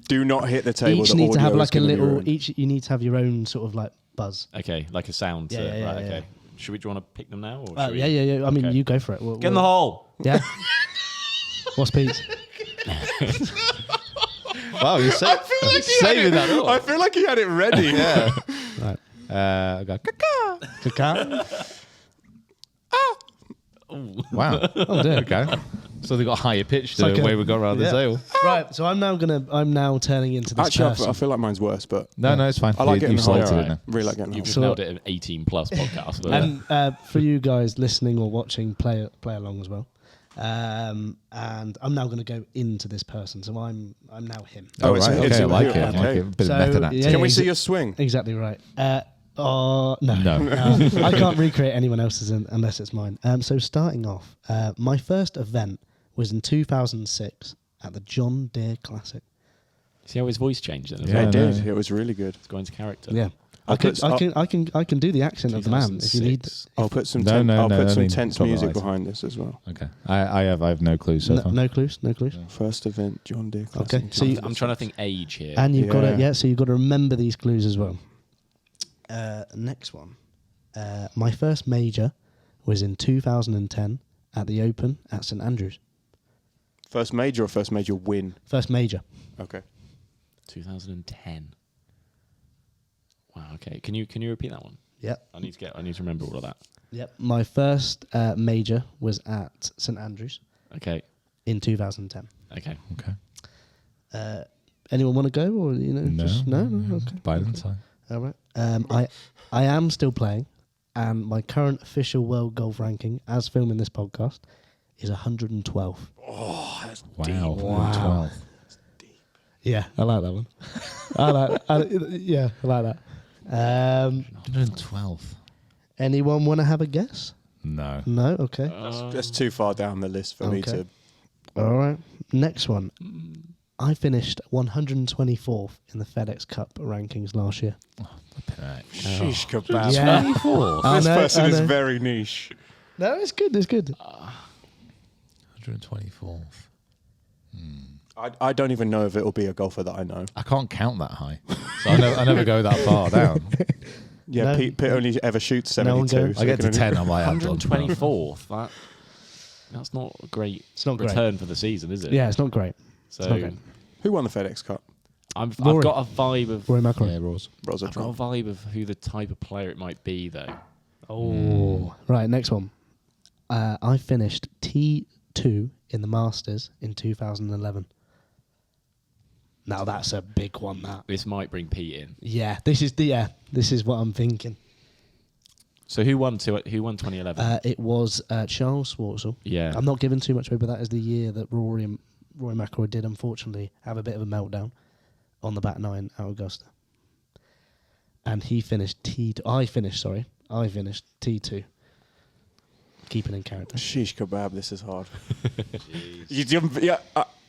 [SPEAKER 4] Do not hit the table.
[SPEAKER 3] Each
[SPEAKER 4] The
[SPEAKER 3] need to have
[SPEAKER 4] audio is
[SPEAKER 3] like a
[SPEAKER 4] gonna be
[SPEAKER 3] little.
[SPEAKER 4] ruined.
[SPEAKER 3] You need to have your own sort of like buzz.
[SPEAKER 5] Okay, like a sound.
[SPEAKER 3] Yeah, yeah,
[SPEAKER 5] right.
[SPEAKER 3] yeah,
[SPEAKER 5] Okay.
[SPEAKER 3] yeah.
[SPEAKER 5] Do you want to pick them now? Or should
[SPEAKER 3] Yeah.
[SPEAKER 5] we-
[SPEAKER 3] I mean,
[SPEAKER 5] Okay.
[SPEAKER 3] you go for it.
[SPEAKER 5] Get in the hole.
[SPEAKER 3] Yeah. What's Pete's?
[SPEAKER 2] Wow, you're saving that up.
[SPEAKER 4] I feel like he had it ready.
[SPEAKER 2] Yeah.
[SPEAKER 3] Right.
[SPEAKER 2] I got caca.
[SPEAKER 3] Caca.
[SPEAKER 2] Wow.
[SPEAKER 3] Oh dear.
[SPEAKER 2] Okay. So they got higher pitch to
[SPEAKER 3] like
[SPEAKER 2] the
[SPEAKER 3] a-
[SPEAKER 2] way we got around the
[SPEAKER 3] yeah.
[SPEAKER 2] table.
[SPEAKER 3] Right. So I'm now turning into this
[SPEAKER 4] Actually,
[SPEAKER 3] person.
[SPEAKER 4] I feel like mine's worse, but
[SPEAKER 2] No, it's fine.
[SPEAKER 4] I like getting
[SPEAKER 2] you
[SPEAKER 4] the whole.
[SPEAKER 2] selected it now.
[SPEAKER 4] Really like getting the
[SPEAKER 5] You've
[SPEAKER 4] whole.
[SPEAKER 5] just
[SPEAKER 3] So-
[SPEAKER 5] nailed it an 18+ podcast. But
[SPEAKER 3] And for you guys listening or watching, play along as well. And I'm now going to go into this person. So I'm now him.
[SPEAKER 4] Oh, it's
[SPEAKER 2] right.
[SPEAKER 4] a- it's
[SPEAKER 2] Okay,
[SPEAKER 4] a-
[SPEAKER 2] I like it.
[SPEAKER 4] okay.
[SPEAKER 2] I like it. A bit
[SPEAKER 3] So,
[SPEAKER 2] of method acting.
[SPEAKER 3] yeah.
[SPEAKER 4] Can we see your swing?
[SPEAKER 3] Exactly right. No.
[SPEAKER 2] No.
[SPEAKER 3] I can't recreate anyone else's unless it's mine. So starting off, my first event was in 2006 at the John Deere Classic.
[SPEAKER 5] see how his voice changed then as
[SPEAKER 2] Yeah,
[SPEAKER 5] well?
[SPEAKER 4] it
[SPEAKER 2] I know.
[SPEAKER 4] did. It was really good.
[SPEAKER 5] It's going into character.
[SPEAKER 3] Yeah. I can do the accent of the man if you need.
[SPEAKER 5] 2006.
[SPEAKER 4] I'll put some
[SPEAKER 2] only
[SPEAKER 4] tense
[SPEAKER 2] top
[SPEAKER 4] music
[SPEAKER 2] right.
[SPEAKER 4] behind this as well.
[SPEAKER 2] Okay. I have no clue so far.
[SPEAKER 3] No clues.
[SPEAKER 4] First event, John Deere.
[SPEAKER 3] Okay,
[SPEAKER 4] Classic.
[SPEAKER 3] so
[SPEAKER 5] I'm trying to think age here.
[SPEAKER 3] And you've got to
[SPEAKER 4] Yeah.
[SPEAKER 3] so you've got to remember these clues as well. Next one. My first major was in 2010 at the Open at St Andrews.
[SPEAKER 4] First major or first major win?
[SPEAKER 3] First major.
[SPEAKER 4] Okay.
[SPEAKER 5] 2010. Wow. Okay. Can you repeat that one?
[SPEAKER 3] Yep.
[SPEAKER 5] I need to remember all of that.
[SPEAKER 3] Yep. My first major was at St Andrews
[SPEAKER 5] Okay.
[SPEAKER 3] in 2010.
[SPEAKER 5] Okay.
[SPEAKER 2] Okay.
[SPEAKER 3] Anyone want to go, or
[SPEAKER 2] No.
[SPEAKER 3] just no? Okay.
[SPEAKER 2] Biden time.
[SPEAKER 3] All right. I am still playing, and my current official world golf ranking, as filming this podcast, is 112.
[SPEAKER 2] Wow.
[SPEAKER 3] 12. Yeah, I like that one. I like that.
[SPEAKER 2] 112.
[SPEAKER 3] Anyone want to have a guess?
[SPEAKER 2] No.
[SPEAKER 3] No. Okay.
[SPEAKER 4] That's too far down the list for me
[SPEAKER 3] Okay.
[SPEAKER 4] to.
[SPEAKER 3] All right. Next one. I finished 124th in the FedEx Cup rankings last year.
[SPEAKER 4] Sheesh kebab.
[SPEAKER 3] Yeah.
[SPEAKER 2] 24.
[SPEAKER 3] I
[SPEAKER 4] This
[SPEAKER 3] know,
[SPEAKER 4] person
[SPEAKER 3] I
[SPEAKER 4] is
[SPEAKER 3] know.
[SPEAKER 4] very niche.
[SPEAKER 3] No, it's good. It's good.
[SPEAKER 2] 124th.
[SPEAKER 4] I don't even know if it'll be a golfer that I know.
[SPEAKER 2] I can't count that high. So I never go that far down.
[SPEAKER 4] Yeah,
[SPEAKER 3] No.
[SPEAKER 4] Pete only ever shoots
[SPEAKER 3] No one
[SPEAKER 4] 72.
[SPEAKER 3] goes.
[SPEAKER 2] I get to
[SPEAKER 4] can only-
[SPEAKER 2] 10, I might have done
[SPEAKER 5] 124th. That's not a great
[SPEAKER 3] It's not great.
[SPEAKER 5] return for the season, is it?
[SPEAKER 3] Yeah, it's not great.
[SPEAKER 5] So
[SPEAKER 3] not great.
[SPEAKER 4] Who won the FedEx Cup?
[SPEAKER 5] I've
[SPEAKER 3] Rory.
[SPEAKER 5] got a vibe of
[SPEAKER 3] Rory McIlroy.
[SPEAKER 2] Yeah, Ross.
[SPEAKER 4] Rosa
[SPEAKER 5] I've got a
[SPEAKER 4] Trump.
[SPEAKER 5] vibe of who the type of player it might be, though.
[SPEAKER 3] Oh. Right, next one. I finished T2 in the Masters in 2011. Now that's a big one. That.
[SPEAKER 5] This might bring Pete in.
[SPEAKER 3] Yeah, this is what I'm thinking.
[SPEAKER 5] So who won 2011?
[SPEAKER 3] It was Charles Schwartzel.
[SPEAKER 5] Yeah.
[SPEAKER 3] I'm not giving too much away, but that is the year that Rory McIlroy did, unfortunately, have a bit of a meltdown on the back nine at Augusta. And he finished T2. I finished T2. Keeping in character.
[SPEAKER 4] Sheesh kebab, this is hard.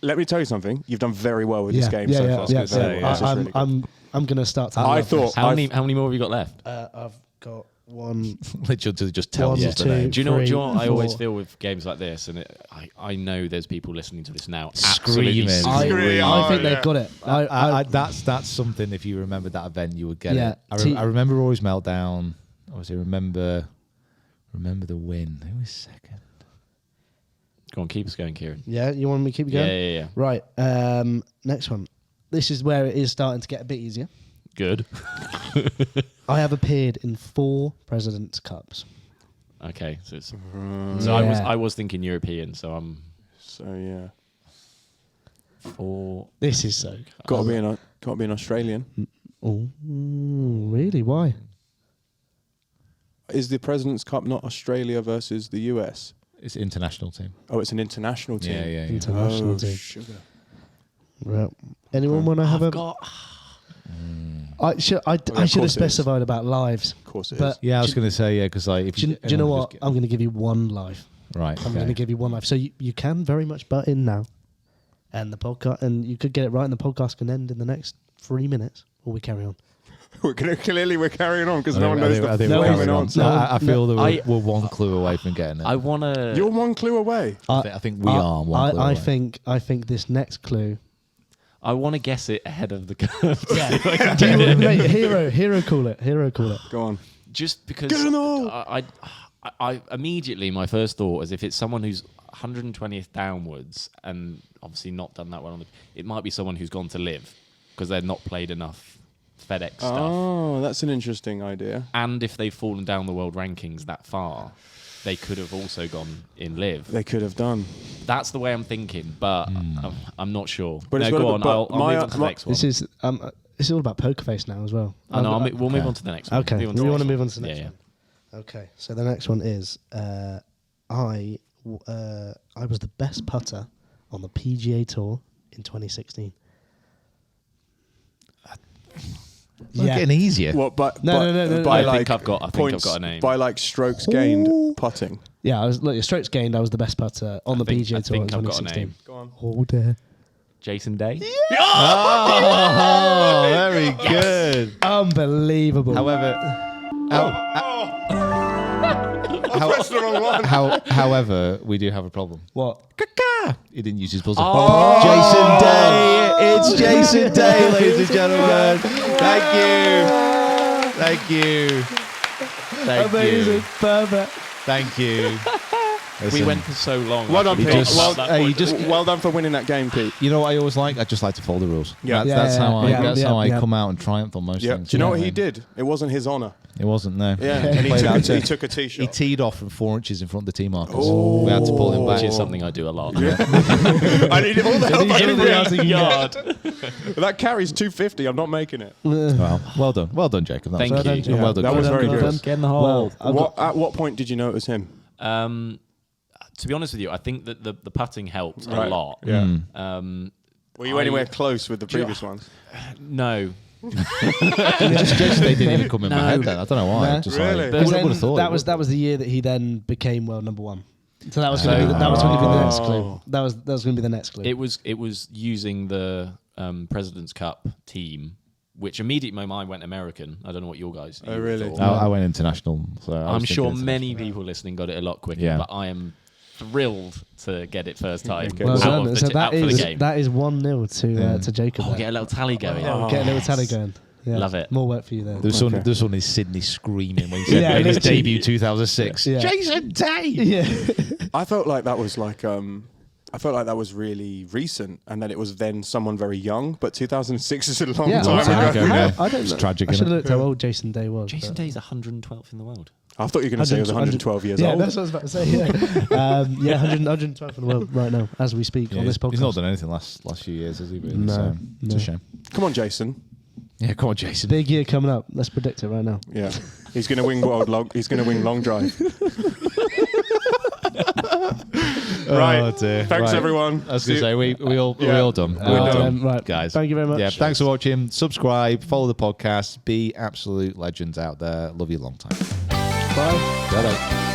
[SPEAKER 4] Let me tell you something. You've done very well with this game so far.
[SPEAKER 3] Yeah,
[SPEAKER 4] Very well. This is really good.
[SPEAKER 3] I'm going to start to
[SPEAKER 4] I
[SPEAKER 3] love
[SPEAKER 4] thought-
[SPEAKER 3] this.
[SPEAKER 5] how many more have you got left?
[SPEAKER 3] I've got one.
[SPEAKER 2] Literally just tell
[SPEAKER 3] One,
[SPEAKER 2] us the
[SPEAKER 3] two.
[SPEAKER 2] name.
[SPEAKER 5] Do you know what,
[SPEAKER 3] three,
[SPEAKER 5] John? I always
[SPEAKER 3] four.
[SPEAKER 5] feel with games like this, and I know there's people listening to this now
[SPEAKER 2] Screaming.
[SPEAKER 5] absolutely
[SPEAKER 3] I think they've got it.
[SPEAKER 2] That's something. If you remember that event, you would get
[SPEAKER 3] Yeah.
[SPEAKER 2] it. I remember Rory's meltdown. Obviously, remember the win. Who was second?
[SPEAKER 5] Go on, keep us going, Kieran.
[SPEAKER 3] Yeah, you want me to keep going?
[SPEAKER 5] Yeah.
[SPEAKER 3] Right. Next one. This is where it is starting to get a bit easier.
[SPEAKER 5] Good.
[SPEAKER 3] I have appeared in 4 President's Cups.
[SPEAKER 5] Okay, so it's,
[SPEAKER 3] Yeah.
[SPEAKER 5] I was thinking European, so I'm
[SPEAKER 4] So yeah,
[SPEAKER 5] 4.
[SPEAKER 3] This is so.
[SPEAKER 4] got to be an Australian.
[SPEAKER 3] Oh, really? Why?
[SPEAKER 4] Is the President's Cup not Australia versus the US?
[SPEAKER 2] It's an international team.
[SPEAKER 4] Oh, it's an international team.
[SPEAKER 2] Yeah.
[SPEAKER 3] International team.
[SPEAKER 4] Sugar.
[SPEAKER 3] Right. Anyone want to have a? I should
[SPEAKER 4] of
[SPEAKER 3] have
[SPEAKER 4] course it is.
[SPEAKER 3] specified about lives.
[SPEAKER 4] Of course it
[SPEAKER 3] But
[SPEAKER 4] is.
[SPEAKER 2] Yeah, I was going to say because if
[SPEAKER 3] Do you know what? I'm going to give you one life.
[SPEAKER 2] Right.
[SPEAKER 3] I'm going to give you one life. So you can very much butt in now, and the podcast, and you could get it right, and the podcast can end in the next 3 minutes, or we carry on.
[SPEAKER 4] We're carrying on because no one knows the
[SPEAKER 2] I think
[SPEAKER 3] No,
[SPEAKER 2] we're
[SPEAKER 4] flaming
[SPEAKER 2] carrying on.
[SPEAKER 4] answer.
[SPEAKER 3] No,
[SPEAKER 2] I feel that
[SPEAKER 5] I-
[SPEAKER 2] we're one clue away from getting it.
[SPEAKER 5] I want to.
[SPEAKER 4] You're one clue away.
[SPEAKER 2] I think we are one clue
[SPEAKER 3] I
[SPEAKER 2] away.
[SPEAKER 3] think this next clue.
[SPEAKER 5] I want to guess it ahead of the curve.
[SPEAKER 3] Yeah. Do you, mate, hero call it.
[SPEAKER 4] Go on.
[SPEAKER 5] Just because
[SPEAKER 4] Get an all.
[SPEAKER 5] I immediately my first thought is if it's someone who's 120th downwards and obviously not done that well on the, it might be someone who's gone to live because they've not played enough FedEx stuff.
[SPEAKER 4] Oh, that's an interesting idea.
[SPEAKER 5] And if they've fallen down the world rankings that far, they could have also gone in live.
[SPEAKER 4] They could have done.
[SPEAKER 5] That's the way I'm thinking, but I'm not sure.
[SPEAKER 4] But
[SPEAKER 5] no,
[SPEAKER 4] it's
[SPEAKER 5] go
[SPEAKER 4] gotta
[SPEAKER 5] on.
[SPEAKER 4] be- but
[SPEAKER 5] I'll
[SPEAKER 4] my-
[SPEAKER 5] move on to the
[SPEAKER 4] my-
[SPEAKER 5] next one.
[SPEAKER 3] This is it's all about poker face now as well.
[SPEAKER 5] I know. We'll move on to the next one.
[SPEAKER 3] Okay.
[SPEAKER 5] Move on to
[SPEAKER 3] You
[SPEAKER 5] the
[SPEAKER 3] want to
[SPEAKER 5] next
[SPEAKER 3] move
[SPEAKER 5] one.
[SPEAKER 3] on to the next
[SPEAKER 5] Yeah,
[SPEAKER 3] one? Okay. So the next one is I was the best putter on the PGA Tour in 2016.
[SPEAKER 2] It's not getting easier.
[SPEAKER 4] What? But
[SPEAKER 3] No,
[SPEAKER 4] but,
[SPEAKER 3] no, no, no,
[SPEAKER 4] by
[SPEAKER 3] no.
[SPEAKER 5] I
[SPEAKER 4] like
[SPEAKER 5] think I've got
[SPEAKER 4] points,
[SPEAKER 5] a name.
[SPEAKER 4] By like strokes gained putting.
[SPEAKER 3] Yeah, I was. Look, your strokes gained. I was the best putter on the PGA Tour in
[SPEAKER 5] I've got a
[SPEAKER 3] 2016.
[SPEAKER 5] name.
[SPEAKER 4] Go on.
[SPEAKER 3] Oh dear.
[SPEAKER 5] Jason Day.
[SPEAKER 2] Oh, very good.
[SPEAKER 3] Unbelievable.
[SPEAKER 2] However,
[SPEAKER 4] I pressed the wrong one.
[SPEAKER 2] however, we do have a problem.
[SPEAKER 3] What?
[SPEAKER 2] He didn't use his buzzer. Jason Day. It's Jason Day, ladies and gentlemen. Thank you.
[SPEAKER 3] Amazing. Perfect.
[SPEAKER 2] Thank you.
[SPEAKER 5] We
[SPEAKER 2] Listen,
[SPEAKER 5] went for so long.
[SPEAKER 4] Well done,
[SPEAKER 5] actually
[SPEAKER 4] Pete.
[SPEAKER 5] talking about that point.
[SPEAKER 4] Well done for winning that game, Pete.
[SPEAKER 2] You know what I always like? I just like to follow the rules.
[SPEAKER 4] Yeah.
[SPEAKER 2] That's how I.
[SPEAKER 3] Yeah,
[SPEAKER 2] That's
[SPEAKER 3] yeah,
[SPEAKER 2] how I
[SPEAKER 3] yeah.
[SPEAKER 2] come out and triumph on most
[SPEAKER 4] Yeah.
[SPEAKER 2] things.
[SPEAKER 4] Do you know what
[SPEAKER 2] I
[SPEAKER 4] he
[SPEAKER 2] mean?
[SPEAKER 4] did? It wasn't his honour.
[SPEAKER 2] It wasn't, no.
[SPEAKER 4] Yeah, and he
[SPEAKER 2] Played out
[SPEAKER 4] took, he
[SPEAKER 2] to-
[SPEAKER 4] took a tee
[SPEAKER 2] He
[SPEAKER 4] shot.
[SPEAKER 2] teed off from 4 inches in front of the tee markers.
[SPEAKER 4] Oh.
[SPEAKER 2] We had to pull him back.
[SPEAKER 5] Which is something I do a lot.
[SPEAKER 4] I need all the help I can bring.
[SPEAKER 5] Yard.
[SPEAKER 4] That carries 250. I'm not making it.
[SPEAKER 2] Well done. Well done, Jacob. That was
[SPEAKER 5] Thank
[SPEAKER 2] very
[SPEAKER 5] you.
[SPEAKER 2] good. And well done.
[SPEAKER 4] That was
[SPEAKER 2] Chris.
[SPEAKER 4] very good.
[SPEAKER 5] Get in the hole.
[SPEAKER 3] Well,
[SPEAKER 4] At what point did you know it was him?
[SPEAKER 5] To be honest with you, I think that the putting helped a
[SPEAKER 4] Right.
[SPEAKER 5] lot.
[SPEAKER 4] Yeah.
[SPEAKER 5] Um,
[SPEAKER 4] Were you anywhere close with the previous ones?
[SPEAKER 5] no.
[SPEAKER 2] Jason Day didn't even come in my head then. I don't know why.
[SPEAKER 3] No.
[SPEAKER 2] Just
[SPEAKER 4] Really?
[SPEAKER 2] like,
[SPEAKER 3] Because
[SPEAKER 2] would
[SPEAKER 3] then
[SPEAKER 2] have thought.
[SPEAKER 3] that was the year that he then became world number one. So that was going to be the next clue. That was going to be the next clue.
[SPEAKER 5] It was using the President's Cup team, which immediately my mind went American. I don't know what your guys.
[SPEAKER 4] Oh, really?
[SPEAKER 2] I went international. So I was
[SPEAKER 5] I'm
[SPEAKER 2] thinking
[SPEAKER 5] sure
[SPEAKER 2] international.
[SPEAKER 5] many people listening got it a lot quicker,
[SPEAKER 2] Yeah.
[SPEAKER 5] but I am thrilled to get it first time
[SPEAKER 4] Okay.
[SPEAKER 3] well
[SPEAKER 4] out
[SPEAKER 3] done.
[SPEAKER 5] out,
[SPEAKER 3] So
[SPEAKER 5] out for the game.
[SPEAKER 3] that is 1-0 to Jacob.
[SPEAKER 5] Oh,
[SPEAKER 3] there.
[SPEAKER 5] get a little tally going.
[SPEAKER 3] Get a little tally going. Yeah.
[SPEAKER 5] Love it.
[SPEAKER 3] More work for you there.
[SPEAKER 2] There was someone in Sydney screaming when he said
[SPEAKER 3] Yeah,
[SPEAKER 2] in his
[SPEAKER 3] literally.
[SPEAKER 2] debut 2006.
[SPEAKER 3] Yeah.
[SPEAKER 2] Jason Day.
[SPEAKER 3] Yeah.
[SPEAKER 4] I felt like that was like I felt like that was really recent, and that it was then someone very young. But 2006 is a long
[SPEAKER 3] Yeah,
[SPEAKER 4] time
[SPEAKER 2] time
[SPEAKER 4] ago.
[SPEAKER 2] ago. Yeah.
[SPEAKER 3] I don't
[SPEAKER 2] It's
[SPEAKER 3] know.
[SPEAKER 2] tragic,
[SPEAKER 3] I should have
[SPEAKER 2] innit?
[SPEAKER 3] looked how old Jason Day was.
[SPEAKER 5] Jason
[SPEAKER 3] but-
[SPEAKER 5] Day's 112th in the world.
[SPEAKER 4] I thought you were going to say he was 112 years
[SPEAKER 3] yeah,
[SPEAKER 4] old.
[SPEAKER 3] that's what I was about to say. Yeah, 112 in the world right now as we speak on this podcast.
[SPEAKER 2] He's not done anything last few years, has he? Really?
[SPEAKER 3] No,
[SPEAKER 2] So it's
[SPEAKER 3] no.
[SPEAKER 2] a shame.
[SPEAKER 4] Come on, Jason.
[SPEAKER 2] Yeah, come on, Jason.
[SPEAKER 3] Big year coming up. Let's predict it right now.
[SPEAKER 4] Yeah, he's going to win He's going to win long drive. Right.
[SPEAKER 2] Oh, dear.
[SPEAKER 4] Thanks,
[SPEAKER 2] Right.
[SPEAKER 4] everyone.
[SPEAKER 2] I was going to say, we all done.
[SPEAKER 4] We're done.
[SPEAKER 3] Right,
[SPEAKER 2] Guys.
[SPEAKER 3] Thank you very much.
[SPEAKER 2] Yeah, thanks for watching. Subscribe, follow the podcast. Be absolute legends out there. Love you long time.
[SPEAKER 3] Bye.
[SPEAKER 2] Bye-bye.